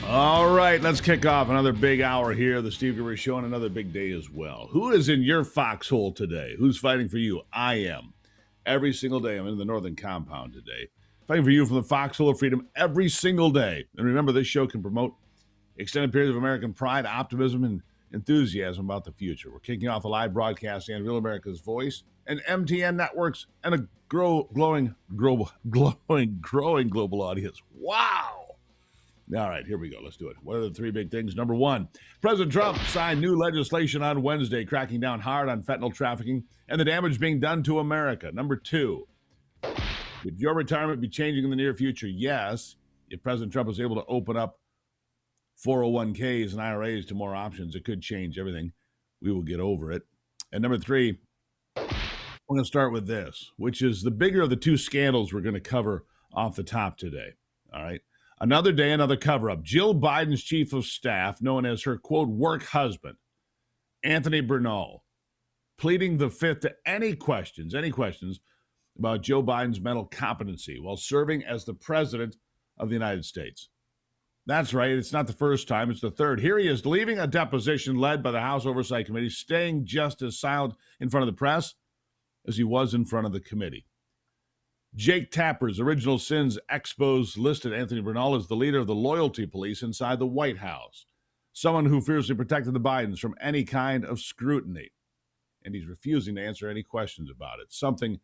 All right, let's kick off another big hour here. The Steve Gruber Show, and another big day as well. Who is in your foxhole today? Who's fighting for you? I am. Every single day. I'm in the Northern Compound today. Fighting for you from the foxhole of freedom every single day. And remember, this show can promote extended periods of American pride, optimism, and enthusiasm about the future. We're kicking off a live broadcast and Real America's Voice and MTN networks and a growing global audience. Wow. All right, here we go. Let's do it. What are the three big things? Number one, President Trump signed new legislation on Wednesday, cracking down hard on fentanyl trafficking and the damage being done to America. Number two, would your retirement be changing in the near future? Yes. If President Trump was able to open up 401ks and IRAs to more options, it could change everything. We will get over it. And number three, we're going to start with this, which is the bigger of the two scandals we're going to cover off the top today. All right. Another day, another cover-up. Jill Biden's chief of staff, known as her, quote, work husband, Anthony Bernal, pleading the fifth to any questions about Joe Biden's mental competency while serving as the president of the United States. That's right. It's not the first time. It's the third. Here he is leaving a deposition led by the House Oversight Committee, staying just as silent in front of the press as he was in front of the committee. Jake Tapper's Original Sins Expos listed Anthony Bernal as the leader of the loyalty police inside the White House, someone who fiercely protected the Bidens from any kind of scrutiny. And he's refusing to answer any questions about it, something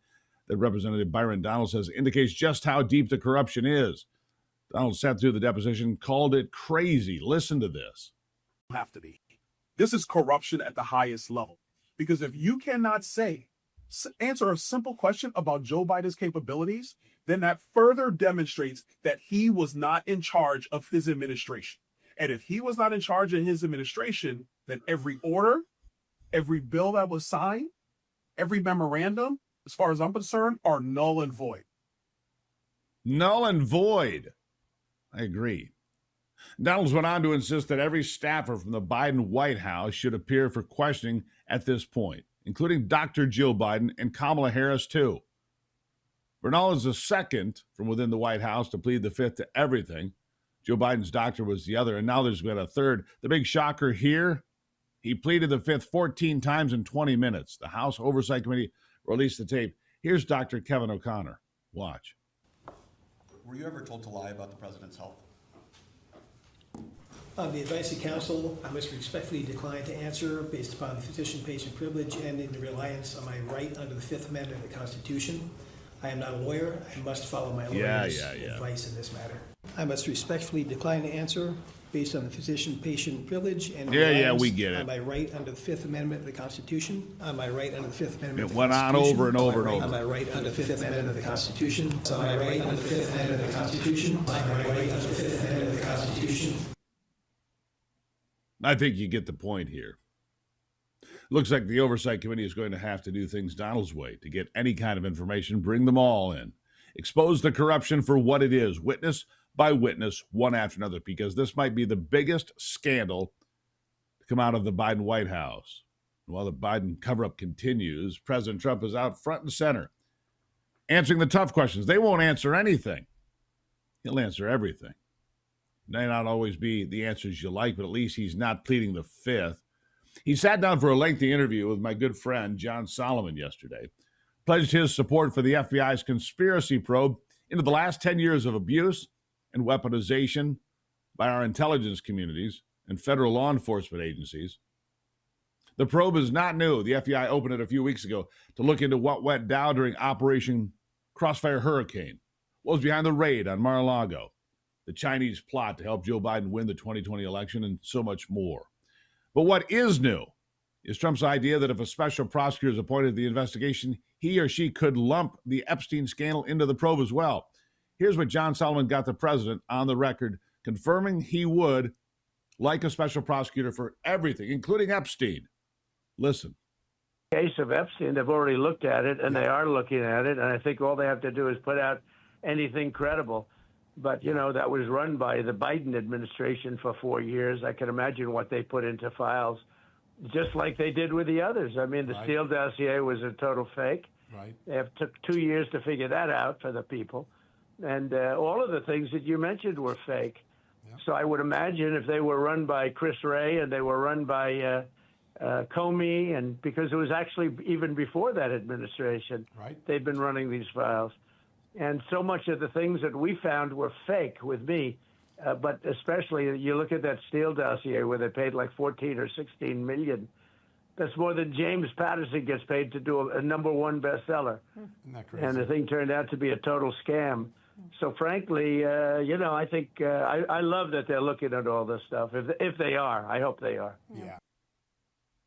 that Representative Byron Donald says indicates just how deep the corruption is. Donald sat through the deposition, called it crazy. Listen to this. Have to be. This is corruption at the highest level. Because if you cannot answer a simple question about Joe Biden's capabilities, then that further demonstrates that he was not in charge of his administration. And if he was not in charge of his administration, then every order, every bill that was signed, every memorandum, as far as I'm concerned, are null and void. Null and void. I agree. Donalds went on to insist that every staffer from the Biden White House should appear for questioning at this point, including Dr. Jill Biden and Kamala Harris, too. Bernal is the second from within the White House to plead the fifth to everything. Joe Biden's doctor was the other, and now there's been a third. The big shocker here, he pleaded the fifth 14 times in 20 minutes. The House Oversight Committee released the tape. Here's Dr. Kevin O'Connor. Watch. Were you ever told to lie about the president's health? On the advice of counsel, I must respectfully decline to answer based upon the physician-patient privilege and in reliance on my right under the Fifth Amendment of the Constitution. I am not a lawyer. I must follow my lawyer's advice in this matter. I must respectfully decline to answer based on the physician-patient privilege and we get it. On my right under the Fifth Amendment of the Constitution. On my right under the Fifth Amendment of the Constitution. It went on over and over and over. On my right under the Fifth Amendment of the Constitution. On my right under the Fifth Amendment of the Constitution. On my right under the Fifth Amendment of the Constitution. I think you get the point here. Looks like the Oversight Committee is going to have to do things Donald's way to get any kind of information, bring them all in. Expose the corruption for what it is, witness by witness, one after another, because this might be the biggest scandal to come out of the Biden White House. While the Biden cover-up continues, President Trump is out front and center, answering the tough questions. They won't answer anything. He'll answer everything. May not always be the answers you like, but at least he's not pleading the fifth. He sat down for a lengthy interview with my good friend John Solomon yesterday, pledged his support for the FBI's conspiracy probe into the last 10 years of abuse and weaponization by our intelligence communities and federal law enforcement agencies. The probe is not new. The FBI opened it a few weeks ago to look into what went down during Operation Crossfire Hurricane, what was behind the raid on Mar-a-Lago, the Chinese plot to help Joe Biden win the 2020 election, and so much more. But what is new is Trump's idea that if a special prosecutor is appointed to the investigation, he or she could lump the Epstein scandal into the probe as well. Here's what John Solomon got the president on the record, confirming he would like a special prosecutor for everything, including Epstein. Listen. Case of Epstein, they've already looked at it, and they are looking at it, and I think all they have to do is put out anything credible. But, that was run by the Biden administration for 4 years. I can imagine what they put into files, just like they did with the others. I mean, the Steele dossier was a total fake. Right. It took 2 years to figure that out for the people. And all of the things that you mentioned were fake. Yeah. So I would imagine if they were run by Chris Wray and they were run by Comey, and because it was actually even before that administration, they've been running these files. And so much of the things that we found were fake with me, but especially you look at that Steele dossier where they paid like 14 or 16 million. That's more than James Patterson gets paid to do a #1 bestseller. Isn't that crazy? And the thing turned out to be a total scam. So frankly, I think I love that they're looking at all this stuff. If they are, I hope they are. Yeah.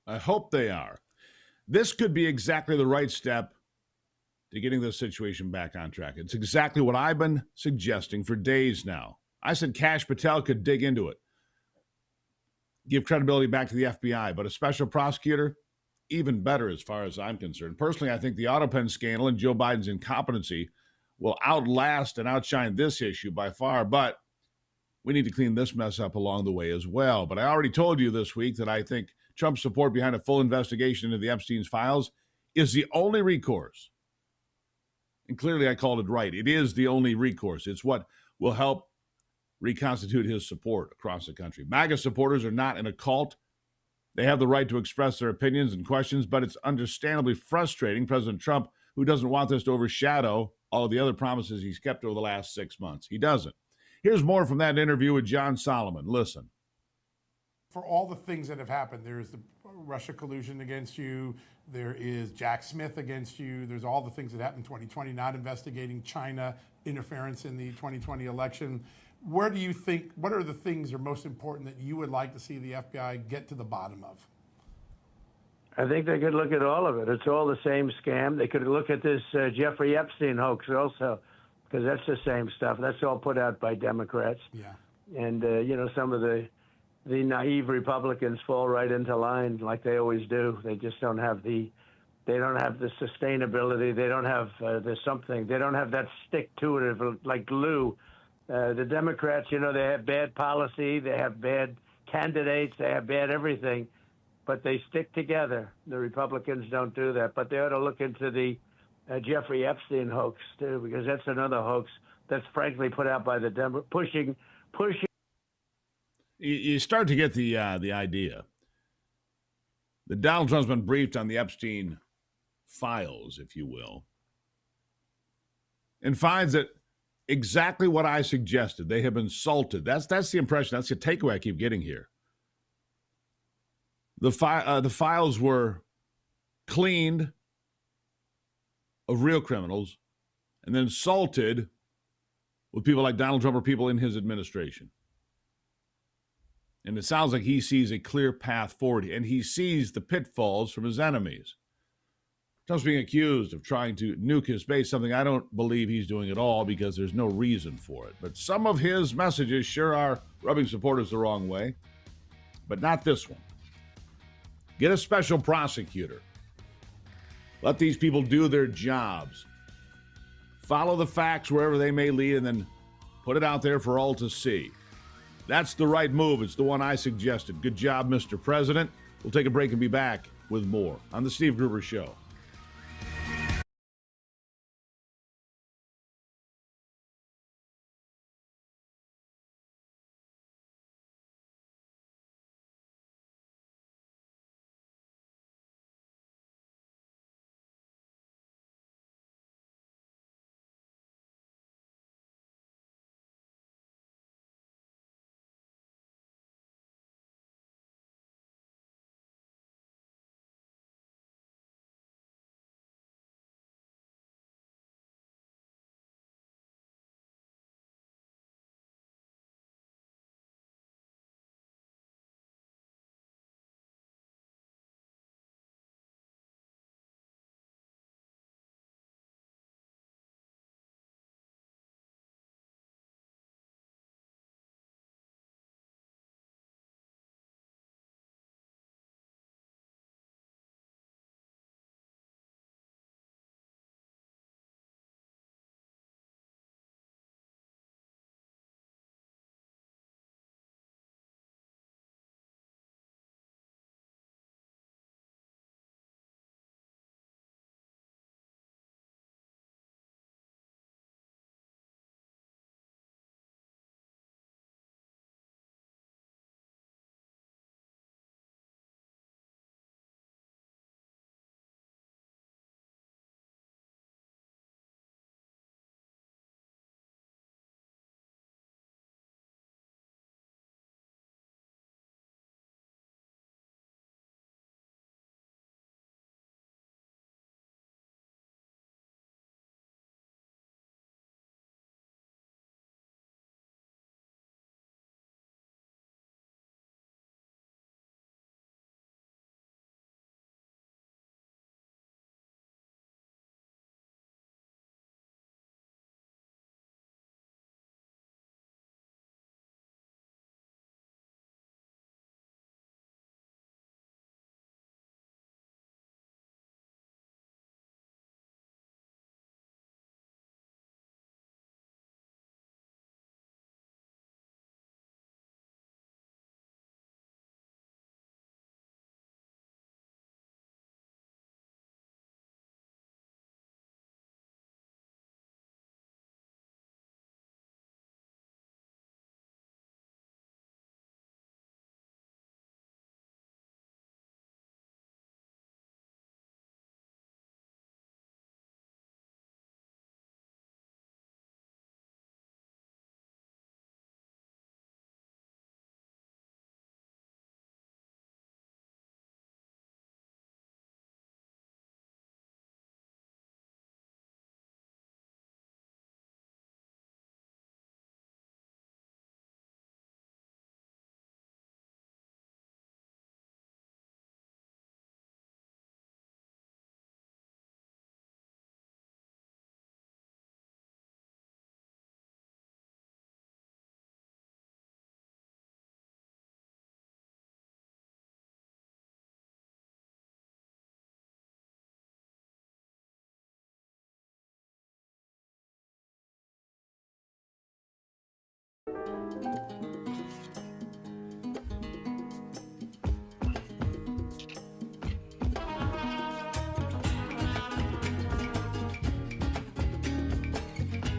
I hope they are. This could be exactly the right step to getting this situation back on track. It's exactly what I've been suggesting for days now. I said Kash Patel could dig into it, give credibility back to the FBI, but a special prosecutor, even better as far as I'm concerned. Personally, I think the Autopen scandal and Joe Biden's incompetency will outlast and outshine this issue by far, but we need to clean this mess up along the way as well. But I already told you this week that I think Trump's support behind a full investigation into the Epstein's files is the only recourse. And clearly I called it right. It is the only recourse. It's what will help reconstitute his support across the country. MAGA supporters are not in a cult. They have the right to express their opinions and questions, but it's understandably frustrating President Trump, who doesn't want this to overshadow all of the other promises he's kept over the last 6 months. He doesn't. Here's more from that interview with John Solomon. Listen. For all the things that have happened, there's the Russia collusion against you, there is Jack Smith against you, there's all the things that happened in 2020, not investigating China interference in the 2020 election. Where do you think, what are the things that are most important that you would like to see the FBI get to the bottom of? I think they could look at all of it. It's all the same scam. They could look at this Jeffrey Epstein hoax also, because that's the same stuff. That's all put out by Democrats. Yeah. And, some of the naive Republicans fall right into line like they always do. They just don't have the sustainability. They don't have they don't have that stick to it like glue. The Democrats, they have bad policy. They have bad candidates. They have bad everything, but they stick together. The Republicans don't do that, but they ought to look into the Jeffrey Epstein hoax too, because that's another hoax that's frankly put out by the pushing. You start to get the idea that Donald Trump's been briefed on the Epstein files, if you will, and finds that exactly what I suggested. They have been salted. That's the impression. That's the takeaway I keep getting here. The files were cleaned of real criminals and then salted with people like Donald Trump or people in his administration. And it sounds like he sees a clear path forward, and he sees the pitfalls from his enemies. Trump's being accused of trying to nuke his base, something I don't believe he's doing at all because there's no reason for it. But some of his messages sure are rubbing supporters the wrong way, but not this one. Get a special prosecutor. Let these people do their jobs. Follow the facts wherever they may lead, and then put it out there for all to see. That's the right move. It's the one I suggested. Good job, Mr. President. We'll take a break and be back with more on The Steve Gruber Show.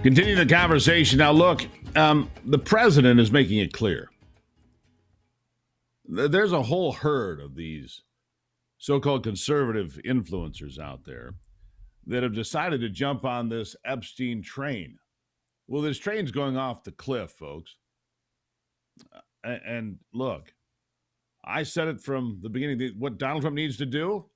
Continue the conversation. Now, look, the president is making it clear. There's a whole herd of these so-called conservative influencers out there that have decided to jump on this Epstein train. Well, this train's going off the cliff, folks. And look, I said it from the beginning. What Donald Trump needs to do,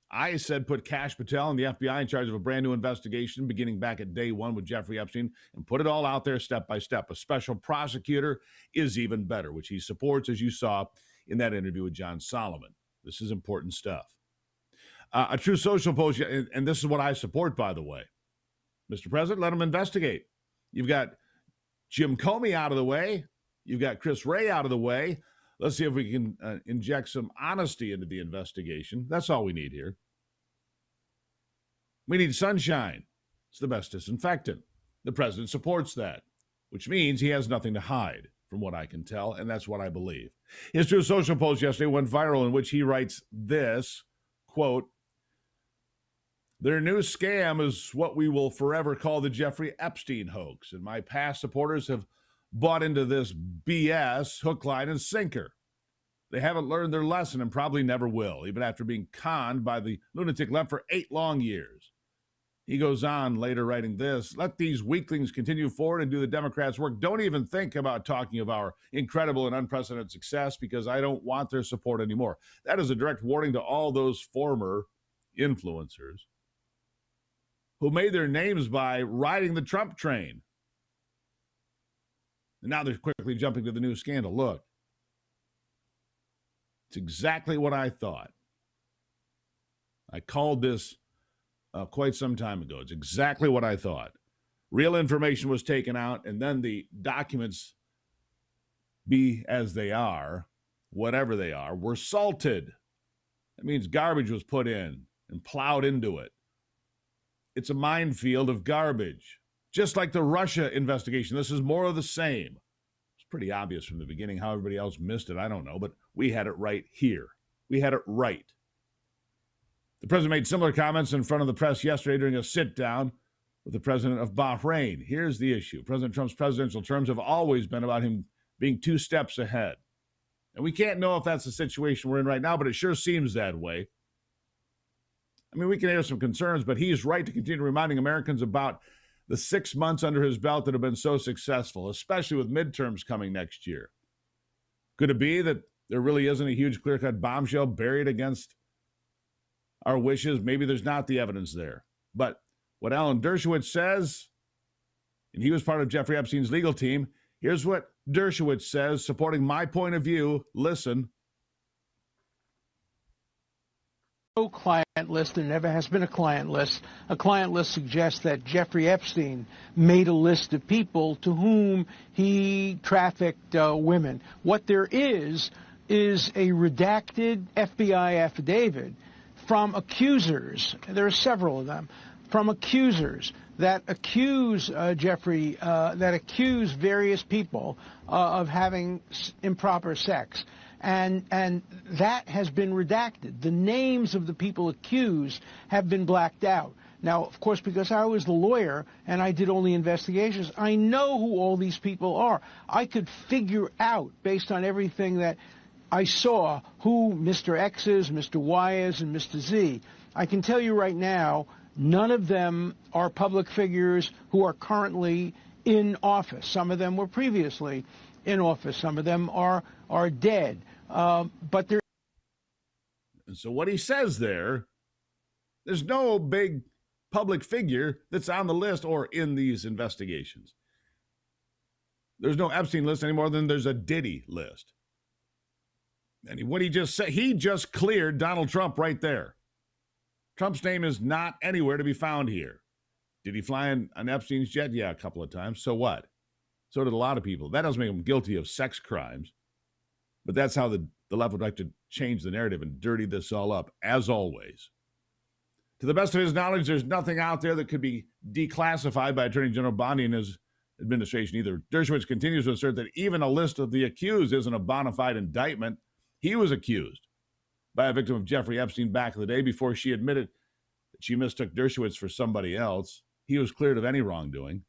I said put Kash Patel and the FBI in charge of a brand new investigation beginning back at day one with Jeffrey Epstein and put it all out there step by step. A special prosecutor is even better, which he supports, as you saw in that interview with John Solomon. This is important stuff. A true social post, and this is what I support, by the way. Mr. President, let him investigate. You've got Jim Comey out of the way. You've got Chris Wray out of the way. Let's see if we can inject some honesty into the investigation. That's all we need here. We need sunshine. It's the best disinfectant. The president supports that, which means he has nothing to hide, from what I can tell, and that's what I believe. His True Social post yesterday went viral, in which he writes this, quote, "Their new scam is what we will forever call the Jeffrey Epstein hoax, and my past supporters have bought into this BS hook, line, and sinker. They haven't learned their lesson and probably never will, even after being conned by the lunatic left for 8 long years." He goes on later writing this, "Let these weaklings continue forward and do the Democrats' work. Don't even think about talking of our incredible and unprecedented success because I don't want their support anymore." That is a direct warning to all those former influencers who made their names by riding the Trump train. And now they're quickly jumping to the new scandal. Look, it's exactly what I thought. I called this quite some time ago. It's exactly what I thought. Real information was taken out, and then the documents, be as they are, whatever they are, were salted. That means garbage was put in and plowed into it. It's a minefield of garbage. Just like the Russia investigation, this is more of the same. It's pretty obvious from the beginning. How everybody else missed it, I don't know, but we had it right here. We had it right. The president made similar comments in front of the press yesterday during a sit-down with the president of Bahrain. Here's the issue. President Trump's presidential terms have always been about him being 2 steps ahead. And we can't know if that's the situation we're in right now, but it sure seems that way. I mean, we can hear some concerns, but he's right to continue reminding Americans about the 6 months under his belt that have been so successful, especially with midterms coming next year. Could it be that there really isn't a huge clear-cut bombshell buried against our wishes? Maybe there's not the evidence there. But what Alan Dershowitz says, and he was part of Jeffrey Epstein's legal team, here's what Dershowitz says, supporting my point of view. Listen. No client list. There never has been a client list. A client list suggests that Jeffrey Epstein made a list of people to whom he trafficked women. What there is a redacted FBI affidavit from accusers. There are several of them. From accusers that accuse Jeffrey, that accuse various people of having improper sex. And that has been redacted. The names of the people accused have been blacked out. Now, of course, because I was the lawyer and I did only investigations, I know who all these people are. I could figure out, based on everything that I saw, who Mr. X is, Mr. Y is, and Mr. Z. I can tell you right now, none of them are public figures who are currently in office. Some of them were previously in office. Some of them are dead. But they're... And so what he says there's no big public figure that's on the list or in these investigations. There's no Epstein list any more than there's a Diddy list. And what he just said, he just cleared Donald Trump right there. Trump's name is not anywhere to be found here. Did he fly on Epstein's jet? Yeah, a couple of times. So what? So did a lot of people. That doesn't make him guilty of sex crimes. But that's how the left would like to change the narrative and dirty this all up, as always. To the best of his knowledge, there's nothing out there that could be declassified by Attorney General Bondi and his administration either. Dershowitz continues to assert that even a list of the accused isn't a bona fide indictment. He was accused by a victim of Jeffrey Epstein back in the day before she admitted that she mistook Dershowitz for somebody else. He was cleared of any wrongdoing.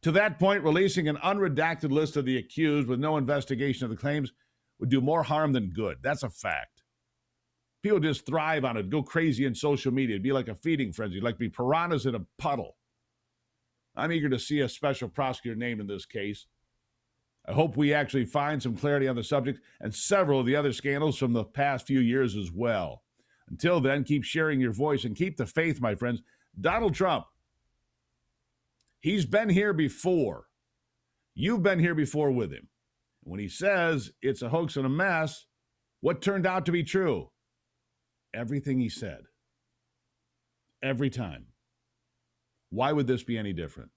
To that point, releasing an unredacted list of the accused with no investigation of the claims would do more harm than good. That's a fact. People just thrive on it, go crazy in social media. It'd be like a feeding frenzy, like be piranhas in a puddle. I'm eager to see a special prosecutor named in this case. I hope we actually find some clarity on the subject and several of the other scandals from the past few years as well. Until then, keep sharing your voice and keep the faith, my friends. Donald Trump, he's been here before. You've been here before with him. When he says it's a hoax and a mess, what turned out to be true? Everything he said. Every time. Why would this be any different?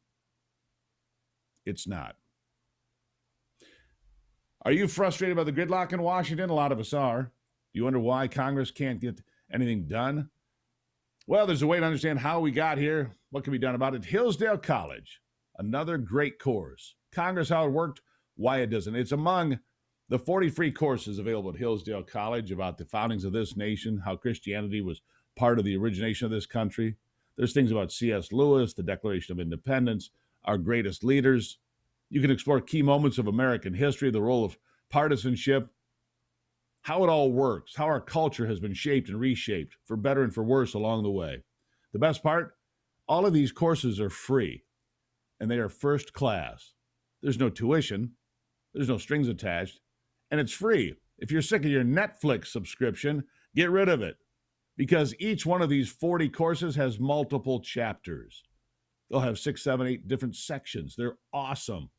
It's not. Are you frustrated by the gridlock in Washington? A lot of us are. Do you wonder why Congress can't get anything done? Well, there's a way to understand how we got here, what can be done about it. Hillsdale College, another great course. Congress, how it worked, why it doesn't. It's among the 40 free courses available at Hillsdale College about the foundings of this nation, how Christianity was part of the origination of this country. There's things about C.S. Lewis, the Declaration of Independence, our greatest leaders. You can explore key moments of American history, the role of partisanship, how it all works, how our culture has been shaped and reshaped for better and for worse along the way. The best part, all of these courses are free, and they are first class. There's no tuition, there's no strings attached, and it's free. If you're sick of your Netflix subscription, get rid of it, because each one of these 40 courses has multiple chapters. They'll have 6, 7, 8 different sections. They're awesome.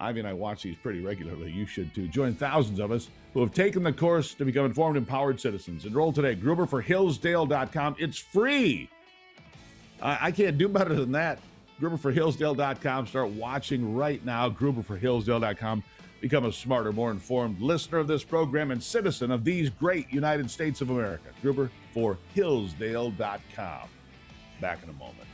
Ivy and I watch these pretty regularly. You should too. Join thousands of us who have taken the course to become informed, empowered citizens. Enroll today. GruberForHillsdale.com. It's free. I can't do better than that. GruberForHillsdale.com. Start watching right now. GruberForHillsdale.com. Become a smarter, more informed listener of this program and citizen of these great United States of America. GruberForHillsdale.com. Back in a moment.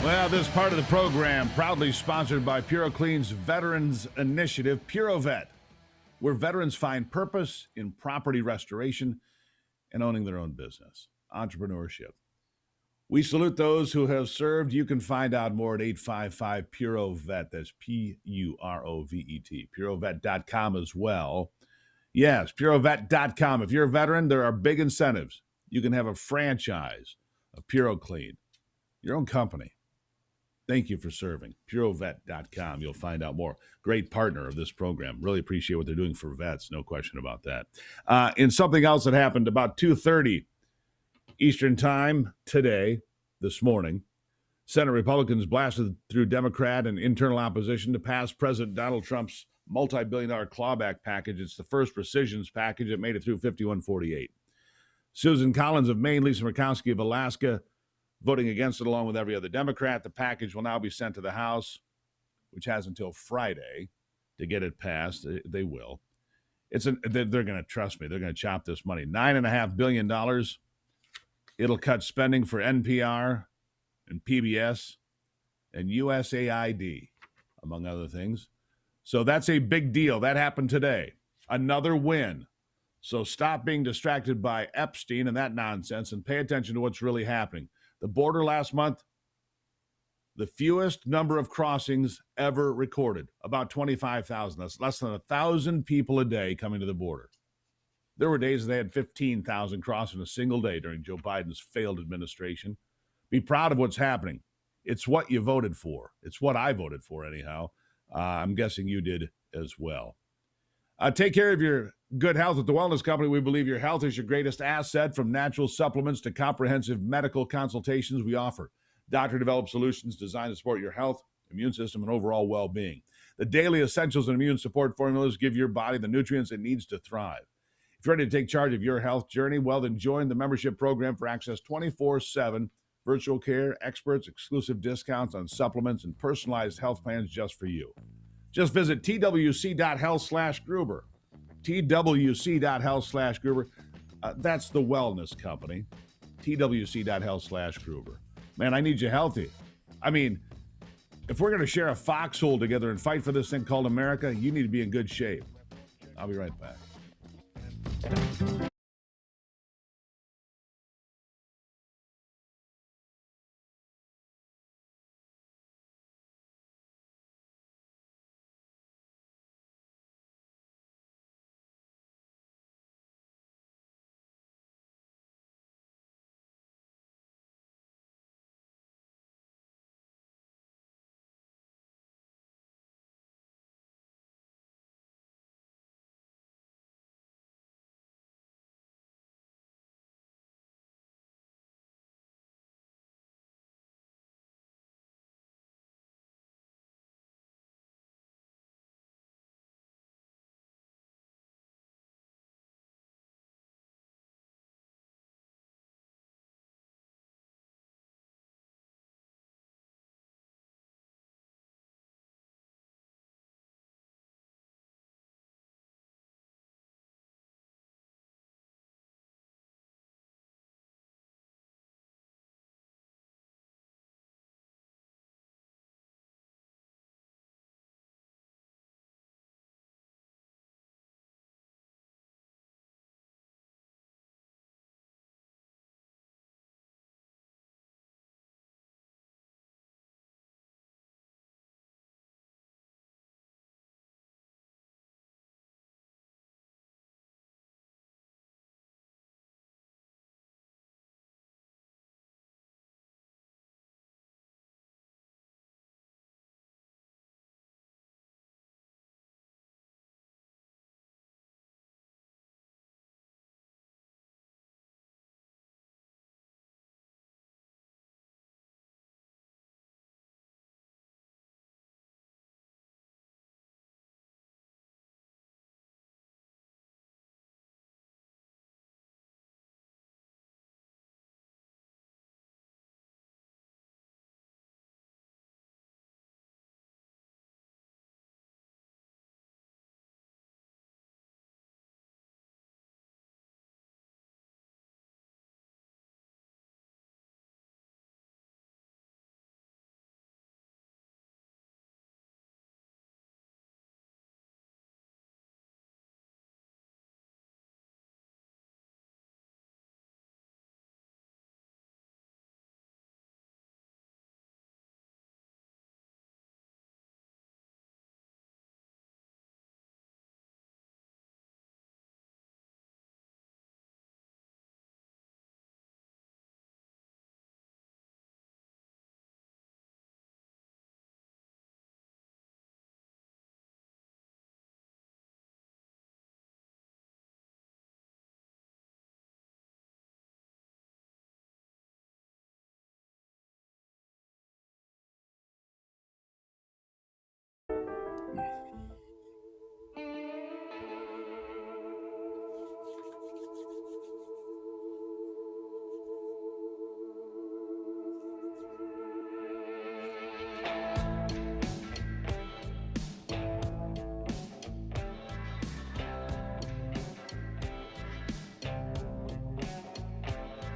Well, this part of the program proudly sponsored by PuroClean's Veterans Initiative, PuroVet, where veterans find purpose in property restoration and owning their own business, entrepreneurship. We salute those who have served. You can find out more at 855-PUROVET. That's P-U-R-O-V-E-T. PuroVet.com as well. Yes, PuroVet.com. If you're a veteran, there are big incentives. You can have a franchise of PuroClean, your own company. Thank you for serving. PuroVet.com. You'll find out more. Great partner of this program. Really appreciate what they're doing for vets. No question about that. In something else that happened about 2:30 Eastern time today, this morning, Senate Republicans blasted through Democrat and internal opposition to pass President Donald Trump's multi-billion-dollar clawback package. It's the first rescissions package that made it through 51-48. Susan Collins of Maine, Lisa Murkowski of Alaska, voting against it along with every other Democrat. The package will now be sent to the House, which has until Friday to get it passed. They will. They're going to, trust me, they're going to chop this money. $9.5 billion. It'll cut spending for NPR and PBS and USAID, among other things. So that's a big deal. That happened today. Another win. So stop being distracted by Epstein and that nonsense and pay attention to what's really happening. The border last month, the fewest number of crossings ever recorded, about 25,000. That's less than 1,000 people a day coming to the border. There were days they had 15,000 cross in a single day during Joe Biden's failed administration. Be proud of what's happening. It's what you voted for. It's what I voted for, anyhow. I'm guessing you did as well. Take care of your good health at the Wellness Company. We believe your health is your greatest asset. From natural supplements to comprehensive medical consultations, we offer doctor-developed solutions designed to support your health, immune system, and overall well-being. The daily essentials and immune support formulas give your body the nutrients it needs to thrive. If you're ready to take charge of your health journey, well, then join the membership program for access 24/7 virtual care, experts, exclusive discounts on supplements, and personalized health plans just for you. Just visit twc.health/Gruber. twc.health/Gruber. That's the Wellness Company. twc.health/Gruber. Man, I need you healthy. I mean, if we're going to share a foxhole together and fight for this thing called America, you need to be in good shape. I'll be right back.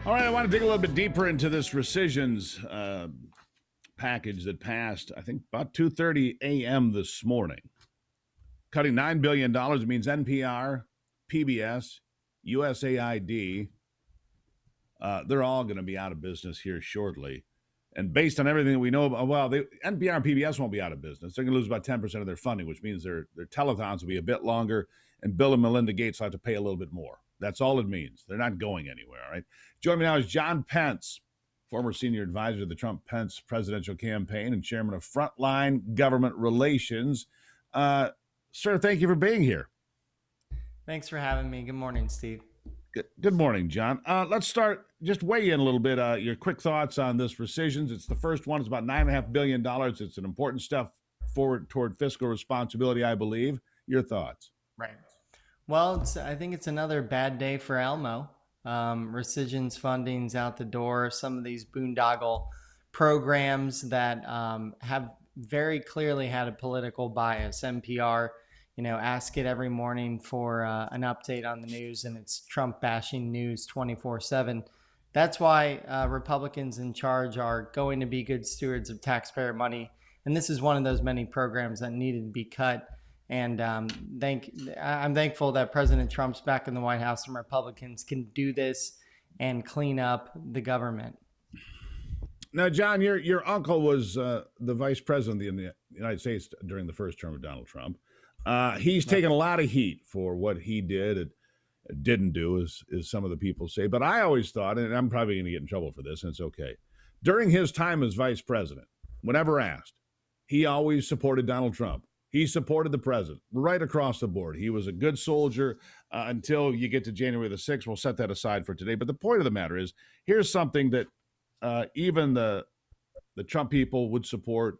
All right, I want to dig a little bit deeper into this rescissions package that passed, I think, about 2:30 a.m. this morning. Cutting $9 billion means NPR, PBS, USAID, they're all going to be out of business here shortly. And based on everything we know about, well, NPR and PBS won't be out of business. They're going to lose about 10% of their funding, which means their telethons will be a bit longer, and Bill and Melinda Gates will have to pay a little bit more. That's all it means. They're not going anywhere, all right? Joining me now is John Pence, former senior advisor to the Trump-Pence presidential campaign and chairman of Frontline Government Relations. Sir, thank you for being here. Thanks for having me. Good morning, Steve. Good morning, John. Let's start, just weigh in a little bit, your quick thoughts on this rescissions. It's the first one. It's about $9.5 billion. It's an important step forward toward fiscal responsibility, I believe. Your thoughts? Right. Well, I think it's another bad day for Elmo. Rescissions funding's out the door. Some of these boondoggle programs that have very clearly had a political bias. NPR, ask it every morning for an update on the news, and it's Trump bashing news 24/7. That's why Republicans in charge are going to be good stewards of taxpayer money. And this is one of those many programs that needed to be cut. And I'm thankful that President Trump's back in the White House and Republicans can do this and clean up the government. Now, John, your uncle was the vice president of the United States during the first term of Donald Trump. He's taken a lot of heat for what he did and didn't do, as some of the people say. But I always thought, and I'm probably going to get in trouble for this, and it's okay. During his time as vice president, whenever asked, he always supported Donald Trump. He supported the president right across the board. He was a good soldier until you get to January the 6th. We'll set that aside for today. But the point of the matter is, here's something that even the Trump people would support,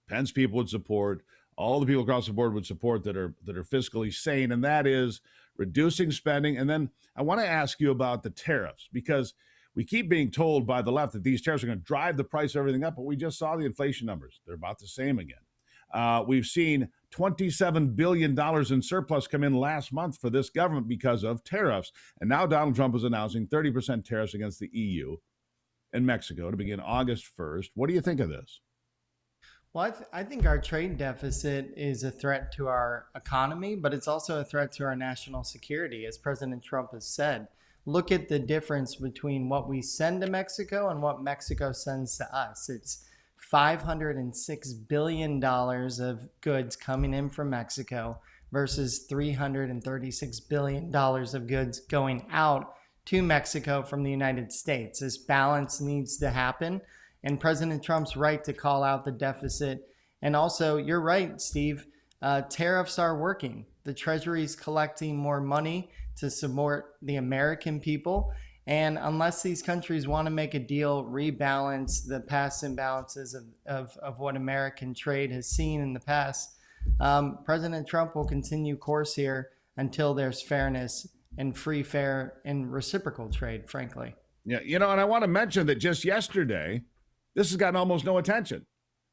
Pence people would support, all the people across the board would support that are fiscally sane, and that is reducing spending. And then I want to ask you about the tariffs, because we keep being told by the left that these tariffs are going to drive the price of everything up, but we just saw the inflation numbers. They're about the same again. We've seen $27 billion in surplus come in last month for this government because of tariffs. And now Donald Trump is announcing 30% tariffs against the EU and Mexico to begin August 1st. What do you think of this? Well, I think our trade deficit is a threat to our economy, but it's also a threat to our national security, as President Trump has said. Look at the difference between what we send to Mexico and what Mexico sends to us. It's $506 billion of goods coming in from Mexico versus $336 billion of goods going out to Mexico from the United States. This balance needs to happen. And President Trump's right to call out the deficit. And also, you're right, Steve, tariffs are working. The Treasury's collecting more money to support the American people. And unless these countries want to make a deal, rebalance the past imbalances of what American trade has seen in the past, President Trump will continue course here until there's fairness and free, fair, and reciprocal trade, frankly. Yeah, and I want to mention that just yesterday, this has gotten almost no attention.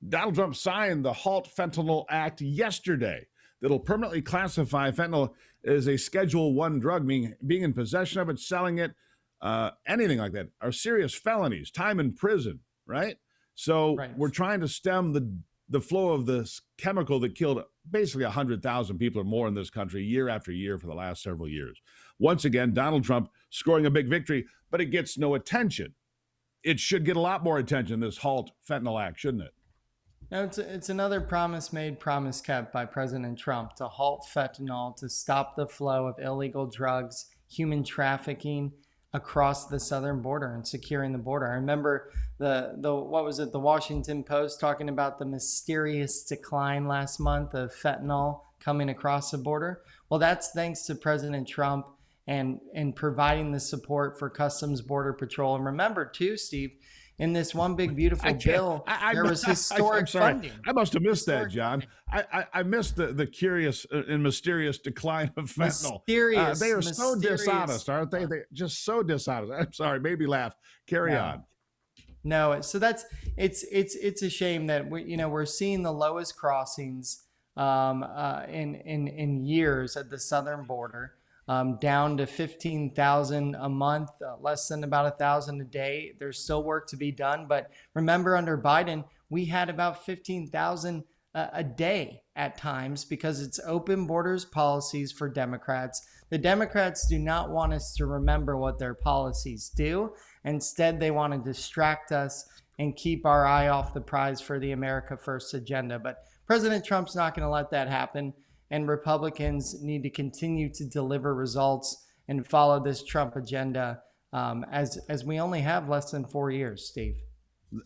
Donald Trump signed the Halt Fentanyl Act yesterday that'll permanently classify fentanyl as a Schedule I drug, meaning being in possession of it, selling it, anything like that, are serious felonies, time in prison, right? So We're trying to stem the flow of this chemical that killed basically 100,000 people or more in this country year after year for the last several years. Once again, Donald Trump scoring a big victory, but it gets no attention. It should get a lot more attention, this Halt Fentanyl Act, shouldn't it? No, it's another promise made, promise kept by President Trump to halt fentanyl, to stop the flow of illegal drugs, human trafficking across the southern border and securing the border. I remember the Washington Post talking about the mysterious decline last month of fentanyl coming across the border. Well, that's thanks to President Trump and providing the support for Customs Border Patrol. And remember, too, Steve, in this one big beautiful bill, there was historic funding. I must have missed that, John. I missed the curious and mysterious decline of fentanyl. They are so dishonest, aren't they? They're just so dishonest. I'm sorry, made me laugh. Carry on. No, so it's a shame that we're seeing the lowest crossings in years at the southern border. Down to 15,000 a month, less than about 1,000 a day. There's still work to be done. But remember, under Biden, we had about 15,000 a day at times because it's open borders policies for Democrats. The Democrats do not want us to remember what their policies do. Instead, they want to distract us and keep our eye off the prize for the America First agenda. But President Trump's not going to let that happen. And Republicans need to continue to deliver results and follow this Trump agenda as we only have less than 4 years, Steve.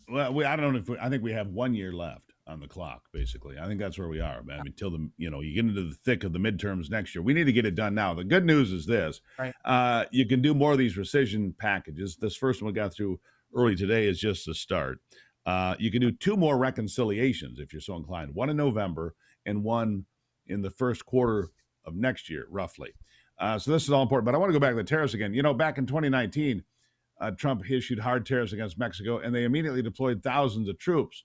Well, I don't know if I think we have 1 year left on the clock, basically. I think that's where we are, man. I mean, till you get into the thick of the midterms next year. We need to get it done now. The good news is this. Right. You can do more of these rescission packages. This first one we got through early today is just the start. You can do 2 more reconciliations if you're so inclined. One in November and one in the first quarter of next year, roughly. So this is all important. But I want to go back to the tariffs again. Back in 2019, Trump issued hard tariffs against Mexico, and they immediately deployed thousands of troops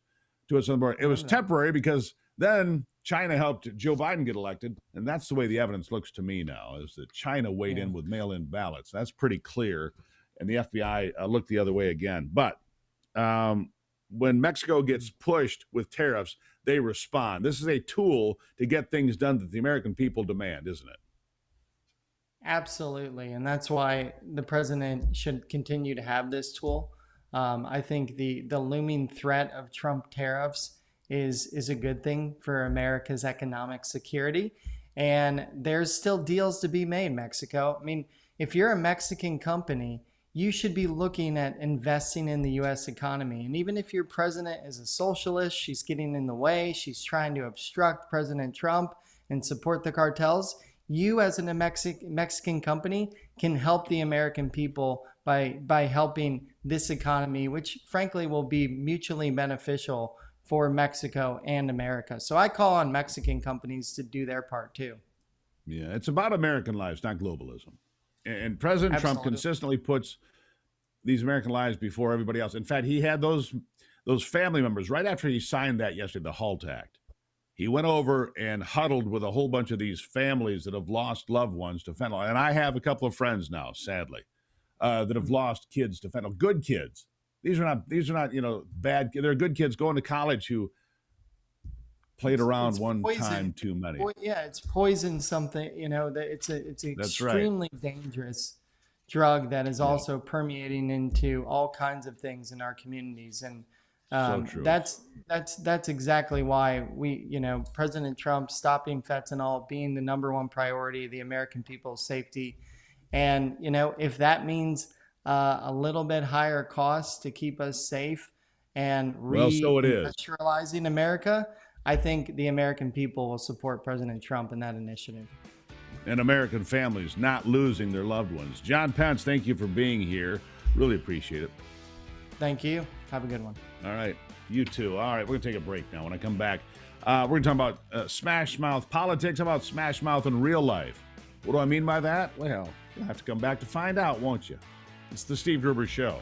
to its southern border. It was temporary because then China helped Joe Biden get elected, and that's the way the evidence looks to me now, is that China weighed in with mail-in ballots. That's pretty clear, and the FBI looked the other way again. But when Mexico gets pushed with tariffs, they respond. This is a tool to get things done that the American people demand, isn't it? Absolutely. And that's why the president should continue to have this tool. I think the looming threat of Trump tariffs is a good thing for America's economic security. And there's still deals to be made, Mexico. I mean, if you're a Mexican company, you should be looking at investing in the U.S. economy. And even if your president is a socialist, she's getting in the way, she's trying to obstruct President Trump and support the cartels, you as a Mexican company can help the American people by helping this economy, which frankly will be mutually beneficial for Mexico and America. So I call on Mexican companies to do their part too. Yeah, it's about American lives, not globalism. And President Trump consistently puts these American lives before everybody else. In fact, he had those family members right after he signed that yesterday, the HALT Act. He went over and huddled with a whole bunch of these families that have lost loved ones to fentanyl. And I have a couple of friends now, sadly, that have lost kids to fentanyl. Good kids. These are not bad kids. They're good kids going to college who played around one time too many. It's poison something. It's an extremely dangerous drug that is also permeating into all kinds of things in our communities. And so true. That's exactly why President Trump stopping fentanyl being the number one priority, the American people's safety. And, if that means a little bit higher cost to keep us safe and reindustrializing America, I think the American people will support President Trump in that initiative. And American families not losing their loved ones. John Pence, thank you for being here. Really appreciate it. Thank you. Have a good one. All right. You too. All right. We're going to take a break now. When I come back, we're going to talk about smash mouth politics. How about smash mouth in real life? What do I mean by that? Well, you'll have to come back to find out, won't you? It's the Steve Gruber Show.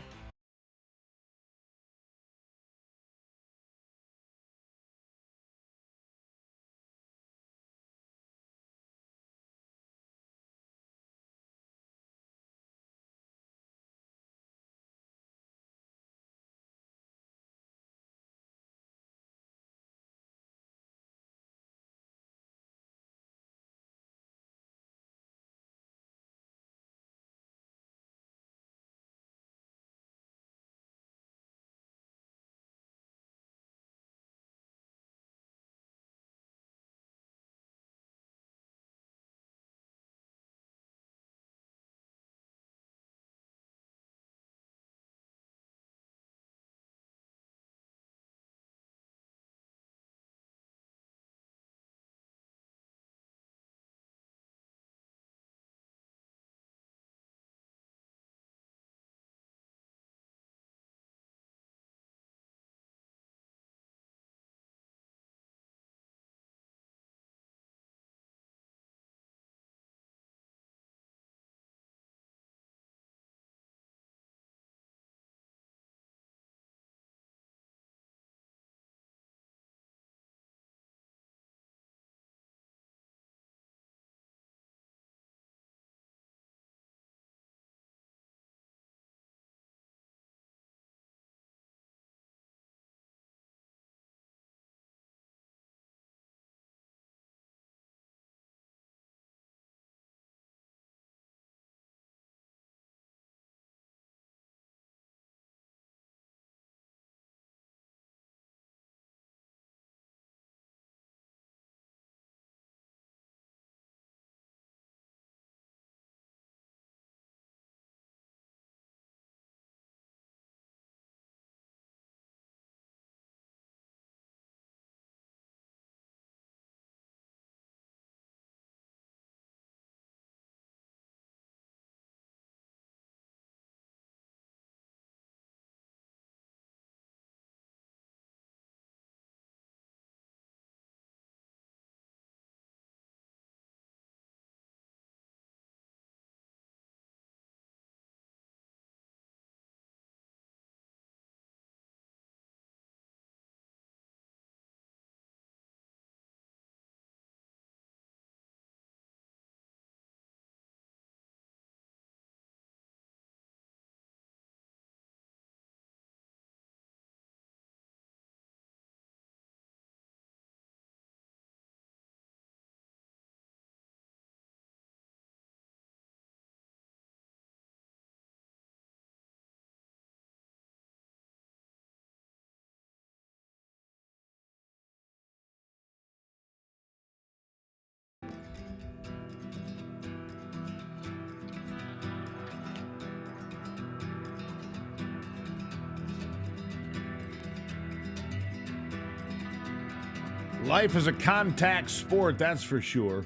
Life is a contact sport, that's for sure.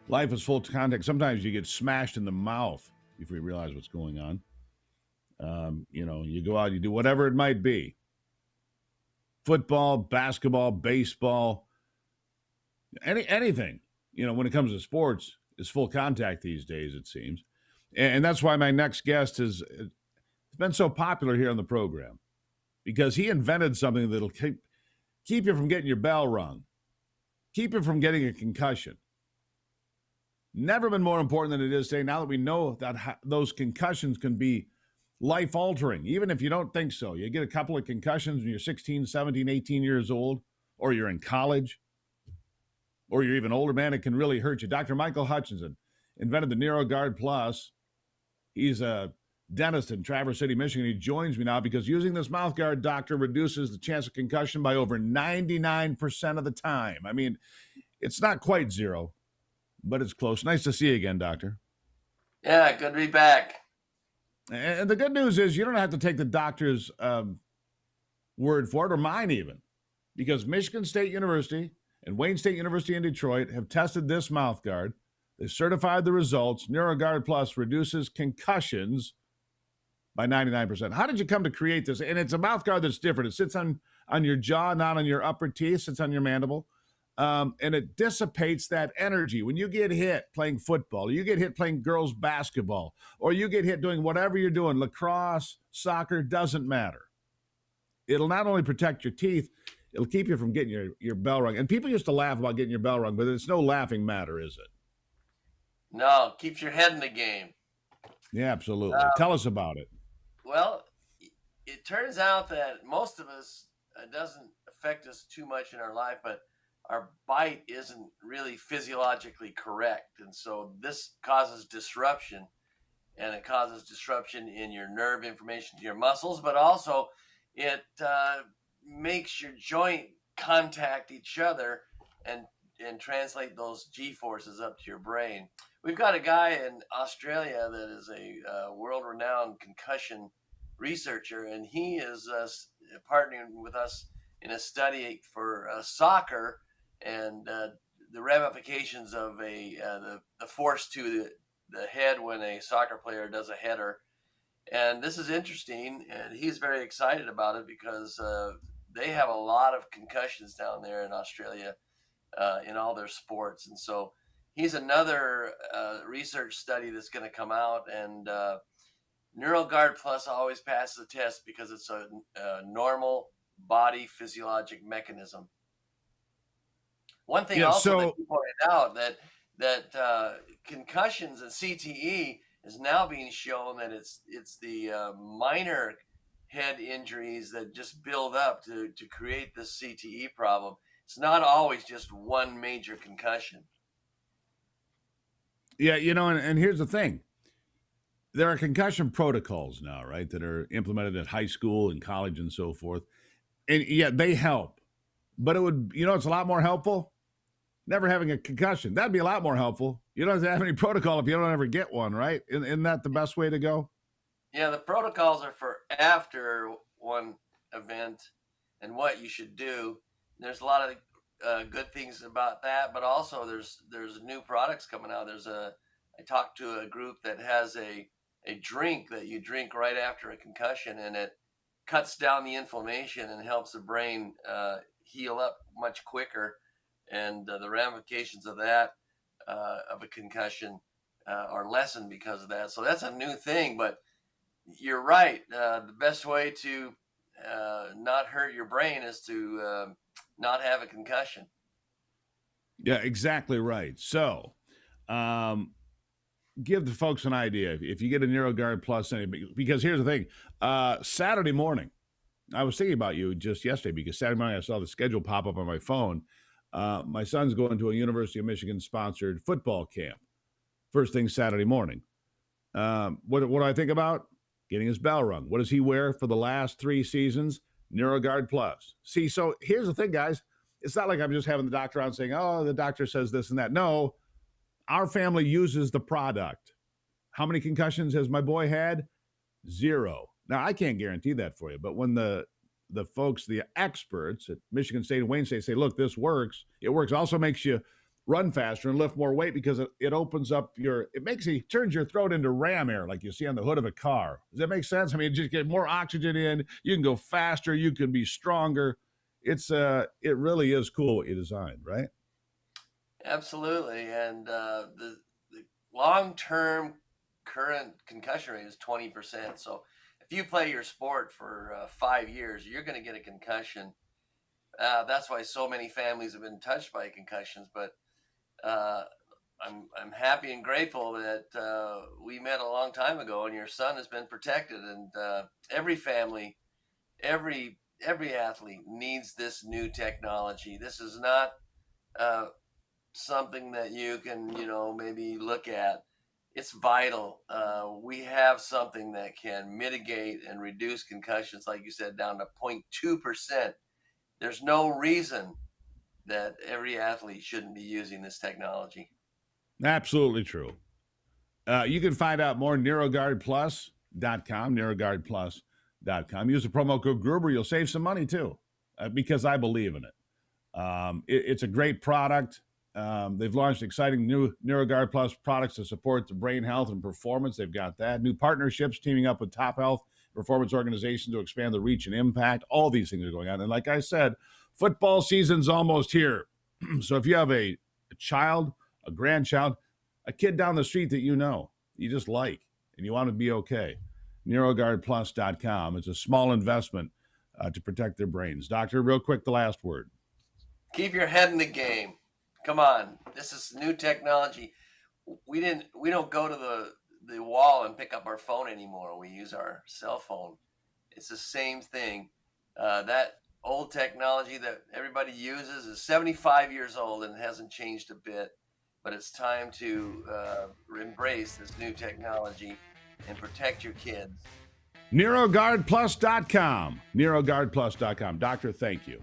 Life is full of contact. Sometimes you get smashed in the mouth before you realize what's going on. You go out, you do whatever it might be. Football, basketball, baseball, anything, when it comes to sports, is full contact these days, it seems. And that's why my next guest has been so popular here on the program, because he invented something that'll keep you from getting your bell rung, keep you from getting a concussion. Never been more important than it is today, now that we know that those concussions can be life-altering, even if you don't think so. You get a couple of concussions when you're 16, 17, 18 years old, or you're in college, or you're even older, man, it can really hurt you. Dr. Michael Hutchinson invented the NeuroGuard Plus. He's a dentist in Traverse City, Michigan. He joins me now because using this mouthguard, doctor, reduces the chance of concussion by over 99% of the time. I mean, it's not quite zero, but it's close. Nice to see you again, doctor. Yeah, good to be back. And the good news is you don't have to take the doctor's word for it, or mine even, because Michigan State University and Wayne State University in Detroit have tested this mouthguard. They certified the results. NeuroGuard Plus reduces concussions by 99%. How did you come to create this? And it's a mouthguard that's different. It sits on your jaw, not on your upper teeth. It sits on your mandible. And it dissipates that energy. When you get hit playing football, you get hit playing girls basketball, or you get hit doing whatever you're doing, lacrosse, soccer, doesn't matter. It'll not only protect your teeth, it'll keep you from getting your bell rung. And people used to laugh about getting your bell rung, but it's no laughing matter, is it? No, keeps your head in the game. Yeah, absolutely. Tell us about it. Well, it turns out that most of us, it doesn't affect us too much in our life, but our bite isn't really physiologically correct. And so this causes disruption, and it causes disruption in your nerve information to your muscles, but also it makes your joint contact each other and translate those G-forces up to your brain. We've got a guy in Australia that is a world-renowned concussion researcher, and he is partnering with us in a study for soccer and the ramifications of the force to the head when a soccer player does a header. And this is interesting, and he's very excited about it because they have a lot of concussions down there in Australia in all their sports. And so he's another research study that's going to come out, and NeuroGuard Plus always passes the test because it's a normal body physiologic mechanism. One thing that you pointed out that concussions and CTE is now being shown that it's the minor head injuries that just build up to create this CTE problem. It's not always just one major concussion. Yeah, and here's the thing. There are concussion protocols now, right, that are implemented at high school and college and so forth. And yeah, they help. But it would, it's a lot more helpful? Never having a concussion. That'd be a lot more helpful. You don't have to have any protocol if you don't ever get one, right? Isn't that the best way to go? Yeah, the protocols are for after one event and what you should do. There's a lot of good things about that, but also there's new products coming out. I talked to a group that has a drink that you drink right after a concussion, and it cuts down the inflammation and helps the brain heal up much quicker. And the ramifications of that, of a concussion, are lessened because of that. So that's a new thing, but you're right. The best way to not hurt your brain is to not have a concussion. Yeah, exactly right. So give the folks an idea. If you get a NeuroGuard Plus, because here's the thing. Saturday morning, I was thinking about you just yesterday because Saturday morning I saw the schedule pop up on my phone. My son's going to a University of Michigan sponsored football camp. First thing Saturday morning. What do I think about? Getting his bell rung. What does he wear for the last 3 seasons? NeuroGuard Plus. See, so here's the thing, guys. It's not like I'm just having the doctor on saying, oh, the doctor says this and that. No, our family uses the product. How many concussions has my boy had? 0. Now, I can't guarantee that for you, but when the the folks, the experts at Michigan State and Wayne State say, look, this works. It works. It also makes you run faster and lift more weight because it opens up turns your throat into ram air like you see on the hood of a car. Does that make sense? I mean, just get more oxygen in. You can go faster. You can be stronger. It really is cool what you designed, right? Absolutely. And the long-term current concussion rate is 20%. So if you play your sport for 5 years, you're going to get a concussion. That's why so many families have been touched by concussions. But I'm happy and grateful that we met a long time ago, and your son has been protected. And every family, every athlete needs this new technology. This is not something that you can, maybe look at. It's vital. We have something that can mitigate and reduce concussions, like you said, down to 0.2%. There's no reason that every athlete shouldn't be using this technology. Absolutely true. You can find out more NeuroGuardPlus.com, NeuroGuardPlus.com. Use the promo code Gruber. You'll save some money too, because I believe in it. It's a great product. They've launched exciting new NeuroGuard Plus products to support the brain health and performance. They've got that. New partnerships teaming up with top health performance organizations to expand the reach and impact. All these things are going on. And like I said, football season's almost here. So if you have a child, a grandchild, a kid down the street that you just like, and you want to be okay, NeuroGuardPlus.com. It's a small investment to protect their brains. Doctor, real quick, the last word. Keep your head in the game. Come on, this is new technology. We don't go to the wall and pick up our phone anymore. We use our cell phone. It's the same thing. That old technology that everybody uses is 75 years old and hasn't changed a bit. But it's time to embrace this new technology and protect your kids. NeuroGuardPlus.com. NeuroGuardPlus.com. Doctor, thank you.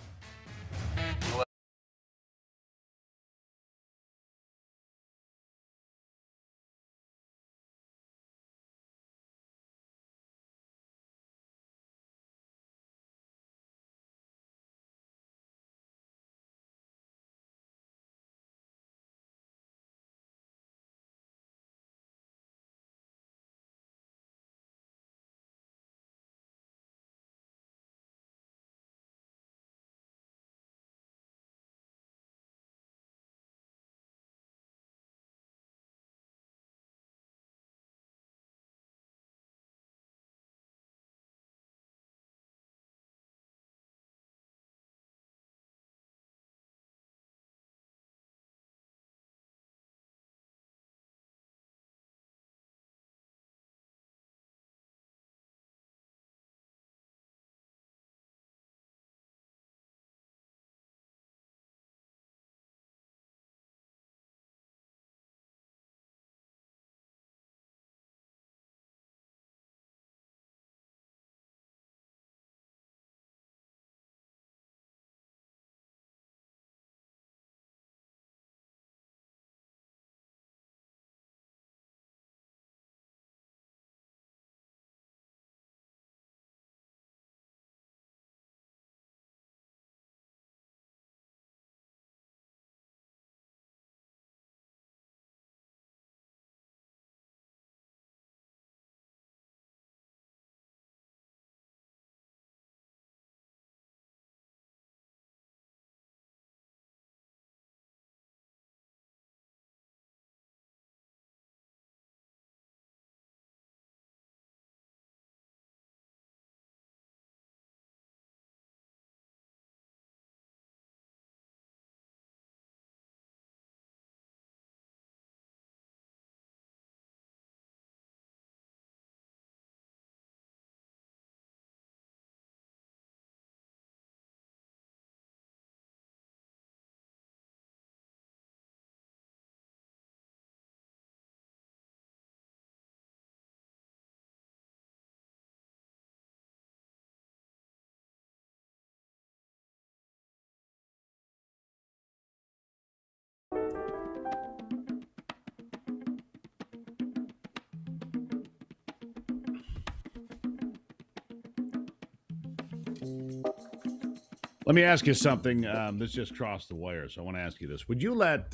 Let me ask you something. This just crossed the wire, so I want to ask you this: Would you let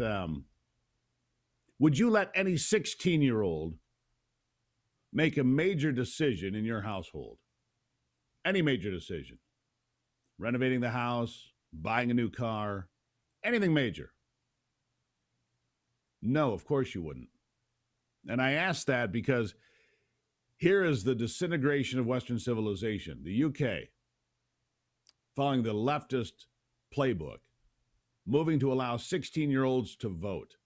any 16-year-old make a major decision in your household? Any major decision, renovating the house, buying a new car, anything major? No, of course you wouldn't. And I ask that because here is the disintegration of Western civilization. The UK, following the leftist playbook, moving to allow 16-year-olds to vote.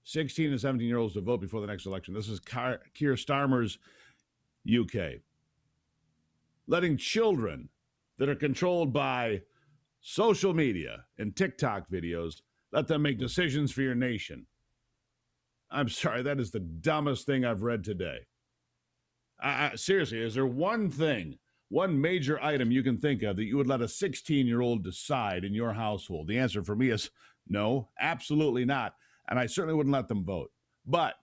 16 and 17-year-olds to vote before the next election. This is Keir Starmer's UK. Letting children that are controlled by social media and TikTok videos, let them make decisions for your nation. I'm sorry, that is the dumbest thing I've read today. Seriously, is there one major item you can think of that you would let a 16-year-old decide in your household? The answer for me is no, absolutely not. And I certainly wouldn't let them vote. But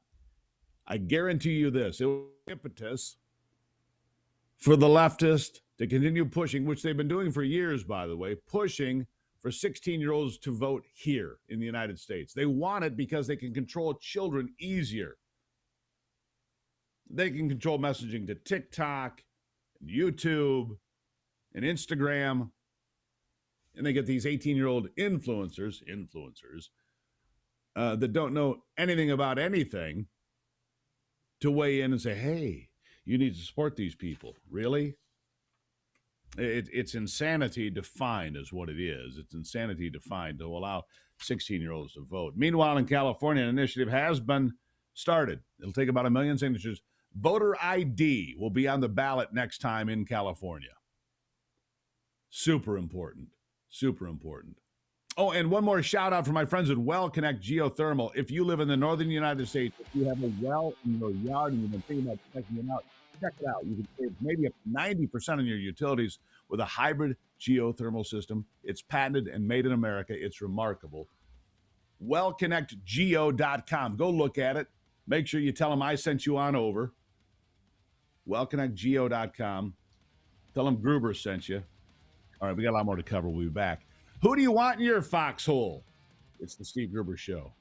I guarantee you this, it was impetus for the leftist to continue pushing, which they've been doing for years, by the way, pushing for 16-year-olds to vote here in the United States. They want it because they can control children easier. They can control messaging to TikTok, and YouTube, and Instagram, and they get these 18-year-old influencers that don't know anything about anything to weigh in and say, hey, you need to support these people. Really? It's insanity defined is what it is. It's insanity defined to allow 16-year-olds to vote. Meanwhile, in California, an initiative has been started. It'll take about 1 million signatures. Voter ID will be on the ballot next time in California. Super important. Super important. Oh, and one more shout out for my friends at Well Connect Geothermal. If you live in the northern United States, if you have a well in your yard and you've been thinking about checking it out, check it out. You can save maybe up to 90% on your utilities with a hybrid geothermal system. It's patented and made in America. It's remarkable. WellConnectGeo.com. Go look at it. Make sure you tell them I sent you on over. WellConnectGeo.com. Tell them Gruber sent you. All right, we got a lot more to cover. We'll be back. Who do you want in your foxhole? It's the Steve Gruber Show.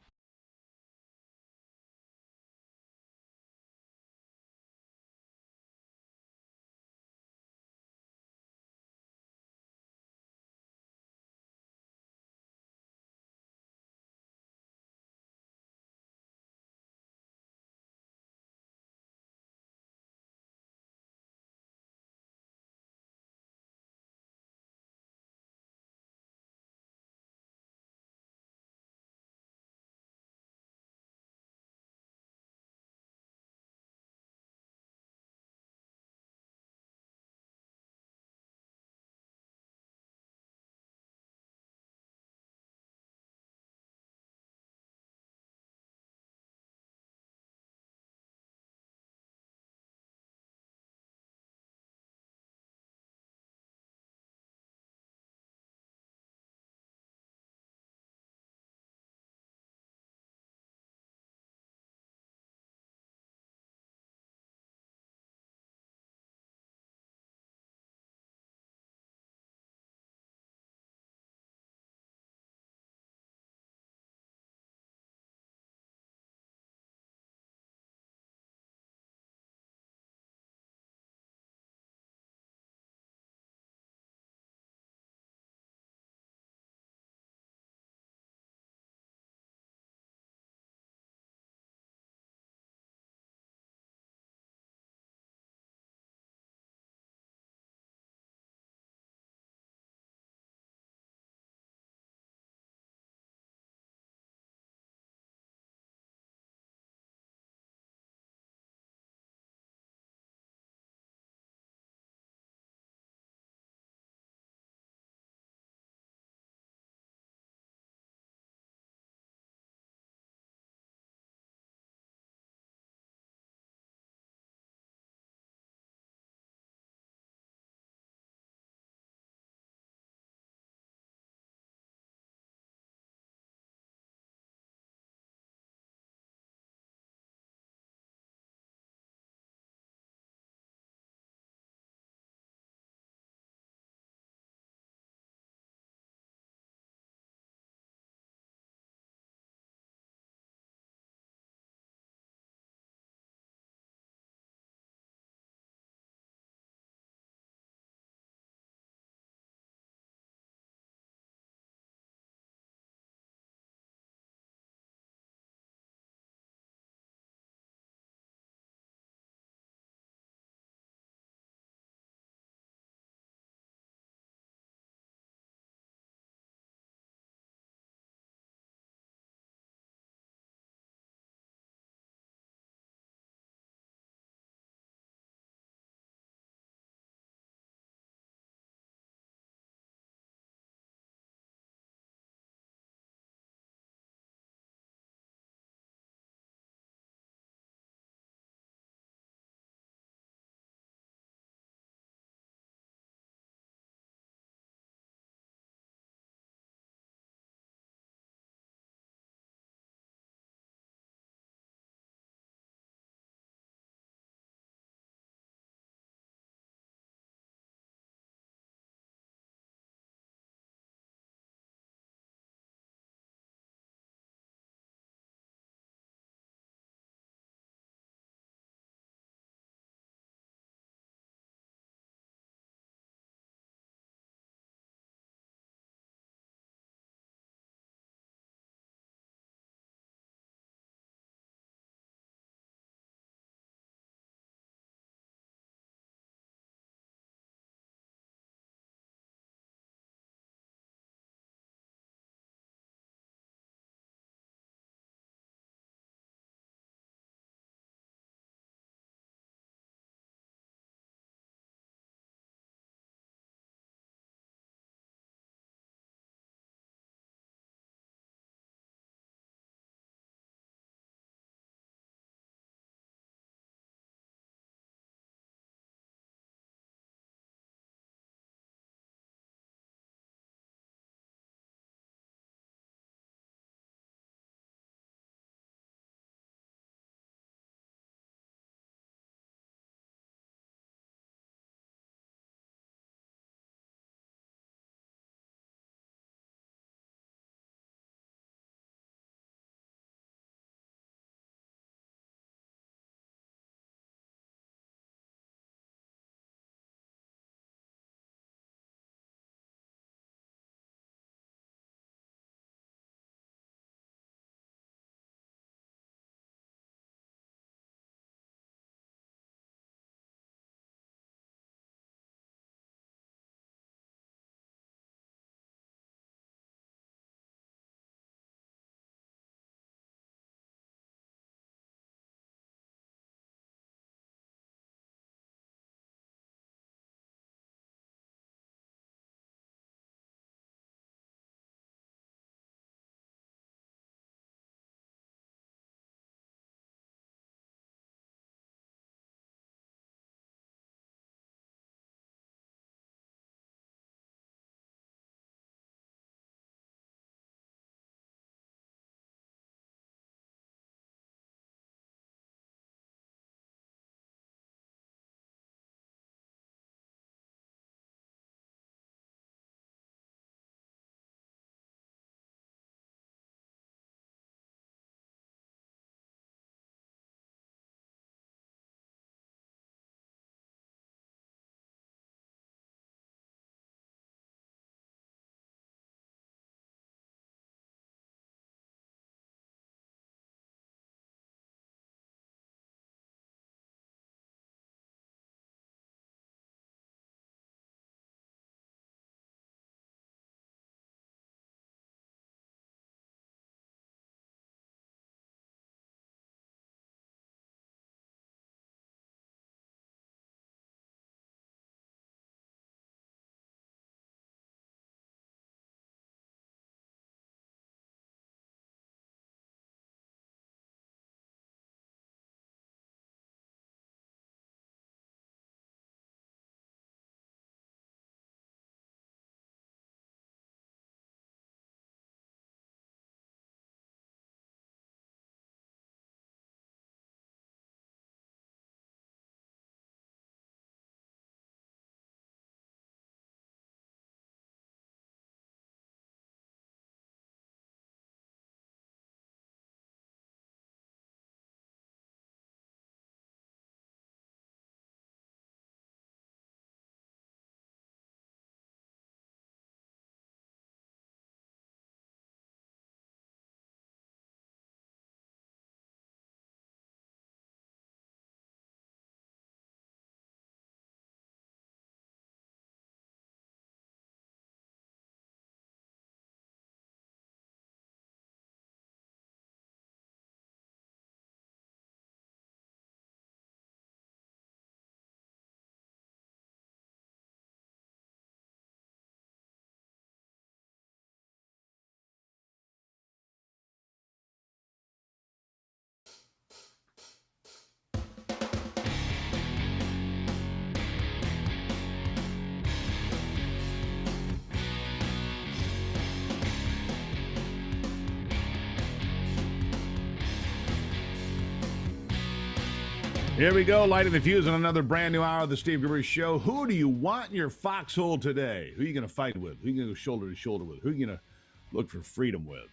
Here we go, lighting the fuse on another brand new hour of the Steve Gruber Show. Who do you want in your foxhole today? Who are you going to fight with? Who are you going to go shoulder to shoulder with? Who are you going to look for freedom with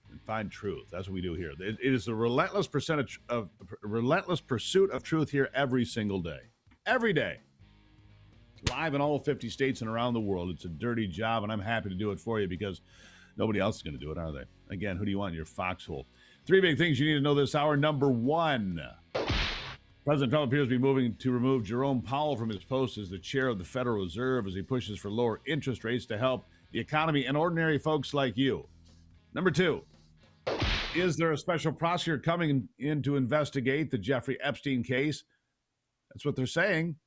and find truth? That's what we do here. It is a relentless pursuit of truth here every single day. Every day. Live in all 50 states and around the world. It's a dirty job, and I'm happy to do it for you because nobody else is going to do it, are they? Again, who do you want in your foxhole? 3 big things you need to know this hour. Number 1. President Trump appears to be moving to remove Jerome Powell from his post as the chair of the Federal Reserve as he pushes for lower interest rates to help the economy and ordinary folks like you. Number 2, is there a special prosecutor coming in to investigate the Jeffrey Epstein case? That's what they're saying.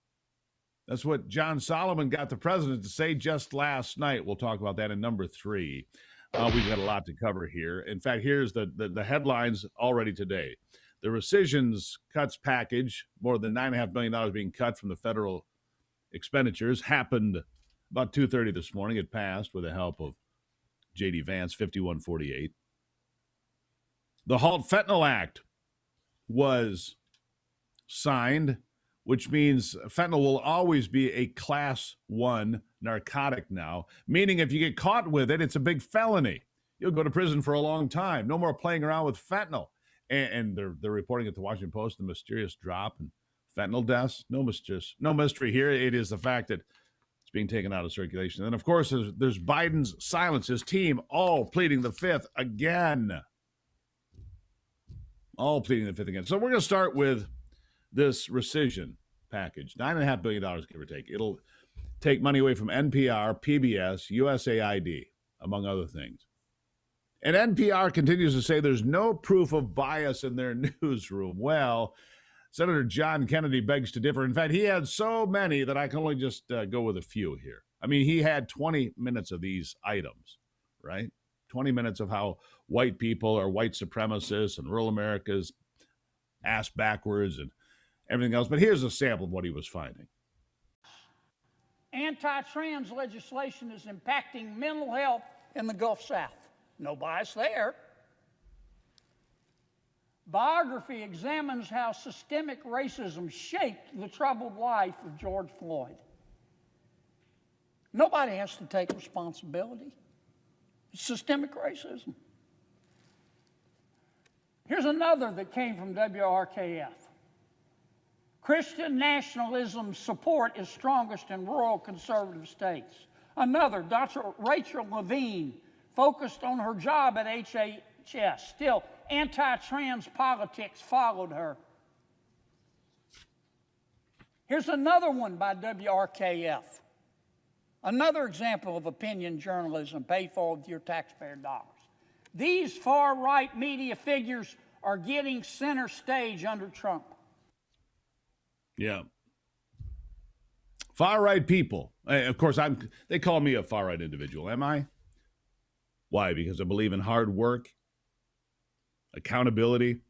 That's what John Solomon got the president to say just last night. We'll talk about that in number 3. We've got a lot to cover here. In fact, here's the headlines already today. The rescissions cuts package, more than $9.5 million being cut from the federal expenditures, happened about 2:30 this morning. It passed with the help of J.D. Vance, 51-48. The Halt Fentanyl Act was signed, which means fentanyl will always be a class 1 narcotic now, meaning if you get caught with it, it's a big felony. You'll go to prison for a long time. No more playing around with fentanyl. And they're reporting at the Washington Post the mysterious drop in fentanyl deaths. No mystery here. It is the fact that it's being taken out of circulation. And, of course, there's Biden's silence, his team all pleading the fifth again. All pleading the fifth again. So we're going to start with this rescission package, $9.5 billion, give or take. It'll take money away from NPR, PBS, USAID, among other things. And NPR continues to say there's no proof of bias in their newsroom. Well, Senator John Kennedy begs to differ. In fact, he had so many that I can only just go with a few here. I mean, he had 20 minutes of these items, right? 20 minutes of how white people are white supremacists and rural America's ass backwards and everything else. But here's a sample of what he was finding. Anti-trans legislation is impacting mental health in the Gulf South. No bias there. Biography examines how systemic racism shaped the troubled life of George Floyd. Nobody has to take responsibility. It's systemic racism. Here's another that came from WRKF. Christian nationalism support is strongest in rural conservative states. Another, Dr. Rachel Levine, focused on her job at HHS. Still, anti-trans politics followed her. Here's another one by WRKF. Another example of opinion journalism paid for with your taxpayer dollars. These far-right media figures are getting center stage under Trump. Yeah. Far-right people. Of course, they call me a far-right individual. Am I? Why? Because I believe in hard work, accountability,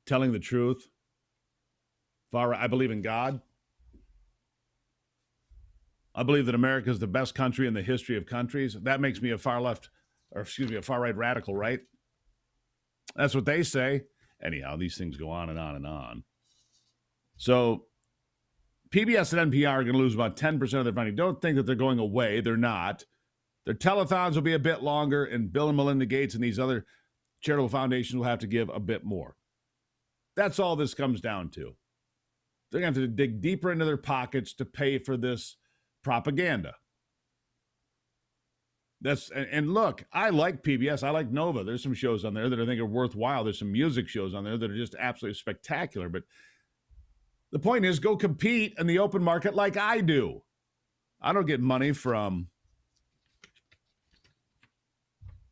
telling the truth. I believe in God. I believe that America is the best country in the history of countries. That makes me a far-right radical, right? That's what they say. Anyhow, these things go on and on and on. So PBS and NPR are going to lose about 10% of their funding. Don't think that they're going away. They're not. Their telethons will be a bit longer, and Bill and Melinda Gates and these other charitable foundations will have to give a bit more. That's all this comes down to. They're going to have to dig deeper into their pockets to pay for this propaganda. And look, I like PBS. I like Nova. There's some shows on there that I think are worthwhile. There's some music shows on there that are just absolutely spectacular. But the point is, go compete in the open market like I do. I don't get money from...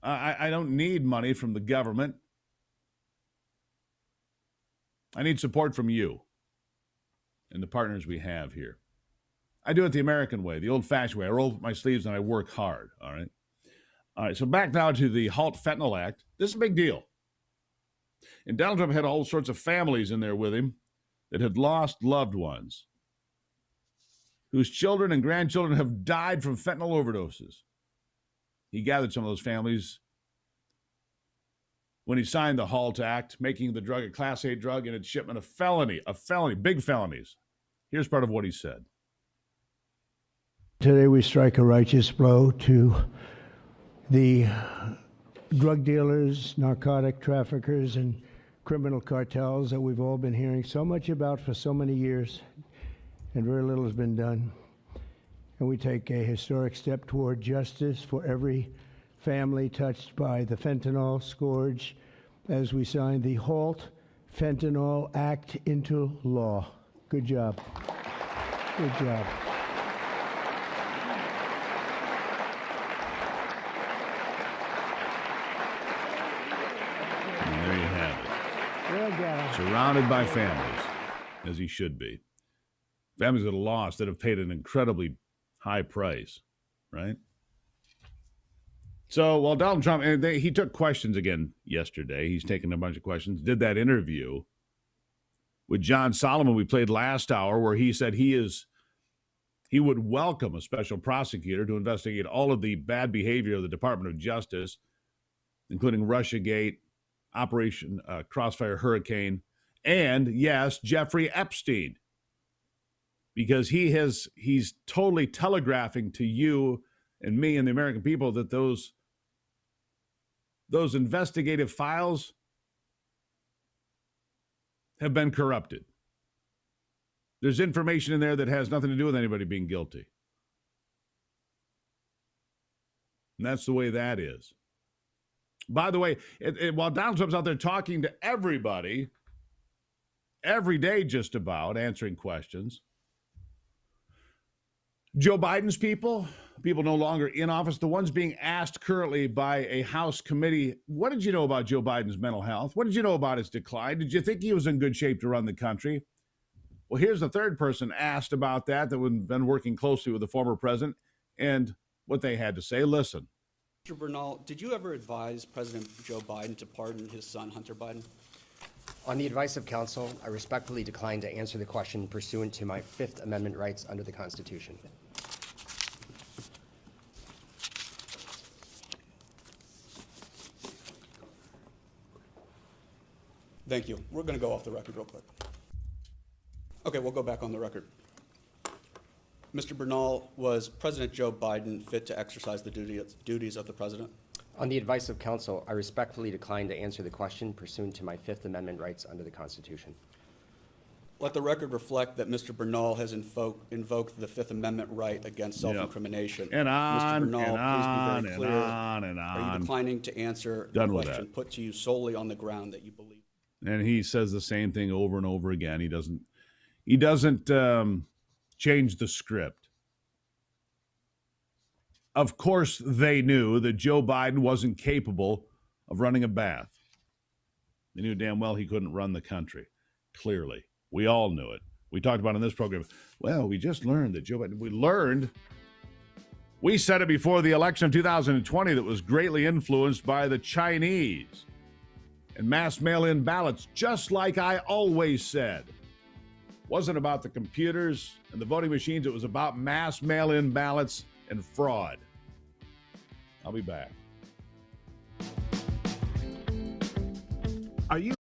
I don't need money from the government. I need support from you and the partners we have here. I do it the American way, the old-fashioned way. I roll up my sleeves and I work hard, all right? All right, so back now to the Halt Fentanyl Act. This is a big deal. And Donald Trump had all sorts of families in there with him that had lost loved ones, whose children and grandchildren have died from fentanyl overdoses. He gathered some of those families when he signed the HALT Act, making the drug a Class A drug and its shipment a felony, big felonies. Here's part of what he said. Today we strike a righteous blow to the drug dealers, narcotic traffickers, and criminal cartels that we've all been hearing so much about for so many years, and very little has been done. And we take a historic step toward justice for every family touched by the fentanyl scourge as we sign the HALT Fentanyl Act into law. Good job. Good job. And there you have it. Surrounded by families, as he should be. Families that have lost, that have paid an incredibly high price, right? So while Donald Trump, and he took questions again yesterday. He's taken a bunch of questions, did that interview with John Solomon we played last hour where he said he would welcome a special prosecutor to investigate all of the bad behavior of the Department of Justice, including Russiagate, Operation Crossfire Hurricane, and yes, Jeffrey Epstein. Because he's totally telegraphing to you and me and the American people that those investigative files have been corrupted. There's information in there that has nothing to do with anybody being guilty. And that's the way that is. By the way, while Donald Trump's out there talking to everybody, every day just about, answering questions, Joe Biden's people no longer in office, the ones being asked currently by a House committee, what did you know about Joe Biden's mental health? What did you know about his decline? Did you think he was in good shape to run the country? Well, here's the third person asked about that had been working closely with the former president and what they had to say. Listen. Mr. Bernal, did you ever advise President Joe Biden to pardon his son, Hunter Biden? On the advice of counsel, I respectfully decline to answer the question pursuant to my Fifth Amendment rights under the Constitution. Thank you. We're going to go off the record real quick. Okay, we'll go back on the record. Mr. Bernal, was President Joe Biden fit to exercise the duties of the president? On the advice of counsel, I respectfully decline to answer the question pursuant to my Fifth Amendment rights under the Constitution. Let the record reflect that Mr. Bernal has invoked the Fifth Amendment right against self-incrimination. And on, Mr. Bernal, and on, please be very and clear. on, and on. Are you declining to answer Done the with question that. put to you solely on the ground that you believe? And he says the same thing over and over again. He doesn't change the script. Of course, they knew that Joe Biden wasn't capable of running a bath. They knew damn well he couldn't run the country. Clearly. We all knew it. We talked about in this program. Well, we just learned that Joe Biden, we said it before the election of 2020 that was greatly influenced by the Chinese and mass mail-in ballots, just like I always said. Wasn't about the computers and the voting machines. It was about mass mail-in ballots and fraud. I'll be back. Are you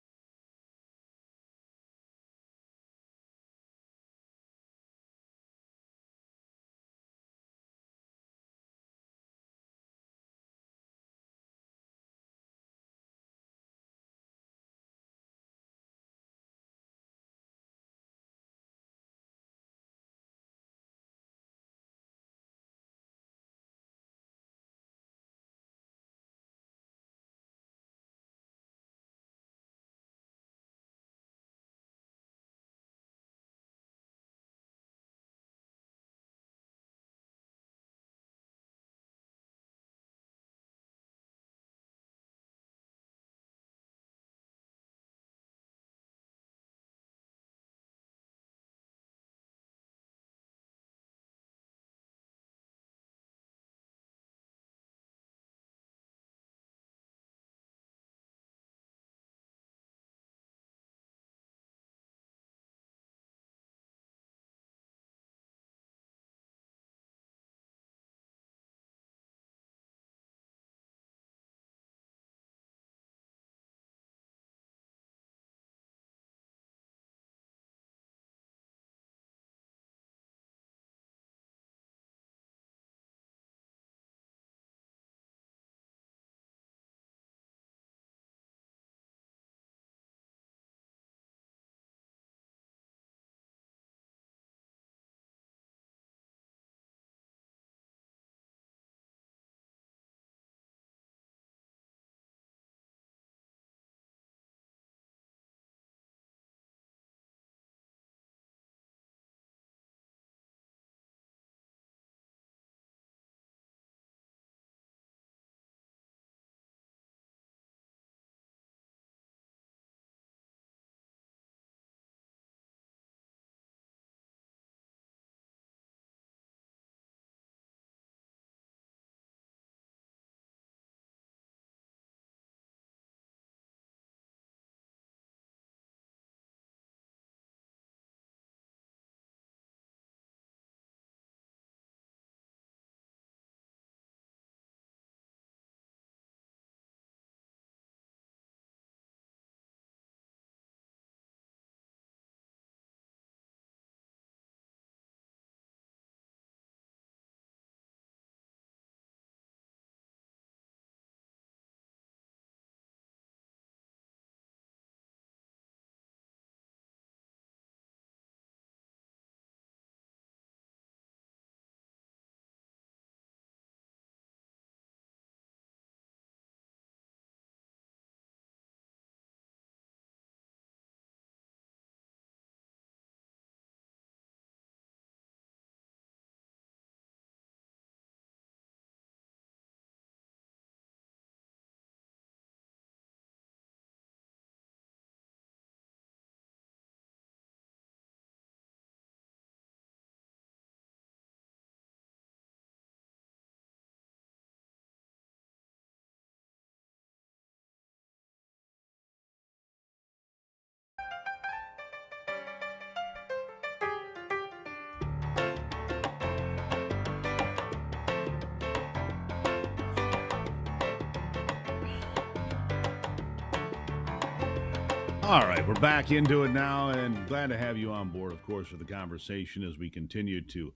All right, we're back into it now, and glad to have you on board, of course, for the conversation as we continue to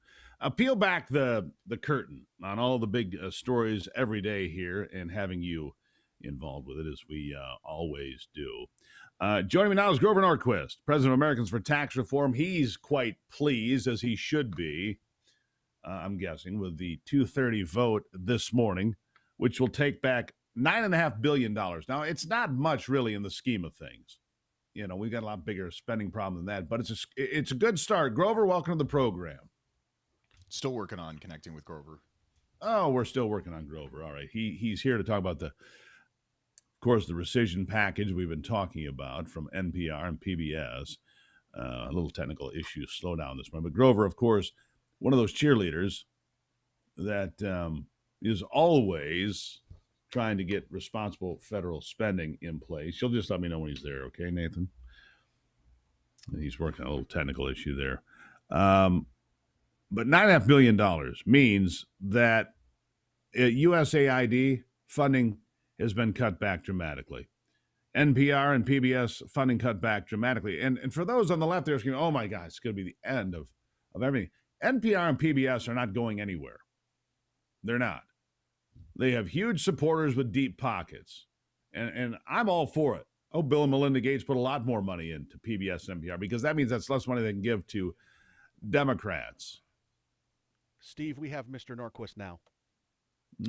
peel back the curtain on all the big stories every day here, and having you involved with it as we always do. Joining me now is Grover Norquist, President of Americans for Tax Reform. He's quite pleased, as he should be, I'm guessing, with the 2:30 vote this morning, which will take back $9.5 billion. Now, it's not much really in the scheme of things. You know, we've got a lot bigger spending problem than that, but it's a good start. Grover, welcome to the program. Still working on connecting with Grover. Oh, we're still working on Grover. All right. He's here to talk about of course, the rescission package we've been talking about from NPR and PBS. A little technical issue, slow down this morning. But Grover, of course, one of those cheerleaders that is always trying to get responsible federal spending in place. You'll just let me know when he's there, okay, Nathan? And he's working on a little technical issue there. But $9.5 billion means that USAID funding has been cut back dramatically. NPR and PBS funding cut back dramatically. And for those on the left, they're saying, oh my God, it's going to be the end of everything. NPR and PBS are not going anywhere. They're not. They have huge supporters with deep pockets. And I'm all for it. Oh, Bill and Melinda Gates put a lot more money into PBS and NPR because that means that's less money they can give to Democrats. Steve, we have Mr. Norquist now.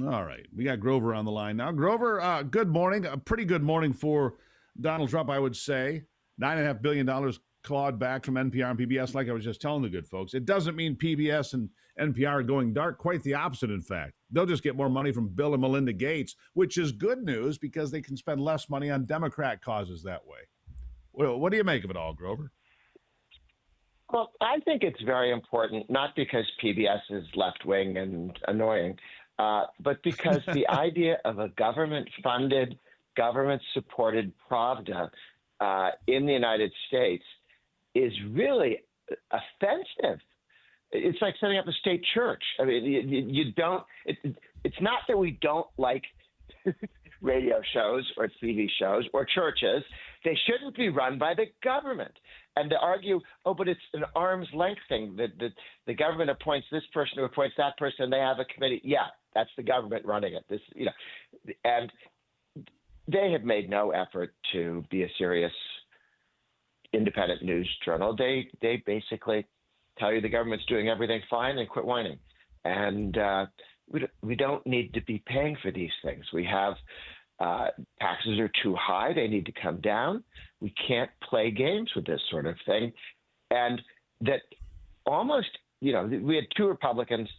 All right. We got Grover on the line now. Grover, good morning. A pretty good morning for Donald Trump, I would say. $9.5 billion clawed back from NPR and PBS, like I was just telling the good folks. It doesn't mean PBS and NPR are going dark. Quite the opposite, in fact. They'll just get more money from Bill and Melinda Gates, which is good news because they can spend less money on Democrat causes that way. Well, what do you make of it all, Grover? Well, I think it's very important, not because PBS is left-wing and annoying, but because the idea of a government-funded, government-supported Pravda in the United States is really offensive. It's like setting up a state church. I mean, you don't. It's not that we don't like radio shows or TV shows or churches. They shouldn't be run by the government. And to argue, oh, but it's an arm's length thing. The government appoints this person who appoints that person. They have a committee. Yeah, that's the government running it. And they have made no effort to be a serious independent news journal. They basically tell you the government's doing everything fine and quit whining. And we don't need to be paying for these things. We have taxes are too high. They need to come down. We can't play games with this sort of thing. And that almost, we had two Republicans,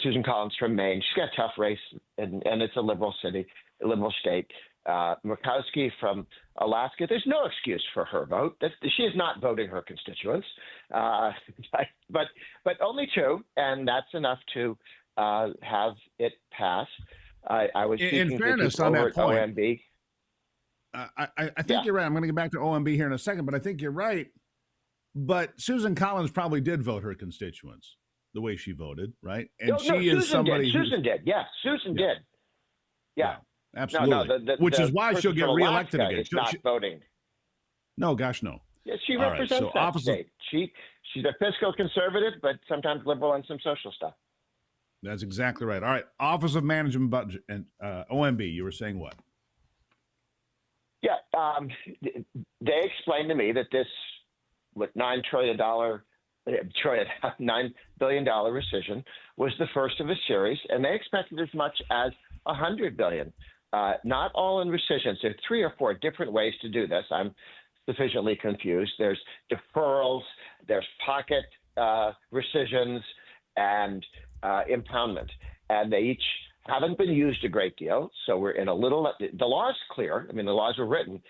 Susan Collins from Maine. She's got a tough race, and it's a liberal city, a liberal state. Murkowski from Alaska. There's no excuse for her vote. She is not voting her constituents, but only two, and that's enough to have it pass. I was in fairness on that point. OMB. I think you're right. I'm going to get back to OMB here in a second, but I think you're right. But Susan Collins probably did vote her constituents the way she voted, right? And Susan did. Yeah, Susan did. Yeah. Absolutely. Which is why she'll get reelected again. She's not voting. No, gosh, no. Yeah, she represents that state. She's a fiscal conservative, but sometimes liberal on some social stuff. That's exactly right. All right. Office of Management Budget and OMB, you were saying what? Yeah. They explained to me that this $9 billion rescission was the first of a series, and they expected as much as $100 billion. Not all in rescissions. There are 3 or 4 different ways to do this. I'm sufficiently confused. There's deferrals, there's pocket rescissions, and impoundment. And they each haven't been used a great deal. So we're in a little – the law is clear. I mean, the laws were written,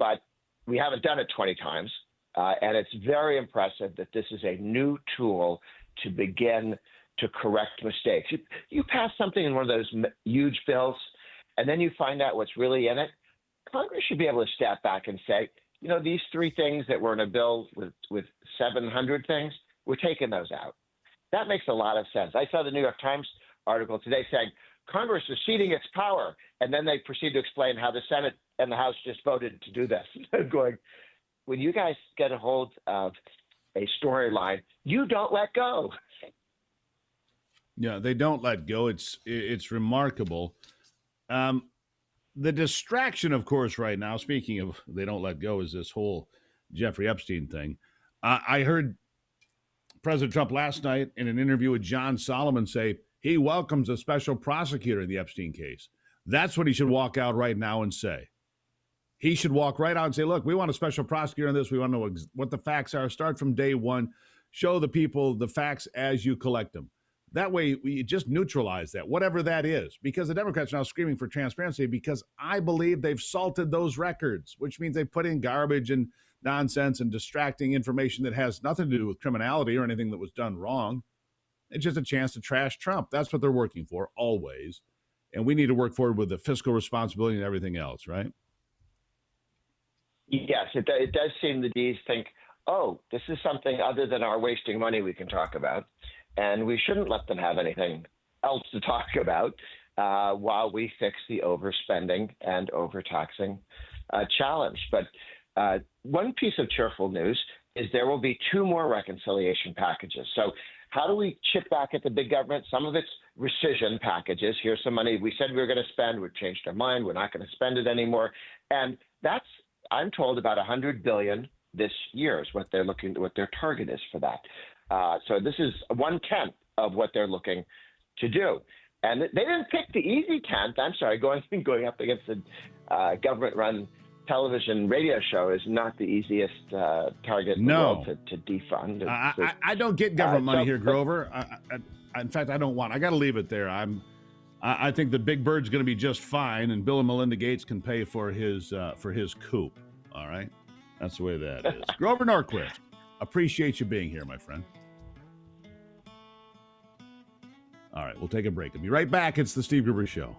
but we haven't done it 20 times. And it's very impressive that this is a new tool to begin to correct mistakes. You pass something in one of those huge bills, and then you find out what's really in it. Congress should be able to step back and say, these 3 things that were in a bill with 700 things, we're taking those out. That makes a lot of sense. I saw the New York Times article today saying Congress is ceding its power. And then they proceed to explain how the Senate and the House just voted to do this. I'm going, when you guys get a hold of a storyline, you don't let go. Yeah, they don't let go. It's remarkable. The distraction, of course, right now, speaking of they don't let go, is this whole Jeffrey Epstein thing. I heard President Trump last night in an interview with John Solomon say he welcomes a special prosecutor in the Epstein case. That's what he should walk out right now and say. He should walk right out and say, look, we want a special prosecutor on this. We want to know what the facts are. Start from day one. Show the people the facts as you collect them. That way, we just neutralize that, whatever that is, because the Democrats are now screaming for transparency because I believe they've salted those records, which means they put in garbage and nonsense and distracting information that has nothing to do with criminality or anything that was done wrong. It's just a chance to trash Trump. That's what they're working for, always. And we need to work forward with the fiscal responsibility and everything else, right? Yes, it does seem the D's think, oh, this is something other than our wasting money we can talk about. And we shouldn't let them have anything else to talk about while we fix the overspending and overtaxing challenge. But one piece of cheerful news is there will be 2 more reconciliation packages. So how do we chip back at the big government? Some of it's rescission packages. Here's some money we said we were going to spend. We've changed our mind. We're not going to spend it anymore. And that's, I'm told, about $100 billion this year is what they're looking, what their target is for that. So this is 1/10 of what they're looking to do. And they didn't pick the easy 10th. I'm sorry, going up against a government-run television radio show is not the easiest target in the world to defund. I don't get government money here, Grover. In fact, I don't want. I got to leave it there. I think the big bird's going to be just fine, and Bill and Melinda Gates can pay for his coup. All right, that's the way that is. Grover Norquist, appreciate you being here, my friend. All right, we'll take a break. I'll be right back. It's the Steve Gruber Show.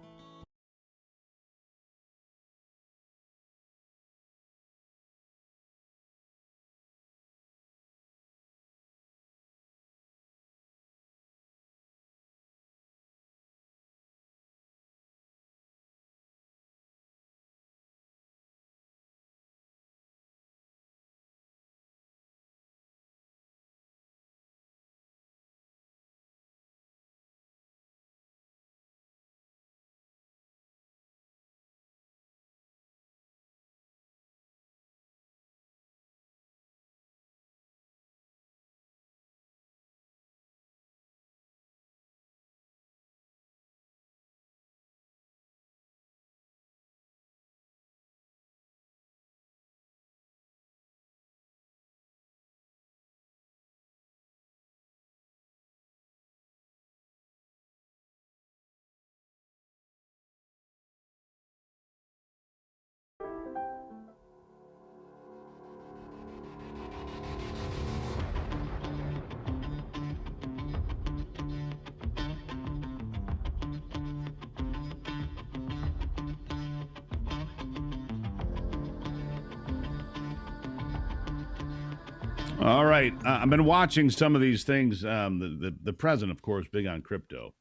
All right. I've been watching some of these things. The president, of course, big on crypto.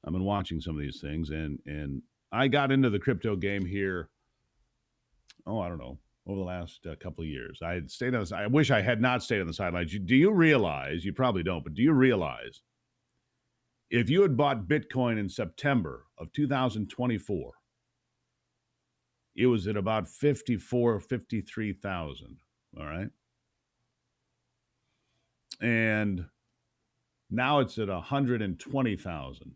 I've been watching some of these things, and I got into the crypto game here, I don't know, over the last couple of years. I had stayed on the, I wish I had not stayed on the sidelines. Do you realize, you probably don't, but do you realize if you had bought Bitcoin in September of 2024, it was at about 53,000, all right? And now it's at 120,000.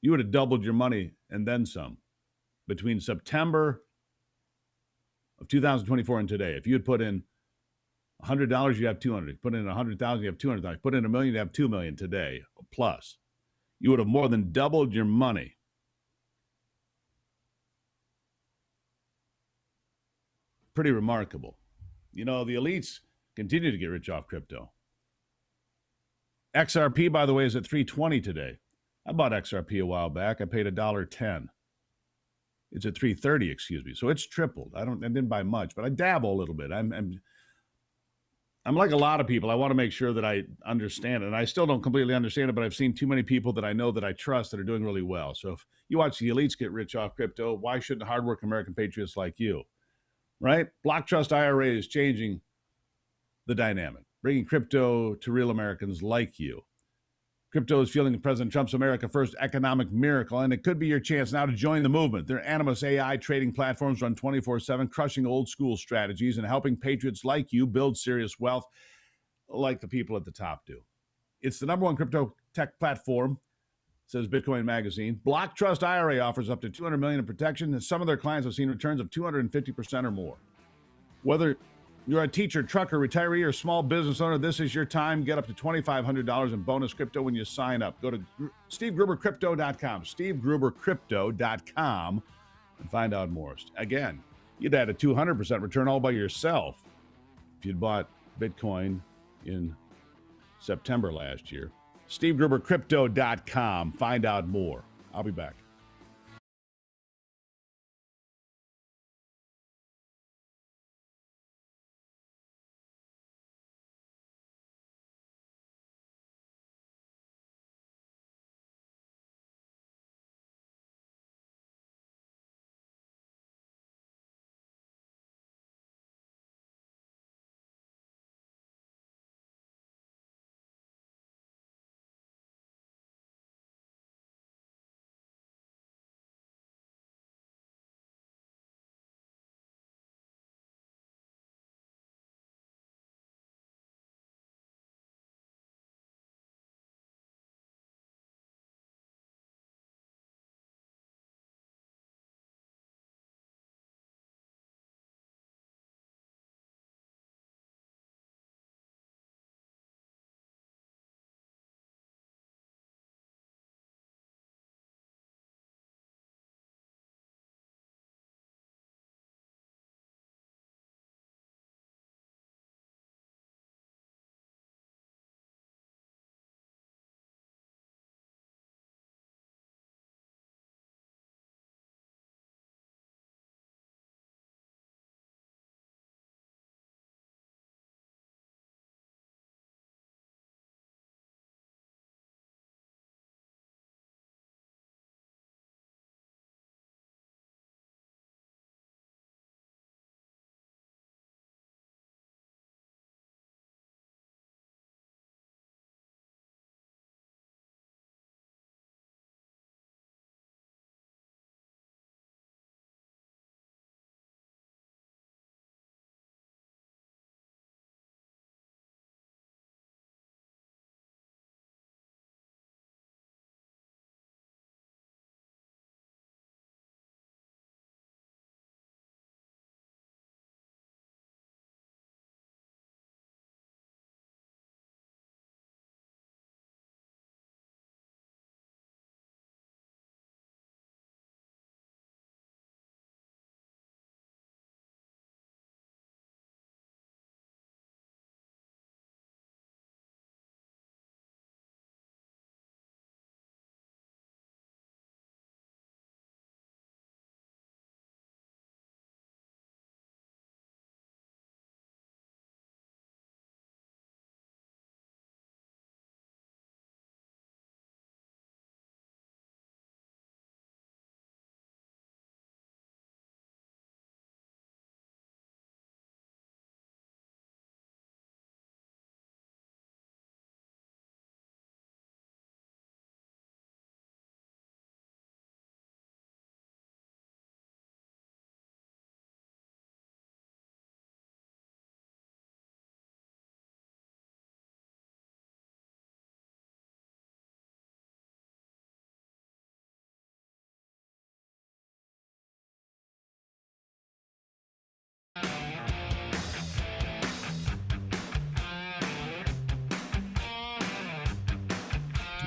You would have doubled your money and then some between September of 2024 and today. If you had put in $100, you have 200. Put in 100,000, you have 200,000. Put in $1 million, you have 2 million today plus. You would have more than doubled your money. Pretty remarkable. You know, the elites continue to get rich off crypto. XRP, by the way, is at 320 today. I bought XRP a while back. I paid $1.10. It's at 330, excuse me. So it's tripled. I didn't buy much, but I dabble a little bit. I'm like a lot of people. I want to make sure that I understand it. And I still don't completely understand it, but I've seen too many people that I know that I trust that are doing really well. So if you watch the elites get rich off crypto, why shouldn't hardworking American patriots like you? Right? Block Trust IRA is changing the dynamic, bringing crypto to real Americans like you. Crypto is fueling President Trump's America First economic miracle, and it could be your chance now to join the movement. Their Animus AI trading platforms run 24/7, crushing old school strategies and helping patriots like you build serious wealth like the people at the top do. It's the number one crypto tech platform, says Bitcoin Magazine. Block Trust IRA offers up to $200 million in protection, and some of their clients have seen returns of 250% or more. Whether you're a teacher, trucker, retiree, or small business owner, this is your time. Get up to $2,500 in bonus crypto when you sign up. Go to SteveGruberCrypto.com, SteveGruberCrypto.com, and find out more. Again, you'd had a 200% return all by yourself if you'd bought Bitcoin in September last year. SteveGruberCrypto.com. Find out more. I'll be back.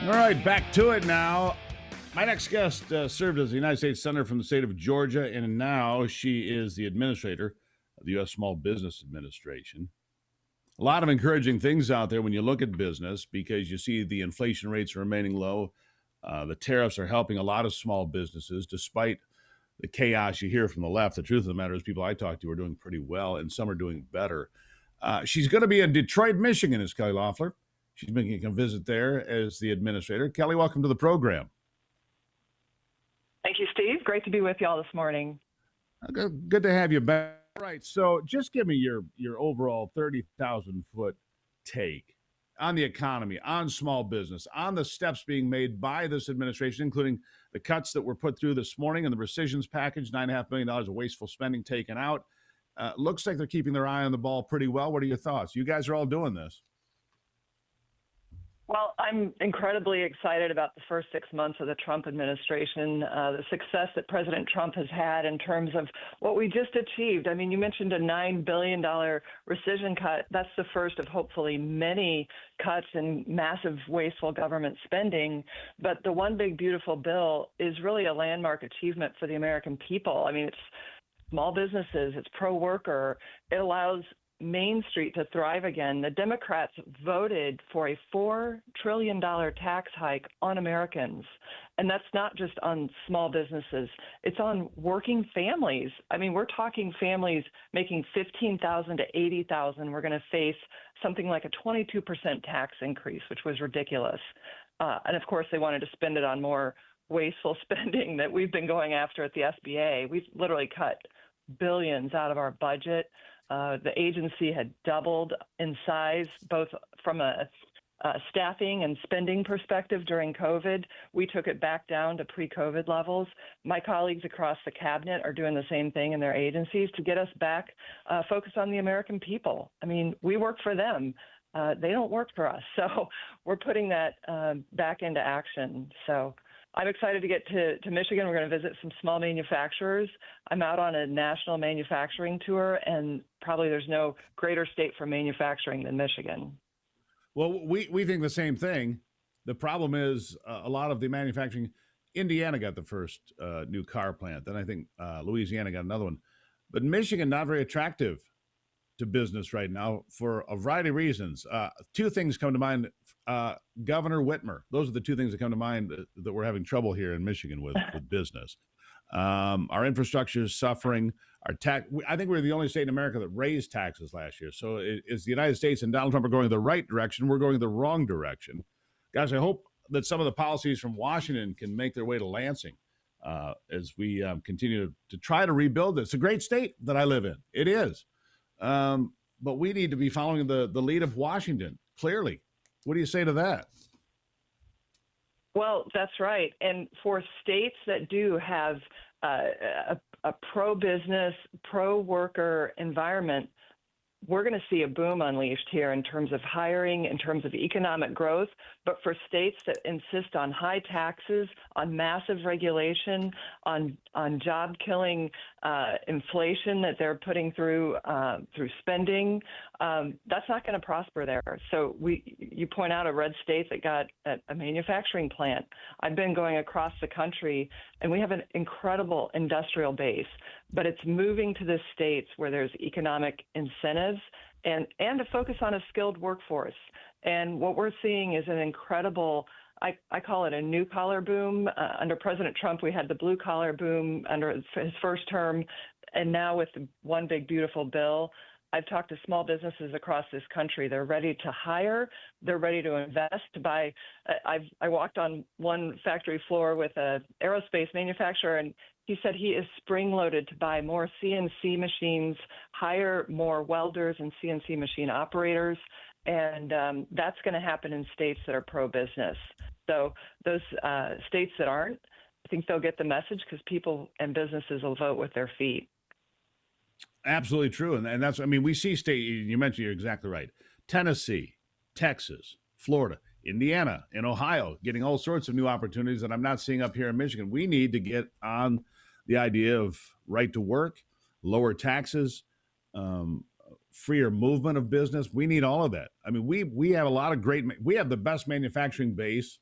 All right, back to it now. My next guest served as the United States Senator from the state of Georgia, and now she is the administrator of the U.S. Small Business Administration. A lot of encouraging things out there when you look at business because you see the inflation rates are remaining low. The tariffs are helping a lot of small businesses despite the chaos you hear from the left. The truth of the matter is people I talk to are doing pretty well, and some are doing better. She's going to be in Detroit, Michigan, is Kelly Loeffler. She's making a visit there as the administrator. Kelly, welcome to the program. Thank you, Steve. Great to be with y'all this morning. Good to have you back. All right, so just give me your overall 30,000-foot take on the economy, on small business, on the steps being made by this administration, including the cuts that were put through this morning and the rescissions package, $9.5 billion of wasteful spending taken out. Looks like they're keeping their eye on the ball pretty well. What are your thoughts? You guys are all doing this. Well, I'm incredibly excited about the first 6 months of the Trump administration, the success that President Trump has had in terms of what we just achieved. I mean, you mentioned a $9 billion rescission cut. That's the first of hopefully many cuts and massive wasteful government spending. But the One Big Beautiful Bill is really a landmark achievement for the American people. I mean, it's small businesses, it's pro-worker. It allows Main Street to thrive again. The Democrats voted for a $4 trillion tax hike on Americans. And that's not just on small businesses. It's on working families. I mean, we're talking families making $15,000 to $80,000. We're going to face something like a 22% tax increase, which was ridiculous. And of course, they wanted to spend it on more wasteful spending that we've been going after at the SBA. We've literally cut billions out of our budget. The agency had doubled in size, both from a staffing and spending perspective during COVID. We took it back down to pre-COVID levels. My colleagues across the cabinet are doing the same thing in their agencies to get us back focused on the American people. I mean, we work for them. They don't work for us. So we're putting that back into action. So I'm excited to get to Michigan. We're going to visit some small manufacturers. I'm out on a national manufacturing tour, and probably there's no greater state for manufacturing than Michigan. Well, we think the same thing. The problem is a lot of the manufacturing. Indiana got the first new car plant. Then I think Louisiana got another one. But Michigan, not very attractive to business right now for a variety of reasons. Two things come to mind. Governor Whitmer. Those are the two things that come to mind that we're having trouble here in Michigan with business. Our infrastructure is suffering. I think we're the only state in America that raised taxes last year. So it's the United States and Donald Trump are going the right direction. We're going the wrong direction. Guys, I hope that some of the policies from Washington can make their way to Lansing as we continue to try to rebuild this. It's a great state that I live in. It is. But we need to be following the lead of Washington, clearly. What do you say to that? Well, that's right. And for states that do have a pro-business, pro-worker environment, we're going to see a boom unleashed here in terms of hiring, in terms of economic growth. But for states that insist on high taxes, on massive regulation, on job-killing inflation that they're putting through spending, that's not going to prosper there. So you point out a red state that got a manufacturing plant. I've been going across the country, and we have an incredible industrial base, but it's moving to the states where there's economic incentives and to focus on a skilled workforce. And what we're seeing is an incredible, I call it a new collar boom. Under President Trump, we had the blue collar boom under his first term. And now with the One Big Beautiful Bill, I've talked to small businesses across this country. They're ready to hire. They're ready to invest. I walked on one factory floor with an aerospace manufacturer, and he said he is spring-loaded to buy more CNC machines, hire more welders and CNC machine operators, and that's going to happen in states that are pro-business. So those states that aren't, I think they'll get the message because people and businesses will vote with their feet. Absolutely true. And that's, I mean, we see state, you mentioned, you're exactly right. Tennessee, Texas, Florida, Indiana, and Ohio getting all sorts of new opportunities that I'm not seeing up here in Michigan. We need to get on the idea of right to work, lower taxes, freer movement of business. We need all of that. I mean, we have a lot of we have the best manufacturing base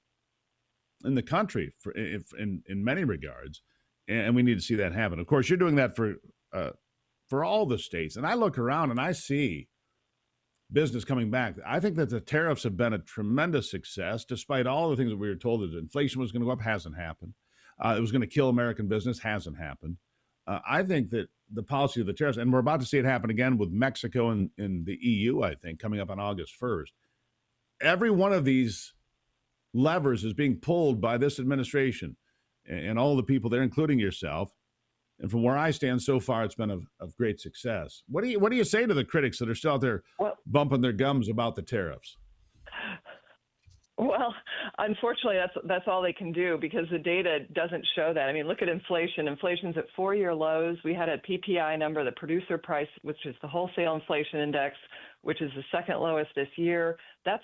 in the country in many regards, and we need to see that happen. Of course, you're doing that for all the states. And I look around and I see business coming back. I think that the tariffs have been a tremendous success, despite all the things that we were told that inflation was going to go up, hasn't happened. It was going to kill American business, hasn't happened. I think that the policy of the tariffs, and we're about to see it happen again with Mexico and the EU, I think, coming up on August 1st. Every one of these levers is being pulled by this administration and all the people there, including yourself. And from where I stand so far, it's been of great success. What do you say to the critics that are still out there bumping their gums about the tariffs? Well, unfortunately, that's all they can do because the data doesn't show that. I mean, look at inflation. Inflation's at 4-year lows. We had a PPI number, the producer price, which is the wholesale inflation index, which is the second lowest this year. That's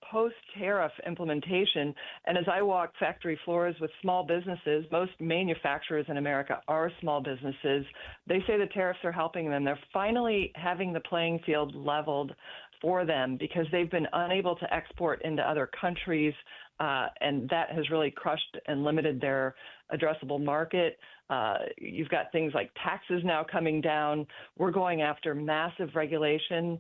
post-tariff implementation. And as I walk factory floors with small businesses, most manufacturers in America are small businesses. They say the tariffs are helping them. They're finally having the playing field leveled for them because they've been unable to export into other countries, and that has really crushed and limited their addressable market. You've got things like taxes now coming down. We're going after massive regulation.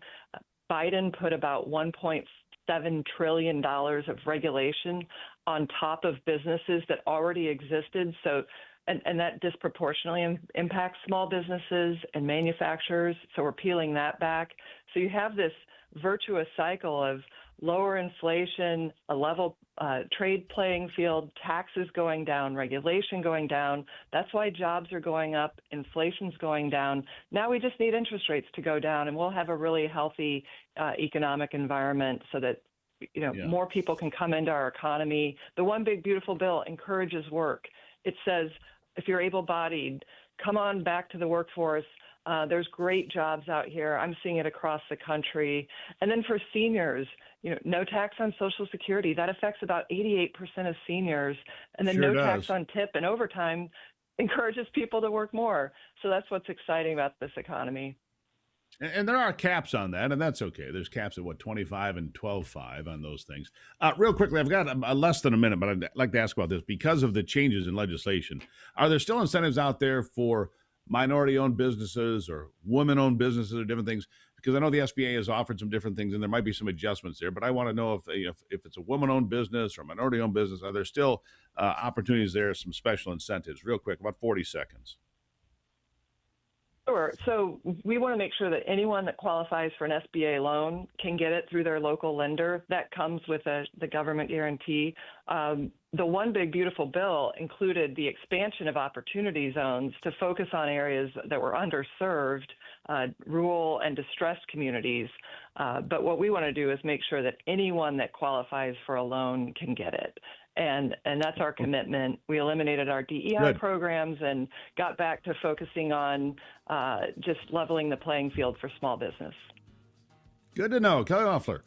Biden put about $1.7 trillion of regulation on top of businesses that already existed. So, and that disproportionately impacts small businesses and manufacturers. So we're peeling that back. So you have this virtuous cycle of lower inflation, a level trade playing field, taxes going down, regulation going down. That's why jobs are going up, inflation's going down. Now we just need interest rates to go down, and we'll have a really healthy economic environment so that more people can come into our economy. The One Big Beautiful Bill encourages work. It says if you're able-bodied, come on back to the workforce. There's great jobs out here. I'm seeing it across the country. And then for seniors, no tax on Social Security. That affects about 88% of seniors. And then tax on tip and overtime encourages people to work more. So that's what's exciting about this economy. And there are caps on that, and that's okay. There's caps at 25 and 12.5 on those things. Real quickly, I've got less than a minute, but I'd like to ask about this. Because of the changes in legislation, are there still incentives out there for minority-owned businesses or women-owned businesses or different things? Because I know the SBA has offered some different things, and there might be some adjustments there. But I want to know if it's a woman-owned business or minority-owned business, are there still opportunities there, some special incentives? Real quick, about 40 seconds. Sure. So we want to make sure that anyone that qualifies for an SBA loan can get it through their local lender. That comes with the government guarantee. The One Big Beautiful Bill included the expansion of opportunity zones to focus on areas that were underserved, rural and distressed communities. But what we want to do is make sure that anyone that qualifies for a loan can get it. And that's our commitment. We eliminated our DEI programs and got back to focusing on just leveling the playing field for small business. Good to know. Kelly Loeffler,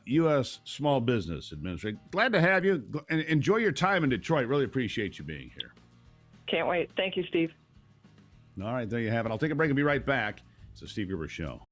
U.S. Small Business Administrator. Glad to have you. And enjoy your time in Detroit. Really appreciate you being here. Can't wait. Thank you, Steve. All right, there you have it. I'll take a break and be right back. It's the Steve Gruber Show.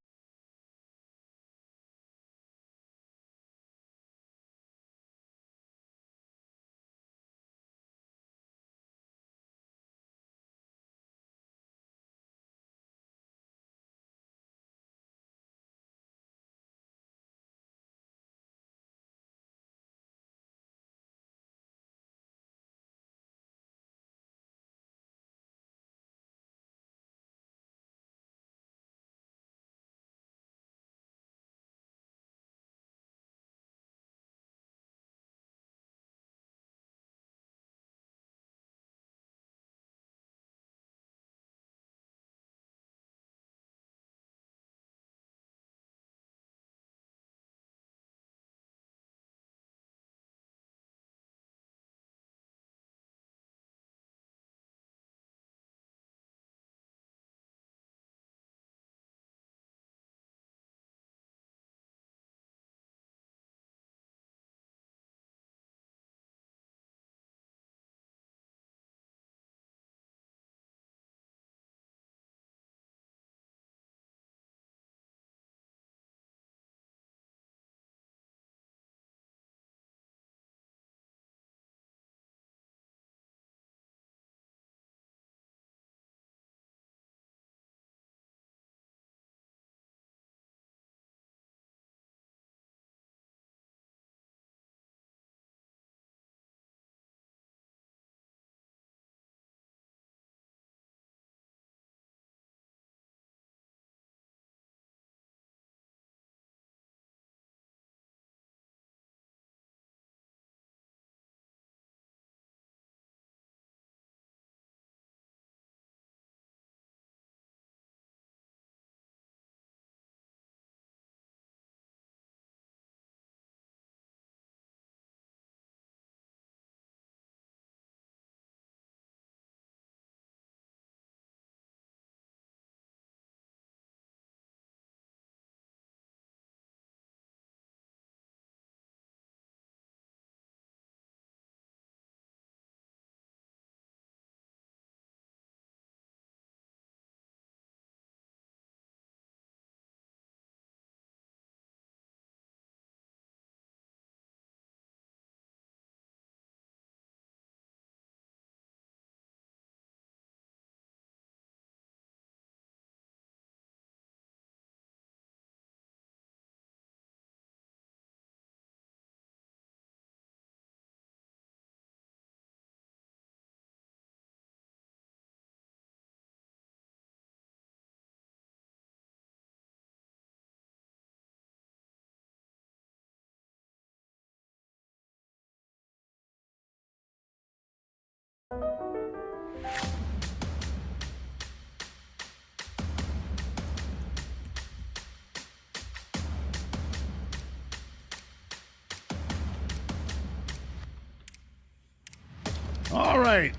All right.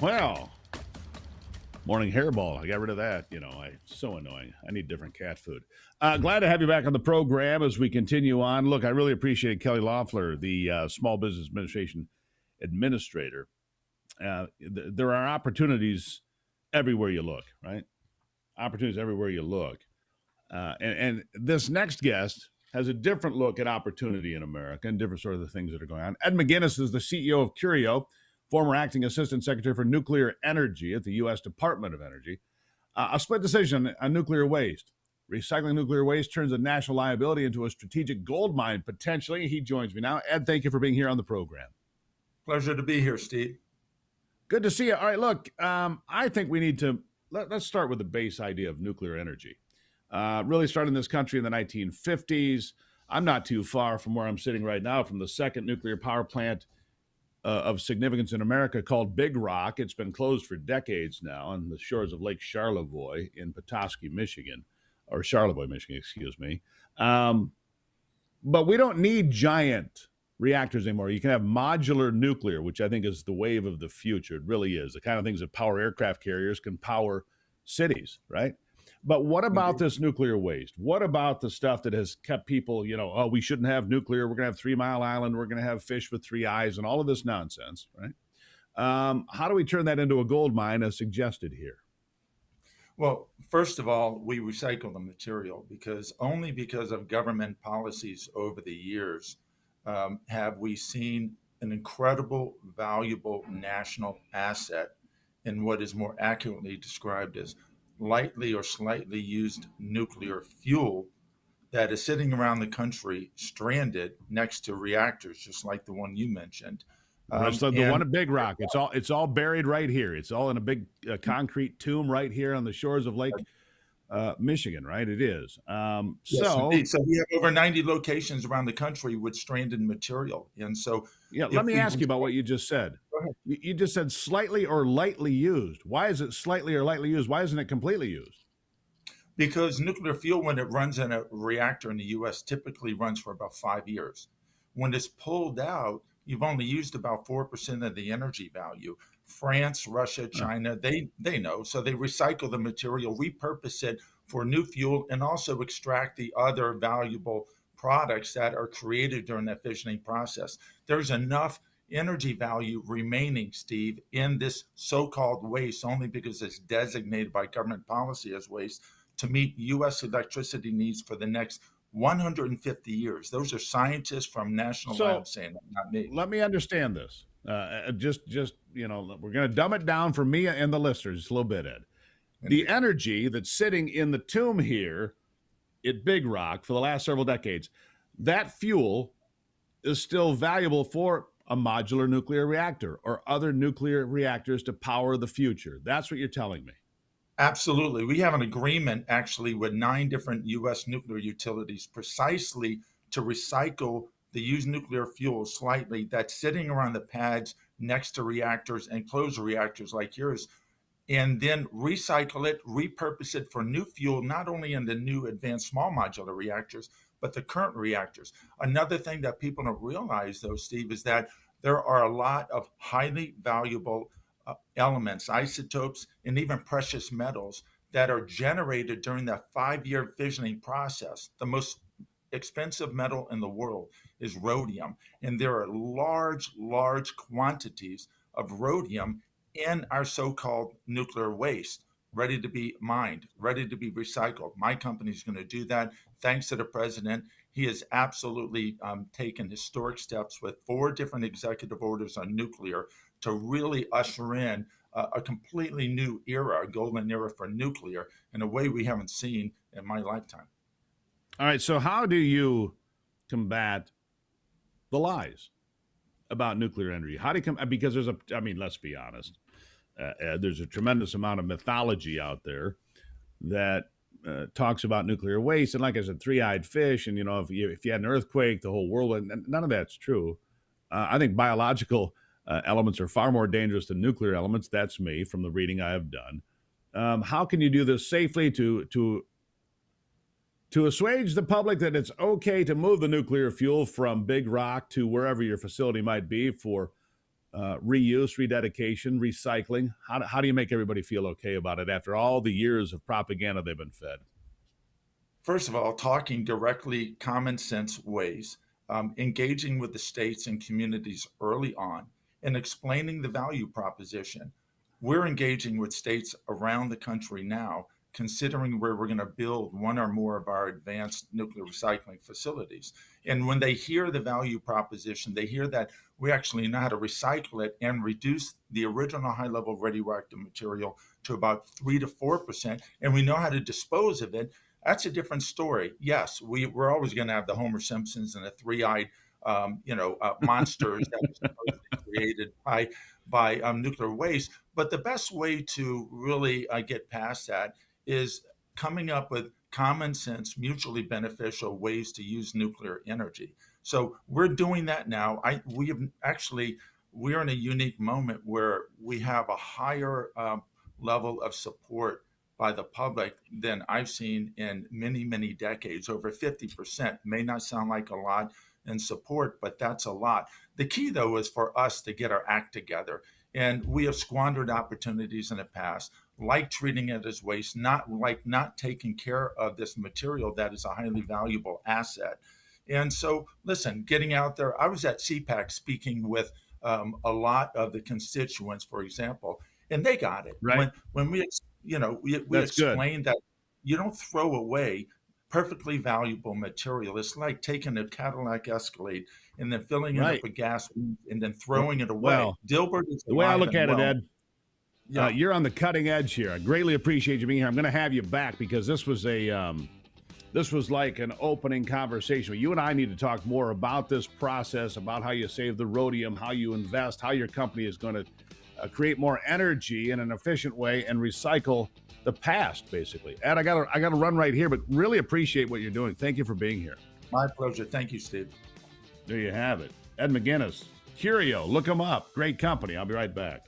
Well, morning hairball. I got rid of that. So annoying. I need different cat food. Glad to have you back on the program as we continue on. Look, I really appreciate Kelly Loeffler, the Small Business Administration Administrator. There are opportunities everywhere you look, right? Opportunities everywhere you look. And this next guest has a different look at opportunity in America and different sort of the things that are going on. Ed McGinnis is the CEO of Curio, former acting assistant secretary for nuclear energy at the U.S. Department of Energy. A split decision on nuclear waste. Recycling nuclear waste turns a national liability into a strategic gold mine, potentially. He joins me now. Ed, thank you for being here on the program. Pleasure to be here, Steve. Good to see you. All right, look, I think we need to, let's start with the base idea of nuclear energy. Really started in this country in the 1950s. I'm not too far from where I'm sitting right now, from the second nuclear power plant of significance in America called Big Rock. It's been closed for decades now on the shores of Lake Charlevoix in Petoskey, Michigan, or Charlevoix, Michigan, excuse me. But we don't need giant reactors anymore. You can have modular nuclear, which I think is the wave of the future. It really is. The kind of things that power aircraft carriers can power cities, right? But what about this nuclear waste? What about the stuff that has kept people, we shouldn't have nuclear. We're going to have 3 Mile Island. We're going to have fish with 3 eyes and all of this nonsense, right? How do we turn that into a gold mine as suggested here? Well, first of all, we recycle the material only because of government policies over the years have we seen an incredible, valuable national asset in what is more accurately described as lightly or slightly used nuclear fuel that is sitting around the country stranded next to reactors, just like the one you mentioned. The one at Big Rock. It's all buried right here. It's all in a big concrete tomb right here on the shores of Lake Michigan, right? It is. Yes, indeed. So we have over 90 locations around the country with stranded material. And so let me ask you about what you just said. You just said slightly or lightly used. Why is it slightly or lightly used? Why isn't it completely used? Because nuclear fuel, when it runs in a reactor in the U.S., typically runs for about 5 years. When it's pulled out, you've only used about 4% of the energy value. France, Russia, China, they know. So they recycle the material, repurpose it for new fuel, and also extract the other valuable products that are created during that fissioning process. There's enough energy value remaining, Steve, in this so-called waste, only because it's designated by government policy as waste, to meet U.S. electricity needs for the next 150 years. Those are scientists from national labs saying that, not me. Let me understand this. We're going to dumb it down for me and the listeners just a little bit, Ed. The energy that's sitting in the tomb here at Big Rock for the last several decades, that fuel is still valuable for a modular nuclear reactor or other nuclear reactors to power the future. That's what you're telling me. Absolutely. We have an agreement actually with 9 different U.S. nuclear utilities precisely to recycle the used nuclear fuel slightly that's sitting around the pads next to reactors and closed reactors like yours, and then recycle it, repurpose it for new fuel, not only in the new advanced small modular reactors, but the current reactors. Another thing that people don't realize, though, Steve, is that there are a lot of highly valuable elements, isotopes, and even precious metals that are generated during that 5-year fissioning process. The most expensive metal in the world is rhodium, and there are large quantities of rhodium in our so-called nuclear waste, ready to be mined, ready to be recycled. My company is going to do that. Thanks to the president. He has absolutely taken historic steps with 4 different executive orders on nuclear to really usher in a completely new era, a golden era for nuclear in a way we haven't seen in my lifetime. All right, so how do you combat the lies about nuclear energy? How do you because let's be honest, there's a tremendous amount of mythology out there that talks about nuclear waste, and like I said, 3-eyed fish, and if you had an earthquake, the whole world, and none of that's true. I think biological elements are far more dangerous than nuclear elements. That's me from the reading I have done. How can you do this safely to assuage the public that it's okay to move the nuclear fuel from Big Rock to wherever your facility might be for reuse, rededication, recycling? How do you make everybody feel okay about it after all the years of propaganda they've been fed? First of all, talking directly common sense ways, engaging with the states and communities early on, and explaining the value proposition. We're engaging with states around the country now, considering where we're going to build one or more of our advanced nuclear recycling facilities. And when they hear the value proposition, they hear that we actually know how to recycle it and reduce the original high level radioactive material to about 3 to 4%, and we know how to dispose of it. That's a different story. Yes, we're always going to have the Homer Simpsons and the three-eyed, monsters that were supposedly created by nuclear waste. But the best way to really get past that is coming up with common sense, mutually beneficial ways to use nuclear energy. So we're doing that now. We're in a unique moment where we have a higher level of support by the public than I've seen in many, many decades. Over 50% may not sound like a lot in support, but that's a lot. The key, though, is for us to get our act together. And we have squandered opportunities in the past, like treating it as waste, not taking care of this material that is a highly valuable asset. And so, listen, getting out there, I was at CPAC speaking with a lot of the constituents, for example, and they got it. Right. When we explained that you don't throw away perfectly valuable material. It's like taking a Cadillac Escalade and then filling it up with gas and then throwing it away. Well, Dilbert is the way I look at alive and it, well. Ed, you're on the cutting edge here. I greatly appreciate you being here. I'm going to have you back because this was like an opening conversation. You and I need to talk more about this process, about how you save the rhodium, how you invest, how your company is going to create more energy in an efficient way and recycle the past, basically. Ed, I got to run right here, but really appreciate what you're doing. Thank you for being here. My pleasure. Thank you, Steve. There you have it. Ed McGinnis, Curio, look him up. Great company. I'll be right back.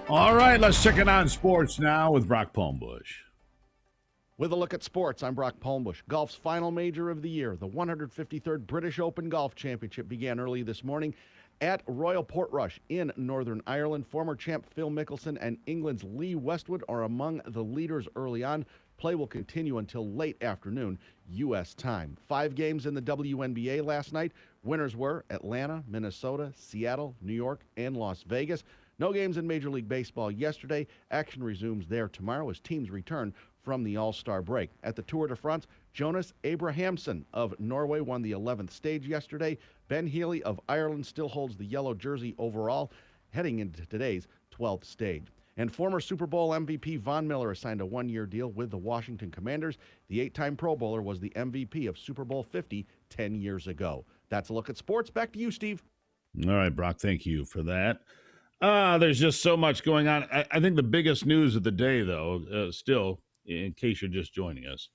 All right, let's check in on sports now with Brock Palmbush. With a look at sports, I'm Brock Palmbush. Golf's final major of the year, the 153rd British Open Golf Championship, began early this morning at Royal Portrush in Northern Ireland. Former champ Phil Mickelson and England's Lee Westwood are among the leaders early on. Play will continue until late afternoon, U.S. time. 5 games in the WNBA last night. Winners were Atlanta, Minnesota, Seattle, New York, and Las Vegas. No games in Major League Baseball yesterday. Action resumes there tomorrow as teams return from the All-Star break. At the Tour de France, Jonas Abrahamsson of Norway won the 11th stage yesterday. Ben Healy of Ireland still holds the yellow jersey overall, heading into today's 12th stage. And former Super Bowl MVP Von Miller signed a 1-year deal with the Washington Commanders. The 8-time Pro Bowler was the MVP of Super Bowl 50 10 years ago. That's a look at sports. Back to you, Steve. All right, Brock, thank you for that. There's just so much going on. I think the biggest news of the day, though, still, in case you're just joining us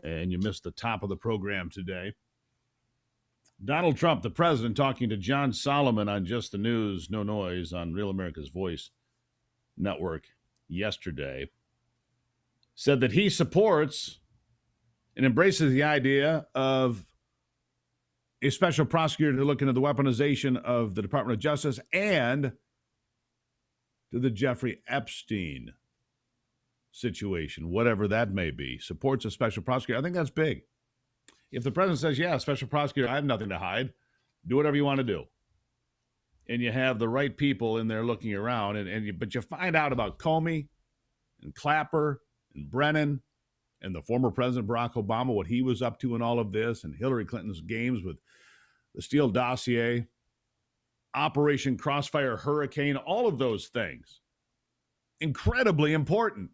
and you missed the top of the program today, Donald Trump, the president, talking to John Solomon on Just the News, No Noise on Real America's Voice network yesterday, said that he supports and embraces the idea of a special prosecutor to look into the weaponization of the Department of Justice and to the Jeffrey Epstein situation, whatever that may be. Supports a special prosecutor. I think that's big. If the president says, yeah, special prosecutor, I have nothing to hide, do whatever you want to do. And you have the right people in there looking around, but you find out about Comey and Clapper and Brennan and the former President Barack Obama, what he was up to in all of this, and Hillary Clinton's games with the Steele dossier, Operation Crossfire Hurricane, all of those things. Incredibly important.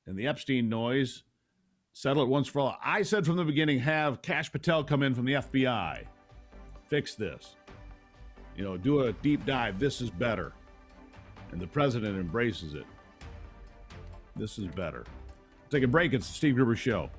And the Epstein noise, settle it once for all. I said from the beginning, have Kash Patel come in from the FBI. Fix this. Do a deep dive. This is better. And the president embraces it. This is better. Take a break. It's the Steve Gruber Show.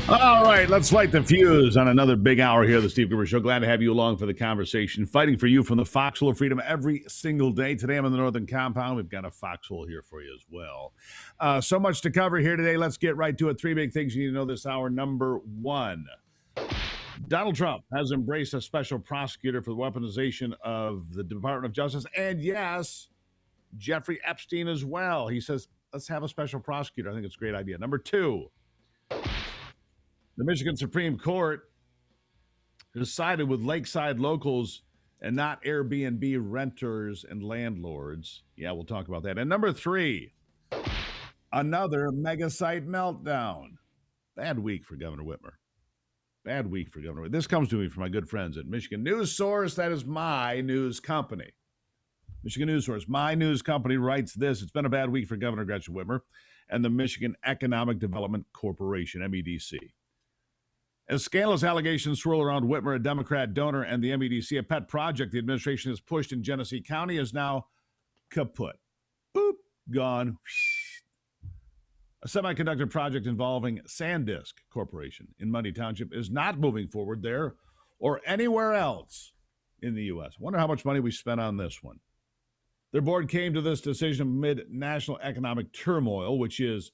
All right, let's light the fuse on another big hour here of the Steve Gruber Show. Glad to have you along for the conversation. Fighting for you from the foxhole of freedom every single day. Today I'm in the Northern Compound. We've got a foxhole here for you as well. So much to cover here today. Let's get right to it. Three big things you need to know this hour. Number one, Donald Trump has embraced a special prosecutor for the weaponization of the Department of Justice. And yes, Jeffrey Epstein as well. He says, let's have a special prosecutor. I think it's a great idea. Number two, the Michigan Supreme Court has sided with lakeside locals and not Airbnb renters and landlords. Yeah, we'll talk about that. And number three, another mega site meltdown. Bad week for Governor Whitmer. Bad week for Governor Whitmer. This comes to me from my good friends at Michigan News Source. That is my news company. Michigan News Source. My news company writes this. It's been a bad week for Governor Gretchen Whitmer and the Michigan Economic Development Corporation, MEDC. As scandalous allegations swirl around Whitmer, a Democrat donor, and the MEDC, a pet project the administration has pushed in Genesee County is now kaput. Boop, gone. A semiconductor project involving SanDisk Corporation in Mundy Township is not moving forward there or anywhere else in the U.S. Wonder how much money we spent on this one. Their board came to this decision amid national economic turmoil, which is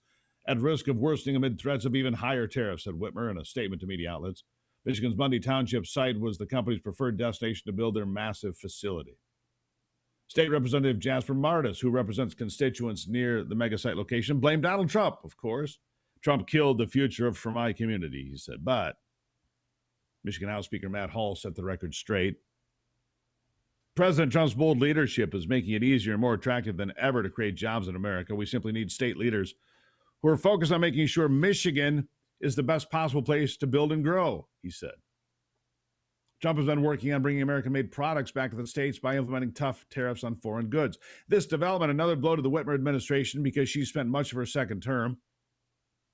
at risk of worsening amid threats of even higher tariffs, said Whitmer in a statement to media outlets. Michigan's Mundy Township site was the company's preferred destination to build their massive facility. State Representative Jasper Martis, who represents constituents near the mega site location, blamed Donald Trump, of course. Trump killed the future for my community, he said. But Michigan House Speaker Matt Hall set the record straight. President Trump's bold leadership is making it easier and more attractive than ever to create jobs in America. We simply need state leaders who are focused on making sure Michigan is the best possible place to build and grow, he said. Trump has been working on bringing American-made products back to the states by implementing tough tariffs on foreign goods. This development, another blow to the Whitmer administration because she spent much of her second term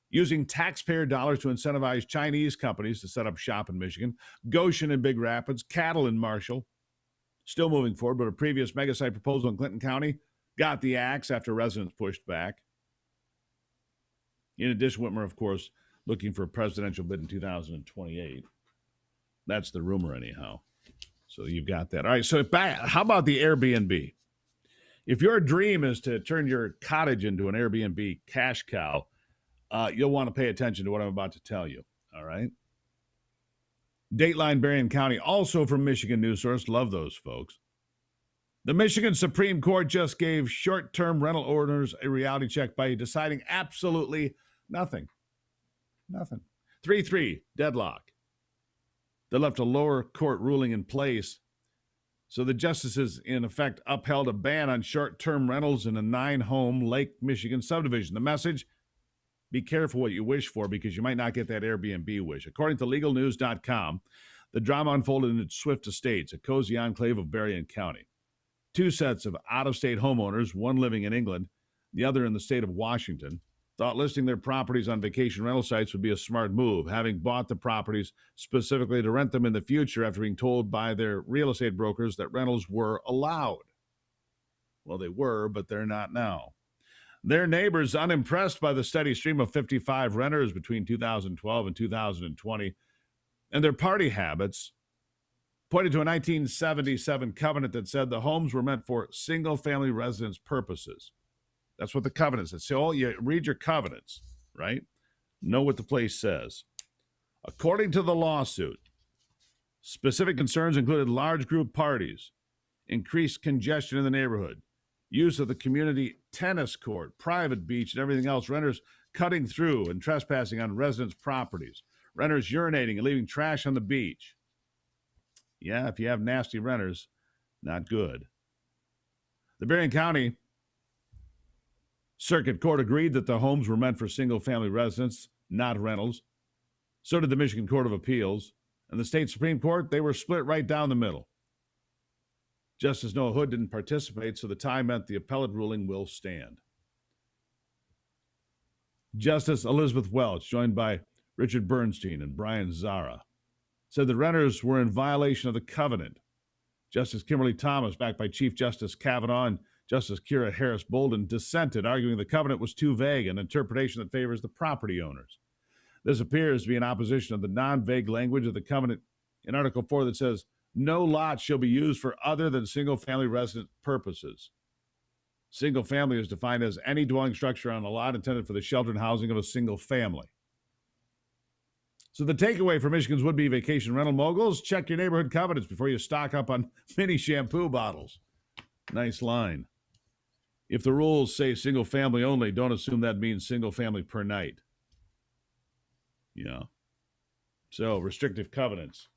using taxpayer dollars to incentivize Chinese companies to set up shop in Michigan, Goshen in Big Rapids, Cattle in Marshall. Still moving forward, but a previous mega-site proposal in Clinton County got the axe after residents pushed back. In addition, Whitmer, of course, looking for a presidential bid in 2028. That's the rumor anyhow. So you've got that. All right, so how about the Airbnb? If your dream is to turn your cottage into an Airbnb cash cow, you'll want to pay attention to what I'm about to tell you, all right? Dateline Berrien County, also from Michigan News Source. Love those folks. The Michigan Supreme Court just gave short-term rental owners a reality check by deciding absolutely nothing. Nothing. 3-3, deadlock. They left a lower court ruling in place. So the justices, in effect, upheld a ban on short-term rentals in a 9-home Lake Michigan subdivision. The message, be careful what you wish for because you might not get that Airbnb wish. According to legalnews.com, the drama unfolded in Swift Estates, a cozy enclave of Berrien County. Two sets of out-of-state homeowners, one living in England, the other in the state of Washington, thought listing their properties on vacation rental sites would be a smart move, having bought the properties specifically to rent them in the future after being told by their real estate brokers that rentals were allowed. Well, they were, but they're not now. Their neighbors, unimpressed by the steady stream of 55 renters between 2012 and 2020 and their party habits, pointed to a 1977 covenant that said the homes were meant for single-family residence purposes. That's what the covenant says. So you read your covenants, right? Know what the place says. According to the lawsuit, specific concerns included large group parties, increased congestion in the neighborhood, use of the community tennis court, private beach, and everything else, renters cutting through and trespassing on residents' properties, renters urinating and leaving trash on the beach. Yeah, if you have nasty renters, not good. The Berrien County Circuit Court agreed that the homes were meant for single-family residents, not rentals. So did the Michigan Court of Appeals. And the state Supreme Court, they were split right down the middle. Justice Noah Hood didn't participate, so the tie meant the appellate ruling will stand. Justice Elizabeth Welch, joined by Richard Bernstein and Brian Zara, said the renters were in violation of the covenant. Justice Kimberly Thomas, backed by Chief Justice Kavanaugh and Justice Kira Harris Bolden, dissented, arguing the covenant was too vague, an interpretation that favors the property owners. This appears to be in opposition of the non-vague language of the covenant in Article 4 that says, no lot shall be used for other than single-family residence purposes. Single family is defined as any dwelling structure on a lot intended for the shelter and housing of a single family. So the takeaway for Michigan's would-be vacation rental moguls, check your neighborhood covenants before you stock up on mini shampoo bottles. Nice line. If the rules say single family only, don't assume that means single family per night. Yeah. So restrictive covenants.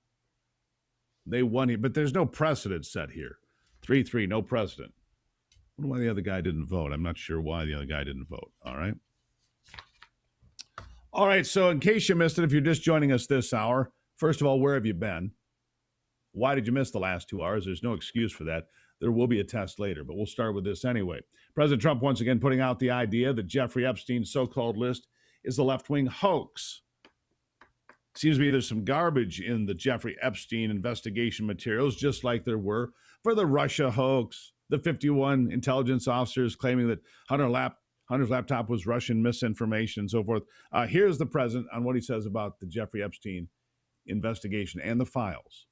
They won here, but there's no precedent set here. 3-3, no precedent. I wonder why the other guy didn't vote. I'm not sure why the other guy didn't vote. All right. All right, so in case you missed it, if you're just joining us this hour, first of all, where have you been? Why did you miss the last 2 hours? There's no excuse for that. There will be a test later, but we'll start with this anyway. President Trump once again putting out the idea that Jeffrey Epstein's so-called list is a left-wing hoax. Seems to me there's some garbage in the Jeffrey Epstein investigation materials, just like there were for the Russia hoax, the 51 intelligence officers claiming that Hunter's laptop was Russian misinformation and so forth. Here's the president on what he says about the Jeffrey Epstein investigation and the files.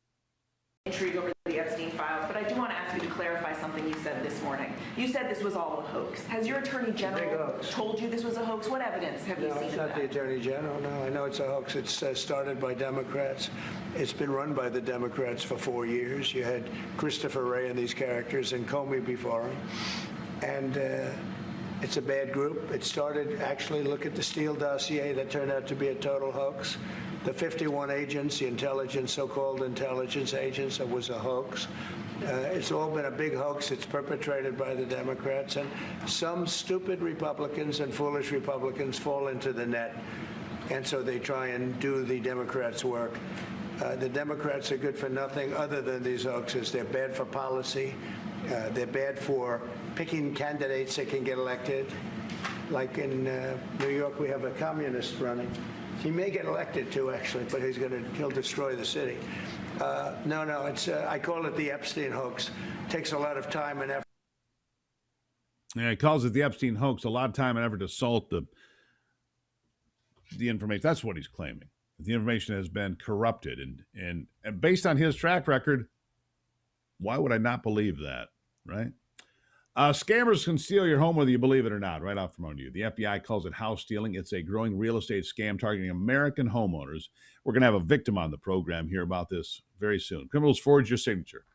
Intrigue over the Epstein files, but I do want to ask you to clarify something you said this morning. You said this was all a hoax. Has your attorney general told you this was a hoax? What evidence have you seen? No, it's of not that? the attorney general. No, I know it's a hoax. It's started by Democrats. It's been run by the Democrats for 4 years. You had Christopher Wray and these characters and Comey before him. And it's a bad group. It started, actually, look at the Steele dossier that turned out to be a total hoax. The 51 agents, the intelligence, so-called intelligence agents, it was a hoax. It's all been a big hoax. It's perpetrated by the Democrats. And some stupid Republicans and foolish Republicans fall into the net. And so they try and do the Democrats' work. The Democrats are good for nothing other than these hoaxes. They're bad for policy. They're bad for picking candidates that can get elected. Like in New York, we have a communist running. He may get elected too, actually, but he'll destroy the city. No, it's I call it the Epstein hoax. It takes a lot of time and effort. Yeah, he calls it the Epstein hoax. A lot of time and effort to salt the information. That's what he's claiming. The information has been corrupted, and based on his track record, why would I not believe that, right? Scammers can steal your home whether you believe it or not, right off from under you. The FBI calls it house stealing. It's a growing real estate scam targeting American homeowners. We're going to have a victim on the program here about this very soon. Criminals forge your signature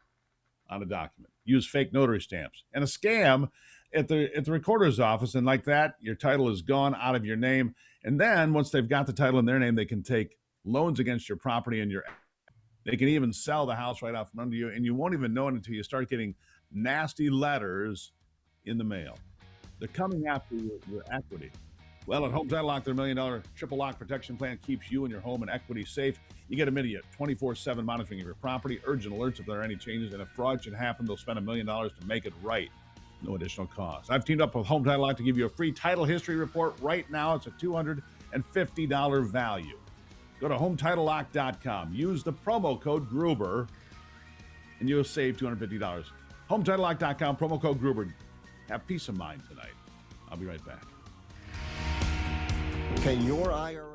on a document, use fake notary stamps, and a scam at the recorder's office, and like that, your title is gone out of your name. And then once they've got the title in their name, they can take loans against your property and they can even sell the house right out from under you, and you won't even know it until you start getting nasty letters in the mail. They're coming after your equity. Well, at Home Title Lock, their $1 million triple lock protection plan keeps you and your home and equity safe. You get immediate 24/7 monitoring of your property, urgent alerts if there are any changes, and if fraud should happen, they'll spend $1 million to make it right. No additional cost. I've teamed up with Home Title Lock to give you a free title history report right now. It's a $250 value. Go to HometitleLock.com. Use the promo code Gruber, and you'll save $250. HometitleLock.com, promo code Gruber. Have peace of mind tonight. I'll be right back. Can your IRA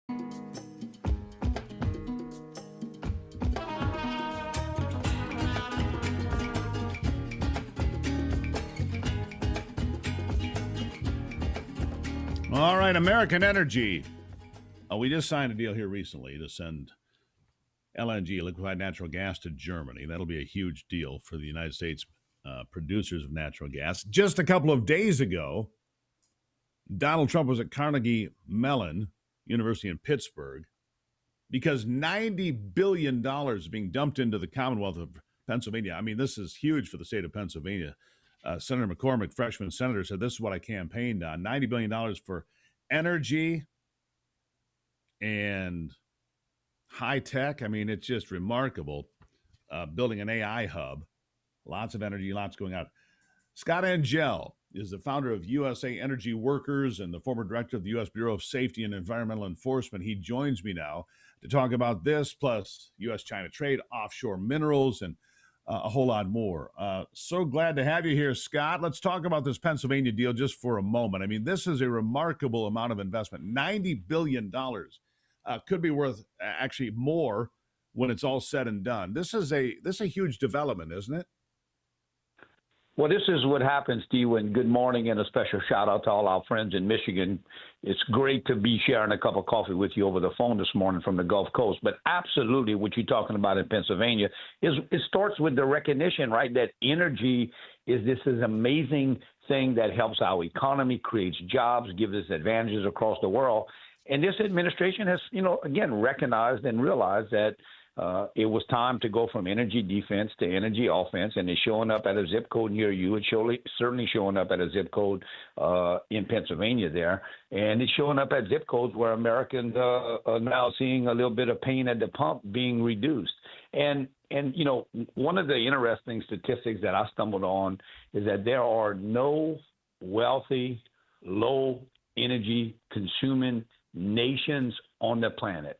All right, American Energy. We just signed a deal here recently to send LNG, liquefied natural gas, to Germany. That'll be a huge deal for the United States producers of natural gas. Just a couple of days ago, Donald Trump was at Carnegie Mellon University in Pittsburgh because $90 billion is being dumped into the Commonwealth of Pennsylvania. I mean, this is huge for the state of Pennsylvania. Senator McCormick, freshman senator, said this is what I campaigned on. $90 billion for energy and high tech. I mean, it's just remarkable. Building an AI hub, lots of energy, lots going on. Scott Angel is the founder of USA Energy Workers and the former director of the U.S. Bureau of Safety and Environmental Enforcement. He joins me now to talk about this, plus U.S.-China trade, offshore minerals, and a whole lot more. So glad to have you here, Scott. Let's talk about this Pennsylvania deal just for a moment. I mean, this is a remarkable amount of investment. $90 billion could be worth actually more when it's all said and done. This is a huge development, isn't it? Well, this is what happens, Steve, and good morning, and a special shout out to all our friends in Michigan. It's great to be sharing a cup of coffee with you over the phone this morning from the Gulf Coast. But absolutely what you're talking about in Pennsylvania is it starts with the recognition, right, that energy is this amazing thing that helps our economy, creates jobs, gives us advantages across the world. And this administration has, again, recognized and realized that it was time to go from energy defense to energy offense, and it's showing up at a zip code near you. It's certainly showing up at a zip code in Pennsylvania there, and it's showing up at zip codes where Americans are now seeing a little bit of pain at the pump being reduced. And one of the interesting statistics that I stumbled on is that there are no wealthy, low energy consuming nations on the planet.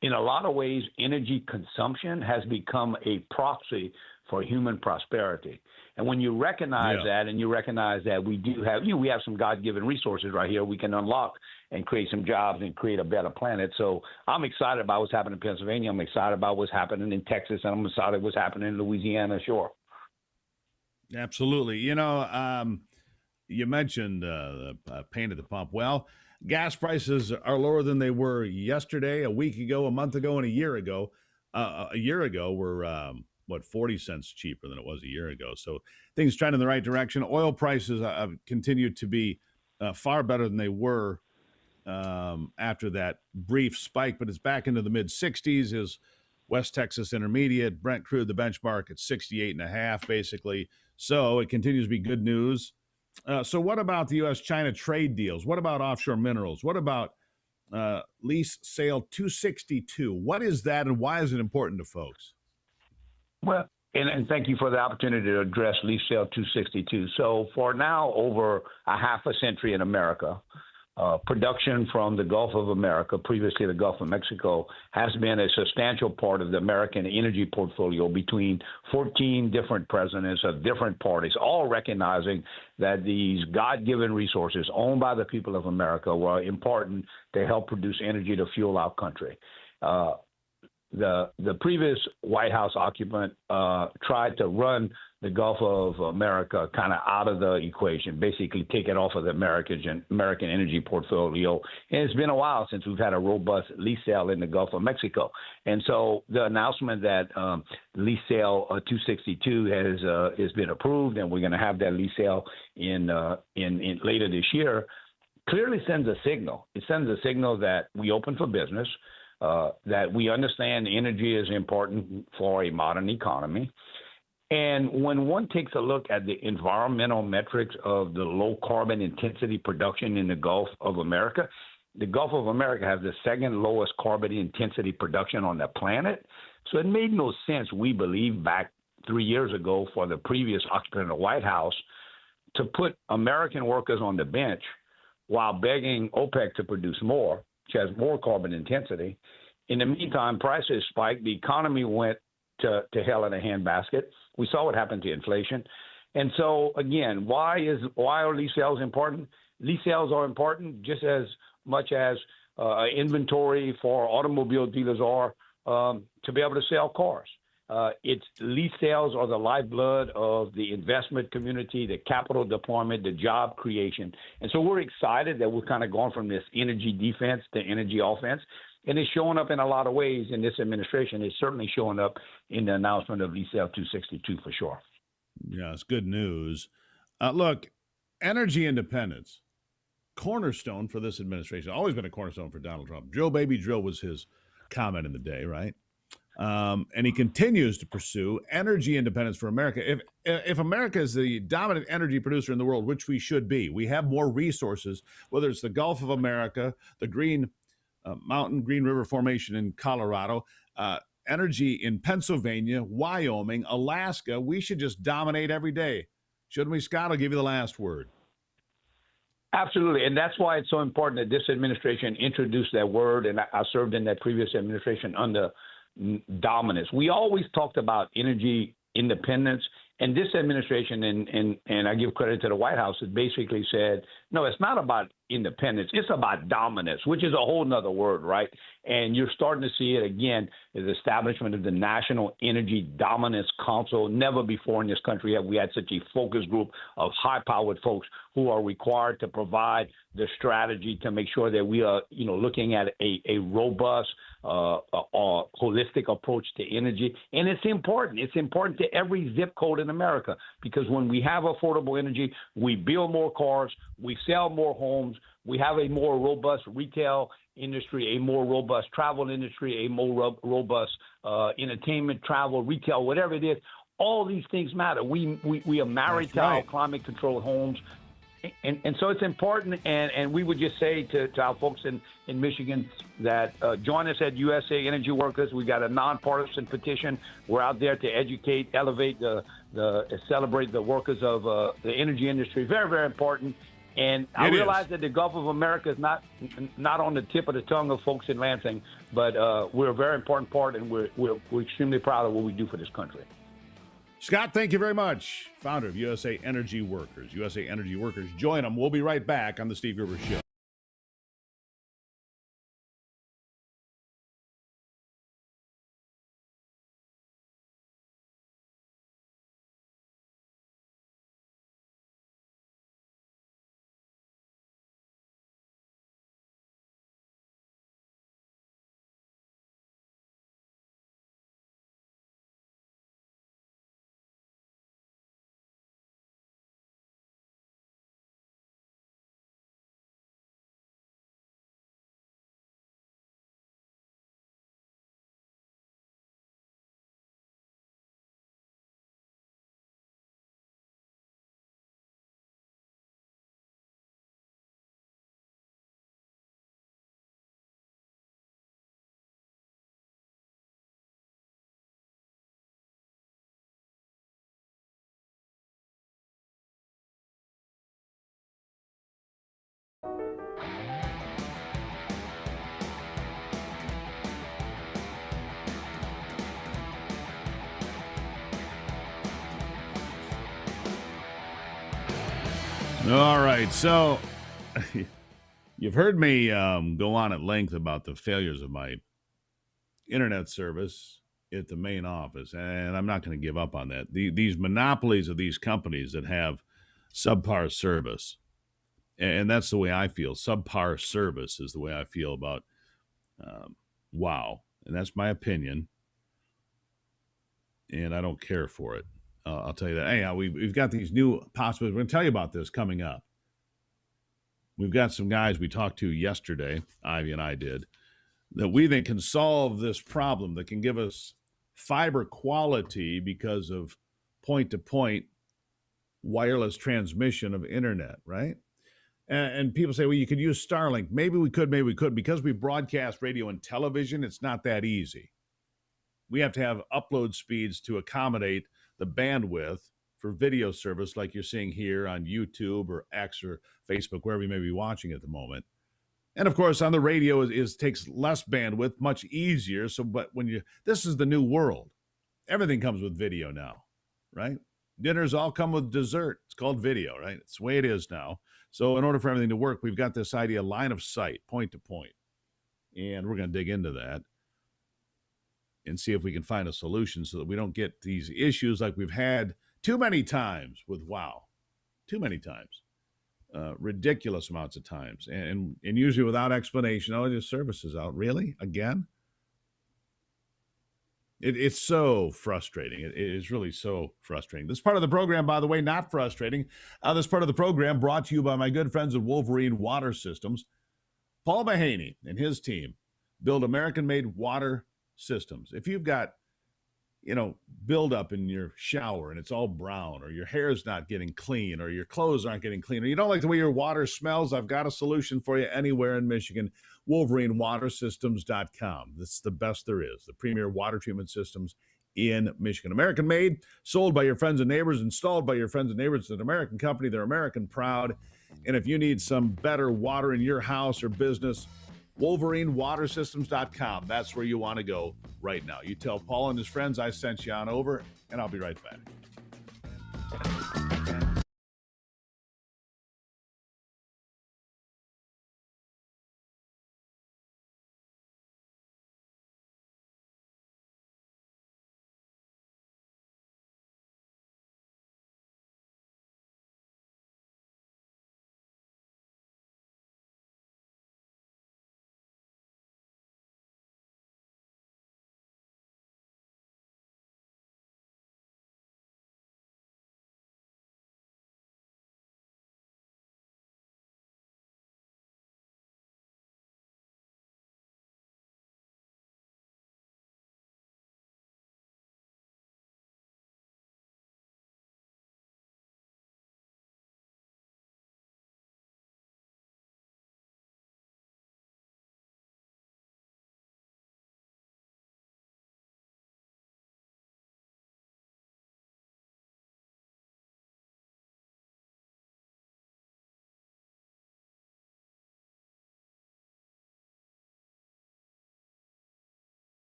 In a lot of ways, energy consumption has become a proxy for human prosperity. And when you recognize that, and you recognize that we do have, we have some God-given resources right here we can unlock and create some jobs and create a better planet. So I'm excited about what's happening in Pennsylvania. I'm excited about what's happening in Texas, and I'm excited what's happening in Louisiana, sure. Absolutely. You mentioned pain at the pump. Well, gas prices are lower than they were yesterday, a week ago, a month ago, and a year ago. A year ago were, 40 cents cheaper than it was a year ago. So things trend in the right direction. Oil prices continue to be far better than they were after that brief spike, but it's back into the mid-60s. Is West Texas Intermediate, Brent crude, the benchmark at 68.5, basically. So it continues to be good news. So what about the U.S.-China trade deals? What about offshore minerals? What about lease sale 262? What is that, and why is it important to folks? Well, and thank you for the opportunity to address lease sale 262. So for now, over a half a century in America, production from the Gulf of America, previously the Gulf of Mexico, has been a substantial part of the American energy portfolio between 14 different presidents of different parties, all recognizing that these God-given resources owned by the people of America were important to help produce energy to fuel our country. The previous White House occupant tried to run the Gulf of America kind of out of the equation, basically take it off of the American energy portfolio. And it's been a while since we've had a robust lease sale in the Gulf of Mexico. And so the announcement that lease sale 262 has been approved, and we're going to have that lease sale in later this year, clearly sends a signal. It sends a signal that we open for business, that we understand energy is important for a modern economy. And when one takes a look at the environmental metrics of the low carbon intensity production in the Gulf of America, the Gulf of America has the second lowest carbon intensity production on the planet. So it made no sense, we believe, back 3 years ago for the previous occupant of the White House to put American workers on the bench while begging OPEC to produce more, which has more carbon intensity. In the meantime, prices spiked. The economy went to hell in a handbasket. We saw what happened to inflation. And so, again, why are lease sales important? Lease sales are important just as much as inventory for automobile dealers are to be able to sell cars. It's lease sales are the lifeblood of the investment community, the capital deployment, the job creation. And so we're excited that we're kind of going from this energy defense to energy offense. And it's showing up in a lot of ways in this administration. It's certainly showing up in the announcement of lease sale 262 for sure. Yeah, it's good news. Look, energy independence, cornerstone for this administration. Always been a cornerstone for Donald Trump. Drill, baby, drill was his comment in the day, right? And he continues to pursue energy independence for America. If America is the dominant energy producer in the world, which we should be, we have more resources, whether it's the Gulf of America, the Green River Formation in Colorado, energy in Pennsylvania, Wyoming, Alaska. We should just dominate every day. Shouldn't we, Scott? I'll give you the last word. Absolutely. And that's why it's so important that this administration introduced that word. And I served in that previous administration under dominance. We always talked about energy independence. And this administration, and I give credit to the White House, has basically said, no, it's not about independence. It's about dominance, which is a whole nother word, right? And you're starting to see it again, the establishment of the National Energy Dominance Council. Never before in this country have we had such a focus group of high-powered folks who are required to provide the strategy to make sure that we are, looking at a robust, holistic approach to energy. And it's important. It's important to every zip code in America, because when we have affordable energy, we build more cars, we sell more homes, we have a more robust retail industry, a more robust travel industry, a more robust entertainment, travel, retail, whatever it is. All these things matter. We are married to our climate-controlled homes. And so it's important, and we would just say to our folks in Michigan that join us at USA Energy Workers. We got a nonpartisan petition. We're out there to educate, elevate, celebrate the workers of the energy industry. Very, very important. And I realize that the Gulf of America is not on the tip of the tongue of folks in Lansing, but we're a very important part, and we're extremely proud of what we do for this country. Scott, thank you very much. Founder of USA Energy Workers. USA Energy Workers, join them. We'll be right back on the Steve Gruber Show. All right, so you've heard me go on at length about the failures of my internet service at the main office, and I'm not going to give up on that. These monopolies of these companies that have subpar service, and that's the way I feel. Subpar service is the way I feel about WOW, and that's my opinion, and I don't care for it. I'll tell you that. Anyhow, we've got these new possibilities. We're going to tell you about this coming up. We've got some guys we talked to yesterday, Ivy and I did, that we think can solve this problem, that can give us fiber quality because of point-to-point wireless transmission of internet, right? And people say, well, you could use Starlink. Maybe we could, maybe we couldn't. Because we broadcast radio and television, it's not that easy. We have to have upload speeds to accommodate the bandwidth for video service like you're seeing here on YouTube or X or Facebook, wherever you may be watching at the moment. And of course, on the radio it takes less bandwidth, much easier. So, but this is the new world. Everything comes with video now, right? Dinners all come with dessert. It's called video, right? It's the way it is now. So in order for everything to work, we've got this idea, line of sight, point to point. And we're going to dig into that and see if we can find a solution so that we don't get these issues like we've had too many times with WOW. Too many times. Ridiculous amounts of times. And usually without explanation. Oh, the service is out. Really? Again? It's so frustrating. It is really so frustrating. This part of the program, by the way, not frustrating. This part of the program brought to you by my good friends at Wolverine Water Systems. Paul Mahaney and his team build American-made water systems. If you've got, buildup in your shower and it's all brown, or your hair's not getting clean, or your clothes aren't getting clean, or you don't like the way your water smells, I've got a solution for you anywhere in Michigan. WolverineWaterSystems.com. This is the best there is. The premier water treatment systems in Michigan. American made, sold by your friends and neighbors, installed by your friends and neighbors. It's an American company. They're American proud. And if you need some better water in your house or business, WolverineWaterSystems.com. That's where you want to go right now. You tell Paul and his friends I sent you on over, and I'll be right back.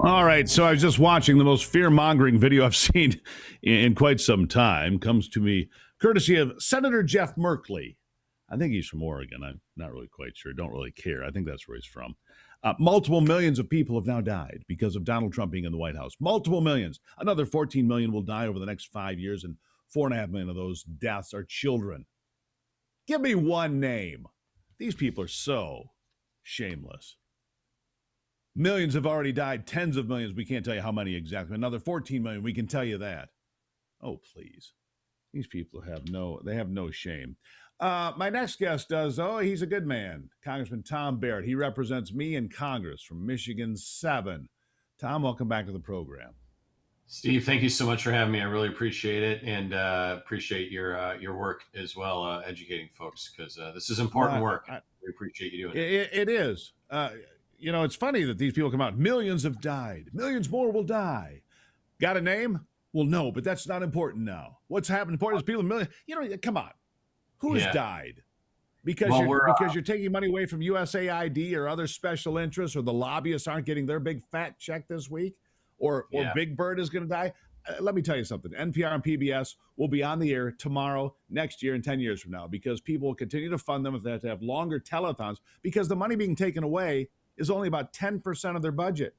All right, so I was just watching the most fear-mongering video I've seen in quite some time. Comes to me courtesy of Senator Jeff Merkley I think he's from Oregon. I'm not really quite sure. Don't really care. I think that's where he's from. Multiple millions of people have now died because of Donald Trump being in the White House. Multiple millions. Another 14 million will die over the next 5 years, and 4.5 million of those deaths are children. Give me one name. These people are so shameless. Millions have already died. Tens of millions. We can't tell you how many exactly. Another 14 million. We can tell you that. Oh, please. These people have no shame. My next guest does, he's a good man. Congressman Tom Barrett. He represents me in Congress from Michigan 7. Tom, welcome back to the program. Steve, thank you so much for having me. I really appreciate it, and appreciate your work as well, educating folks, because this is important work. We appreciate you doing it. It is. It's funny that these people come out. Millions have died. Millions more will die. Got a name? Well, no, but that's not important now. What's happened important is people, come on. Who's died? Because you're taking money away from USAID or other special interests, or the lobbyists aren't getting their big fat check this week, or Big Bird is going to die. Let me tell you something. NPR and PBS will be on the air tomorrow, next year, and 10 years from now, because people will continue to fund them if they have to have longer telethons, because the money being taken away is only about 10% of their budget.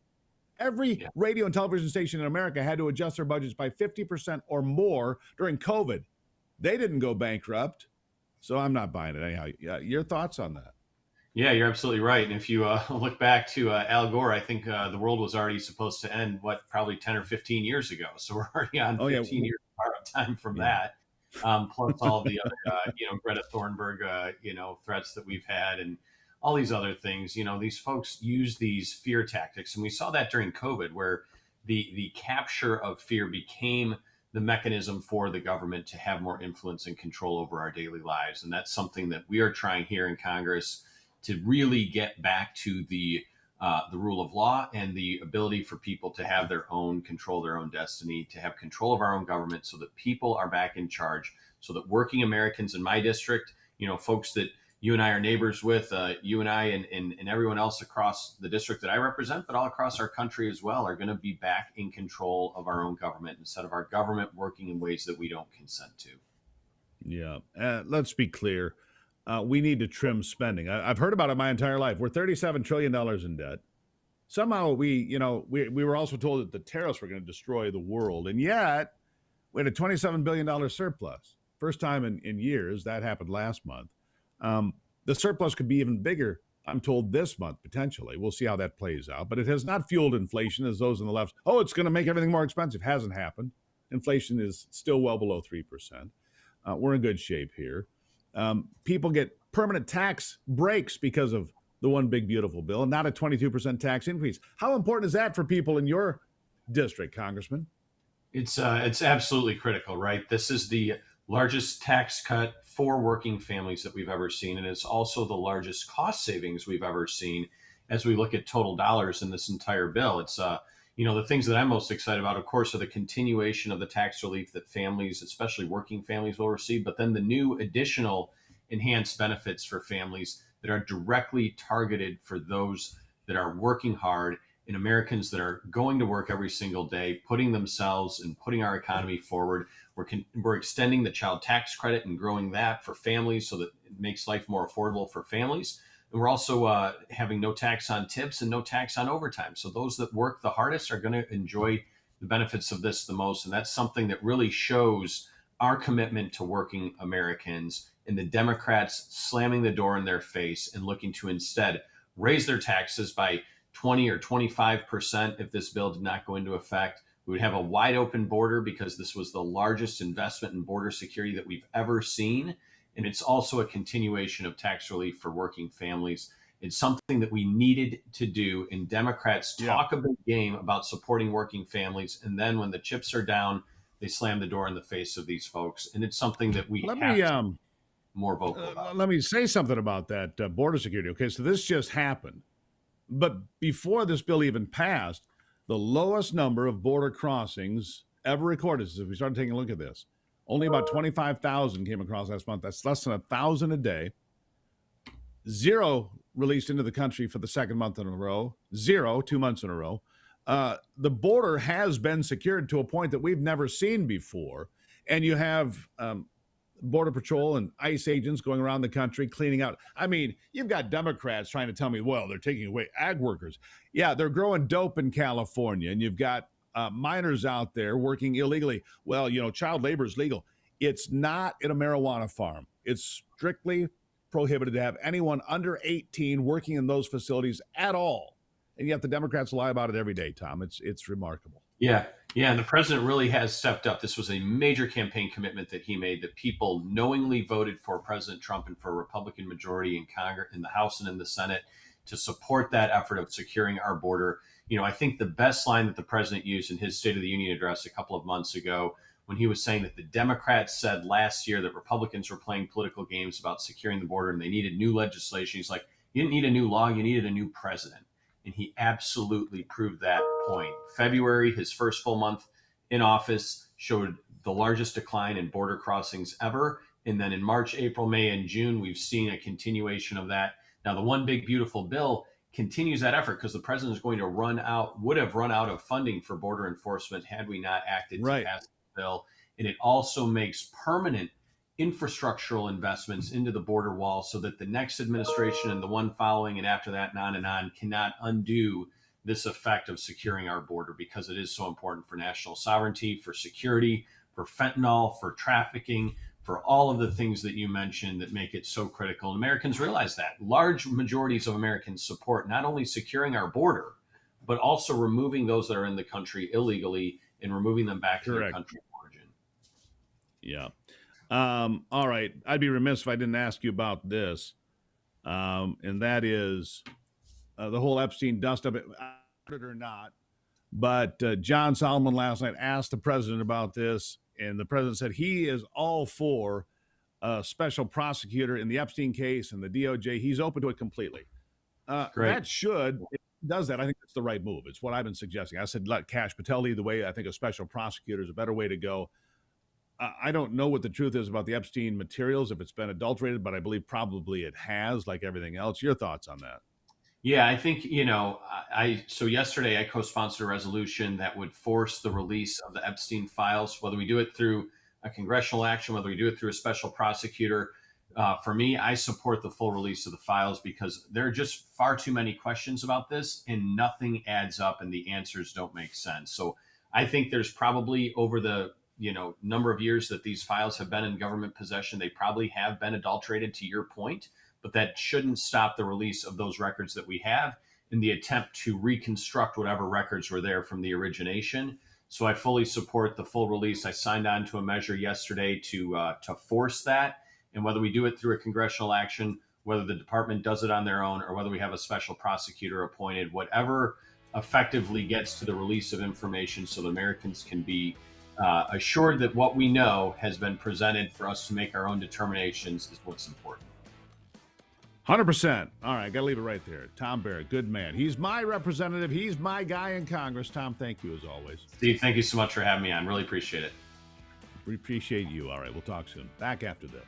Every radio and television station in America had to adjust their budgets by 50% or more during COVID. They didn't go bankrupt. So I'm not buying it anyhow. Your thoughts on that? Yeah, you're absolutely right. And if you look back to Al Gore, I think the world was already supposed to end, probably 10 or 15 years ago. So we're already on 15 years time from that. Plus all the other, Greta Thunberg, threats that we've had, and all these other things. These folks use these fear tactics. And we saw that during COVID, where the capture of fear became the mechanism for the government to have more influence and control over our daily lives. And that's something that we are trying here in Congress to really get back to the rule of law and the ability for people to have their own control, their own destiny, to have control of our own government, so that people are back in charge, so that working Americans in my district, folks that you and I are neighbors with, you and I and everyone else across the district that I represent, but all across our country as well, are going to be back in control of our own government, instead of our government working in ways that we don't consent to. Yeah. Let's be clear. We need to trim spending. I've heard about it my entire life. We're $37 trillion in debt. Somehow we were also told that the tariffs were going to destroy the world. And yet we had a $27 billion surplus. First time in years. That happened last month. The surplus could be even bigger, I'm told, this month, potentially. We'll see how that plays out. But it has not fueled inflation, as those on the left, it's going to make everything more expensive. Hasn't happened. Inflation is still well below 3%. We're in good shape here. People get permanent tax breaks because of the one big beautiful bill, and not a 22% tax increase. How important is that for people in your district, Congressman? It's absolutely critical, right? This is the largest tax cut for working families that we've ever seen. And it's also the largest cost savings we've ever seen as we look at total dollars in this entire bill. It's, the things that I'm most excited about, of course, are the continuation of the tax relief that families, especially working families, will receive, but then the new additional enhanced benefits for families that are directly targeted for those that are working hard, and Americans that are going to work every single day, putting themselves and putting our economy forward. We're extending the child tax credit and growing that for families so that it makes life more affordable for families. And we're also having no tax on tips and no tax on overtime. So those that work the hardest are going to enjoy the benefits of this the most. And that's something that really shows our commitment to working Americans, and the Democrats slamming the door in their face and looking to instead raise their taxes by 20 or 25% if this bill did not go into effect. We would have a wide open border, because this was the largest investment in border security that we've ever seen. And it's also a continuation of tax relief for working families. It's something that we needed to do. And Democrats talk a big game about supporting working families, and then when the chips are down, they slam the door in the face of these folks. And it's something that we have to be more vocal about. Let me say something about that border security. Okay, so this just happened. But before this bill even passed, the lowest number of border crossings ever recorded, as we started taking a look at this, only about 25,000 came across last month. That's less than 1,000 a day. 0 released into the country for the second month in a row. 0, 2 months in a row. The border has been secured to a point that we've never seen before. And you have Border Patrol and ICE agents going around the country cleaning out. I mean, you've got Democrats trying to tell me, well, they're taking away ag workers. Yeah, they're growing dope in California, and you've got minors out there working illegally. Well, child labor is legal. It's not in a marijuana farm. It's strictly prohibited to have anyone under 18 working in those facilities at all. And yet the Democrats lie about it every day, Tom. It's remarkable. Yeah. Yeah. And the president really has stepped up. This was a major campaign commitment that he made, that people knowingly voted for President Trump and for a Republican majority in Congress, in the House and in the Senate, to support that effort of securing our border. I think the best line that the president used in his State of the Union address a couple of months ago, when he was saying that the Democrats said last year that Republicans were playing political games about securing the border and they needed new legislation. He's like, you didn't need a new law, you needed a new president. And he absolutely proved that point. February, his first full month in office, showed the largest decline in border crossings ever. And then in March, April, May, and June, we've seen a continuation of that. Now, the One Big Beautiful Bill continues that effort, because the president is going to would have run out of funding for border enforcement had we not acted to pass the bill. And it also makes permanent infrastructural investments into the border wall, so that the next administration and the one following and after that and on cannot undo this effect of securing our border, because it is so important for national sovereignty, for security, for fentanyl, for trafficking, for all of the things that you mentioned that make it so critical. And Americans realize that. Large majorities of Americans support not only securing our border, but also removing those that are in the country illegally and removing them back to their country of origin. Yeah. All right. I'd be remiss if I didn't ask you about this. And that is the whole Epstein dust up, it or not. But John Solomon last night asked the president about this, and the president said he is all for a special prosecutor in the Epstein case and the DOJ. He's open to it completely. That should, if it does that, I think it's the right move. It's what I've been suggesting. I said, let Kash Patel lead the way. I think a special prosecutor is a better way to go. I don't know what the truth is about the Epstein materials, if it's been adulterated, but I believe probably it has, like everything else. Your thoughts on that? Yeah, I think, so yesterday I co-sponsored a resolution that would force the release of the Epstein files, whether we do it through a congressional action, whether we do it through a special prosecutor. For me, I support the full release of the files, because there are just far too many questions about this and nothing adds up and the answers don't make sense. So I think there's probably, over the number of years that these files have been in government possession, they probably have been adulterated, to your point, but that shouldn't stop the release of those records that we have in the attempt to reconstruct whatever records were there from the origination. So I fully support the full release. I signed on to a measure yesterday to force that. And whether we do it through a congressional action, whether the department does it on their own, or whether we have a special prosecutor appointed, whatever effectively gets to the release of information so that Americans can be assured that what we know has been presented for us to make our own determinations, is what's important. 100%. All right, got to leave it right there. Tom Barrett, good man. He's my representative. He's my guy in Congress. Tom, thank you as always. Steve, thank you so much for having me on. Really appreciate it. We appreciate you. All right, we'll talk soon. Back after this.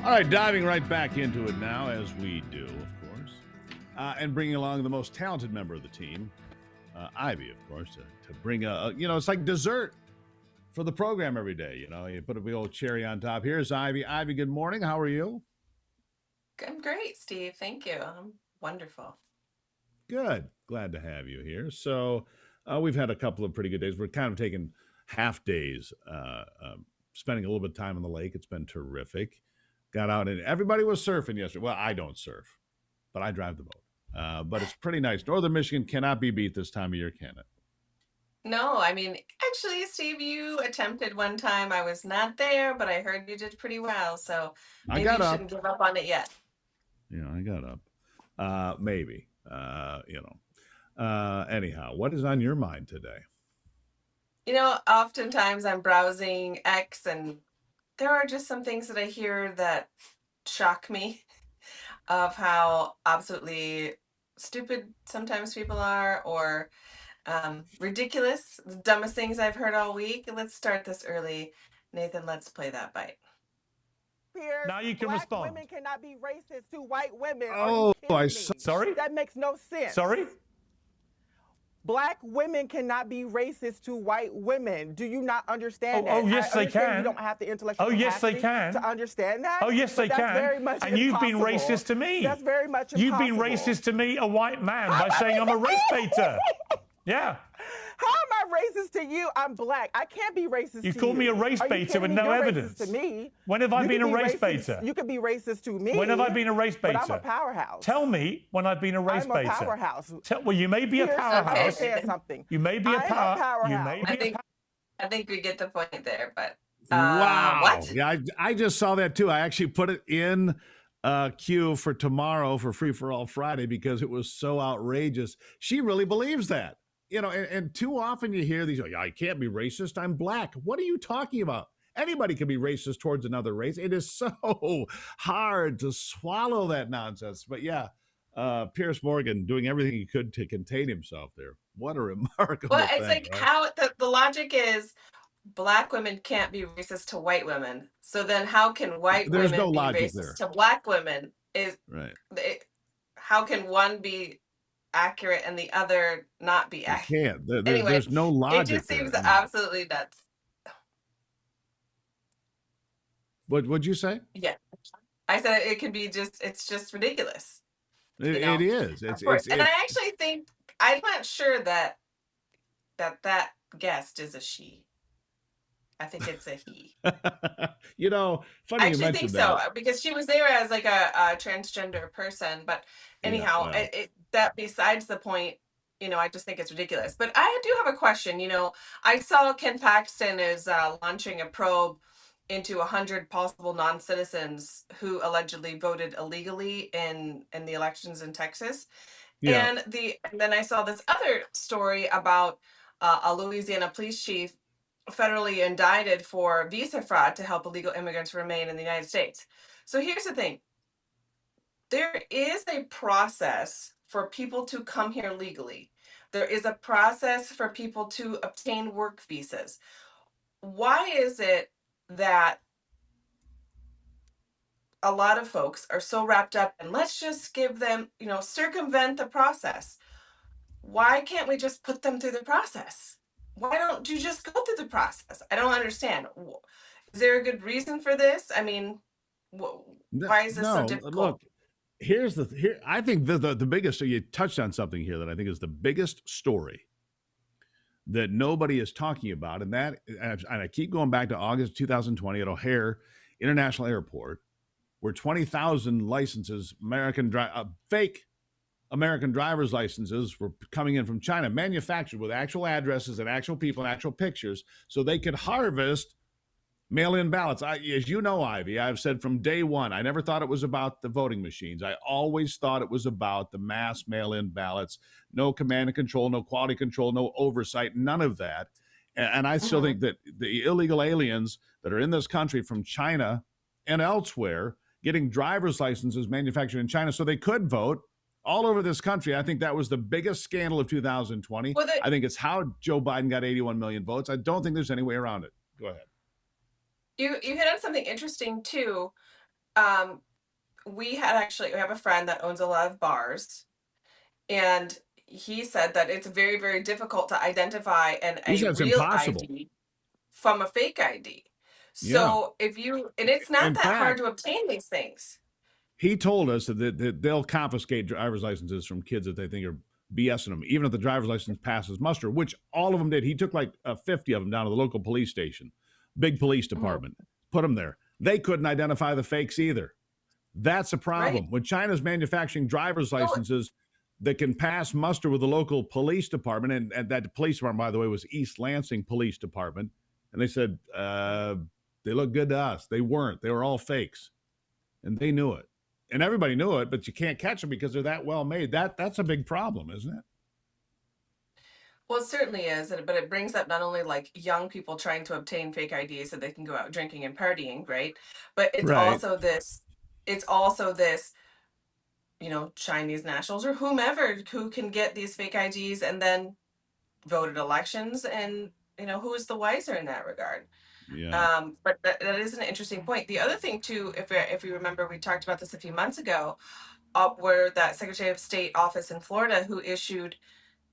All right, diving right back into it now, as we do, of course, and bringing along the most talented member of the team, Ivy, of course, to bring it's like dessert for the program every day. You put a big old cherry on top. Here's Ivy. Ivy, good morning. How are you? I'm great, Steve. Thank you. I'm wonderful. Good. Glad to have you here. So we've had a couple of pretty good days. We're kind of taking half days, spending a little bit of time on the lake. It's been terrific. Got out and everybody was surfing yesterday. Well, I don't surf, but I drive the boat. But it's pretty nice. Northern Michigan cannot be beat this time of year, can it? No, I mean, actually, Steve, you attempted one time. I was not there, but I heard you did pretty well. So I maybe got you up. shouldn't give up on it yet. Yeah, I got up. Maybe. Anyhow, what is on your mind today? Oftentimes I'm browsing X and there are just some things that I hear that shock me of how absolutely stupid sometimes people are, or ridiculous, the dumbest things I've heard all week. Let's start this early. Nathan, let's play that bite. Now you can respond. Women cannot be racist to white women. Oh, sorry? That makes no sense. Sorry? Black women cannot be racist to white women. Do you not understand that? Oh, yes, they can. You don't have the intellectual they capacity can. to understand that. Oh, yes, they That's can. Very much and you've been impossible. racist to me. That's very much You've impossible. been racist to me, a white man, by saying I'm a race baiter. Yeah. How am I racist to you? I'm black. I can't be racist to you. You call me a race baiter with no evidence. To me. When have I been a race baiter? You can be racist to me. When have I been a race baiter? But I'm a powerhouse. Tell me when I've been a race baiter. I'm a powerhouse. Well, you may be a powerhouse. Something. You may be a powerhouse. You may be I think we get the point there, but wow. What? Yeah, I just saw that too. I actually put it in queue for tomorrow for Free for All Friday because it was so outrageous. She really believes that. And too often you hear these, I can't be racist, I'm black. What are you talking about? Anybody can be racist towards another race. It is so hard to swallow that nonsense. But yeah, Piers Morgan doing everything he could to contain himself there. What a remarkable Well, thing. it's like right? how the logic is black women can't be racist to white women. So then how can white There's women no be logic racist there. to black women? Right. How can one be accurate and the other not be accurate? Can't. Anyway, there's no logic. It just seems there. absolutely nuts. What'd you say? Yeah, I said it could be it's just ridiculous. It is. It's and I actually think I'm not sure that guest is a she. I think it's a he. funny I you actually mentioned think that. so because she was there as like a transgender person. But anyhow, that besides the point. I just think it's ridiculous. But I do have a question. I saw Ken Paxton is launching a probe into 100 possible non-citizens who allegedly voted illegally in the elections in Texas. Yeah. And then I saw this other story about a Louisiana police chief federally indicted for visa fraud to help illegal immigrants remain in the United States. So here's the thing. There is a process for people to come here legally. There is a process for people to obtain work visas. Why is it that a lot of folks are so wrapped up and let's just give them, circumvent the process? Why can't we just put them through the process? Why don't you just go through the process? I don't understand. Is there a good reason for this? I mean, why is this so difficult? Look, I think the biggest, you touched on something here that I think is the biggest story that nobody is talking about. And I keep going back to August 2020 at O'Hare International Airport, where 20,000 licenses, fake American driver's licenses were coming in from China, manufactured with actual addresses and actual people and actual pictures so they could harvest mail-in ballots. As you know, Ivy, I've said from day one, I never thought it was about the voting machines. I always thought it was about the mass mail-in ballots. No command and control, no quality control, no oversight, none of that. And I still think that the illegal aliens that are in this country from China and elsewhere getting driver's licenses manufactured in China so they could vote all over this country. I think that was the biggest scandal of 2020. I think it's how Joe Biden got 81 million votes. I don't think there's any way around it. Go ahead. You hit on something interesting too. um, we have a friend that owns a lot of bars, and he said that it's very, very difficult to identify He a said it's real impossible. ID from a fake ID. Yeah. So and it's not In that hard fact, to obtain these things. he told us that they'll confiscate driver's licenses from kids that they think are BSing them, even if the driver's license passes muster, which all of them did. He took like 50 of them down to the local police station, big police department, put them there. They couldn't identify the fakes either. That's a problem. Right. When China's manufacturing driver's licenses that can pass muster with the local police department, and that police department, by the way, was East Lansing Police Department, and they said they look good to us. They weren't. They were all fakes, and they knew it. And everybody knew it, but you can't catch them because they're that well made. That's a big problem, isn't it? Well, it certainly is, but it brings up not only like young people trying to obtain fake IDs so they can go out drinking and partying, right? But Right. it's also this, Chinese nationals or whomever who can get these fake IDs and then vote at elections, and who is the wiser in that regard? Yeah. But that is an interesting point. The other thing too, if we remember, we talked about this a few months ago, where that Secretary of State office in Florida who issued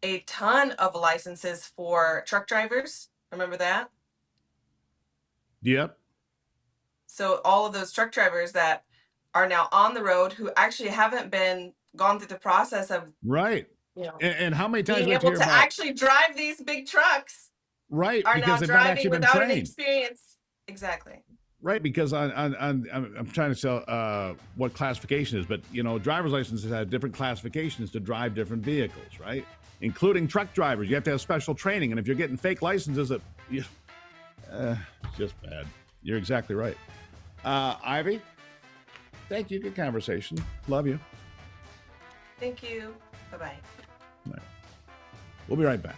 a ton of licenses for truck drivers. Remember that? Yep. So all of those truck drivers that are now on the road who actually haven't been gone through the process of Right. And how many times being we have to able hear to about actually drive these big trucks right are because now they've not driving actually been without any trained. experience. Exactly. Right, because I'm trying to tell what classification is, but driver's licenses have different classifications to drive different vehicles, right? Including truck drivers, you have to have special training, and if you're getting fake licenses, it's just bad. You're exactly right. Ivy, thank you. Good conversation. Love you. Thank you. Bye-bye. All right. We'll be right back.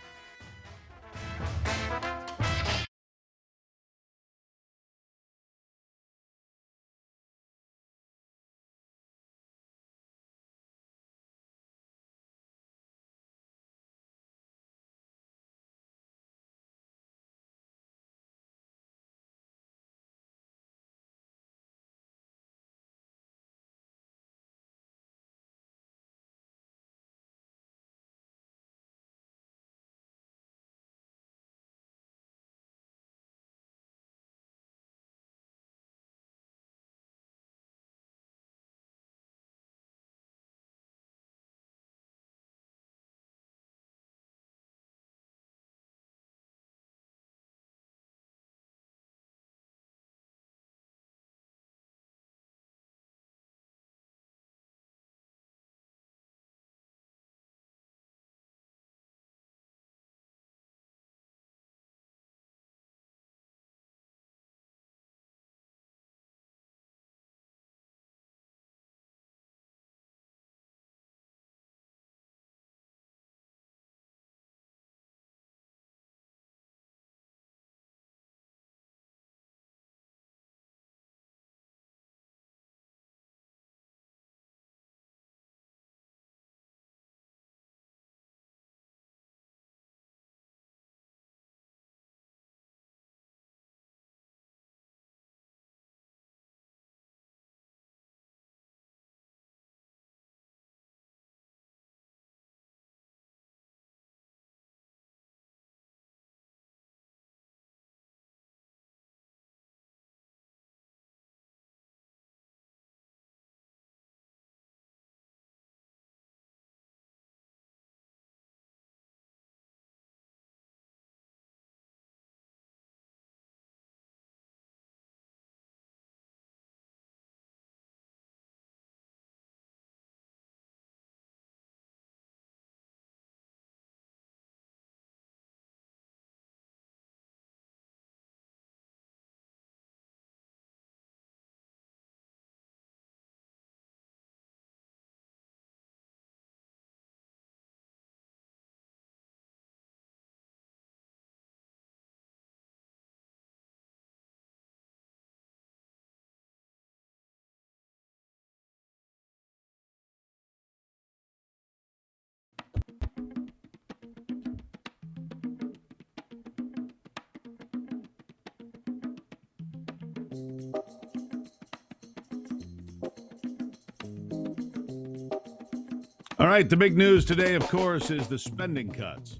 All right, the big news today, of course, is the spending cuts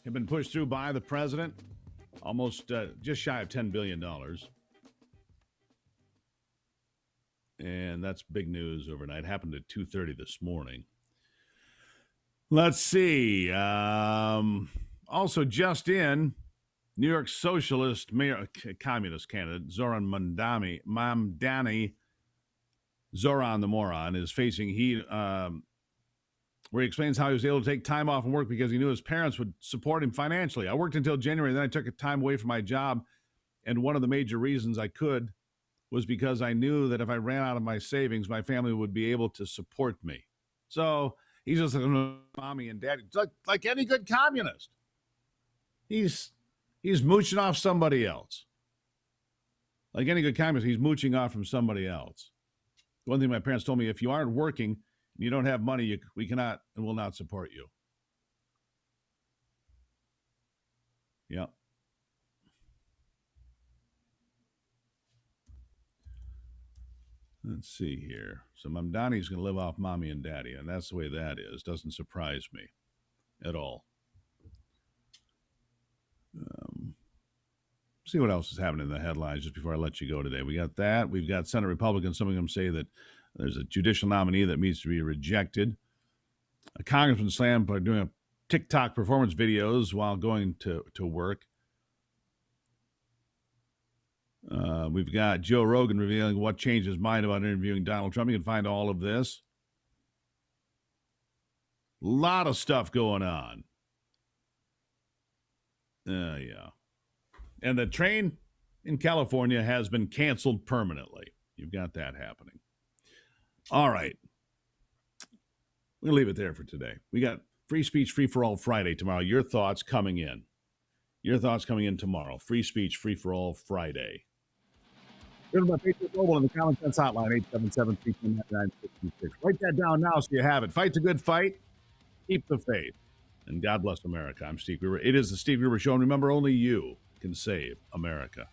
have been pushed through by the president, almost just shy of $10 billion. And that's big news overnight. Happened at 2:30 this morning. Let's see. Also just in, New York socialist mayor, communist candidate Zoran Mamdani, Zoran the moron, is facing heat where he explains how he was able to take time off from work because he knew his parents would support him financially. I worked until January, then I took a time away from my job, and one of the major reasons I could was because I knew that if I ran out of my savings, my family would be able to support me. So he's just like mommy and daddy, like any good communist. He's mooching off somebody else. Like any good communist, he's mooching off from somebody else. One thing my parents told me, if you aren't working, and you don't have money, we cannot and will not support you. Yep. Let's see here. So Mamdani's going to live off mommy and daddy, and that's the way that is. Doesn't surprise me at all. See what else is happening in the headlines just before I let you go today. We got that. We've got Senate Republicans. Some of them say that there's a judicial nominee that needs to be rejected. A congressman slammed by doing a TikTok performance videos while going to work. We've got Joe Rogan revealing what changed his mind about interviewing Donald Trump. You can find all of this. A lot of stuff going on. Yeah. And the train in California has been canceled permanently. You've got that happening. All right. We'll leave it there for today. We got Free Speech, Free for All Friday tomorrow. Your thoughts coming in. Your thoughts coming in tomorrow. Free Speech, Free for All Friday. Here's my Facebook Mobile and the Common Sense Hotline, 877-399-66. Write that down now so you have it. Fight the good fight. Keep the faith. And God bless America. I'm Steve Gruber. It is the Steve Gruber Show. And remember, only you can save America.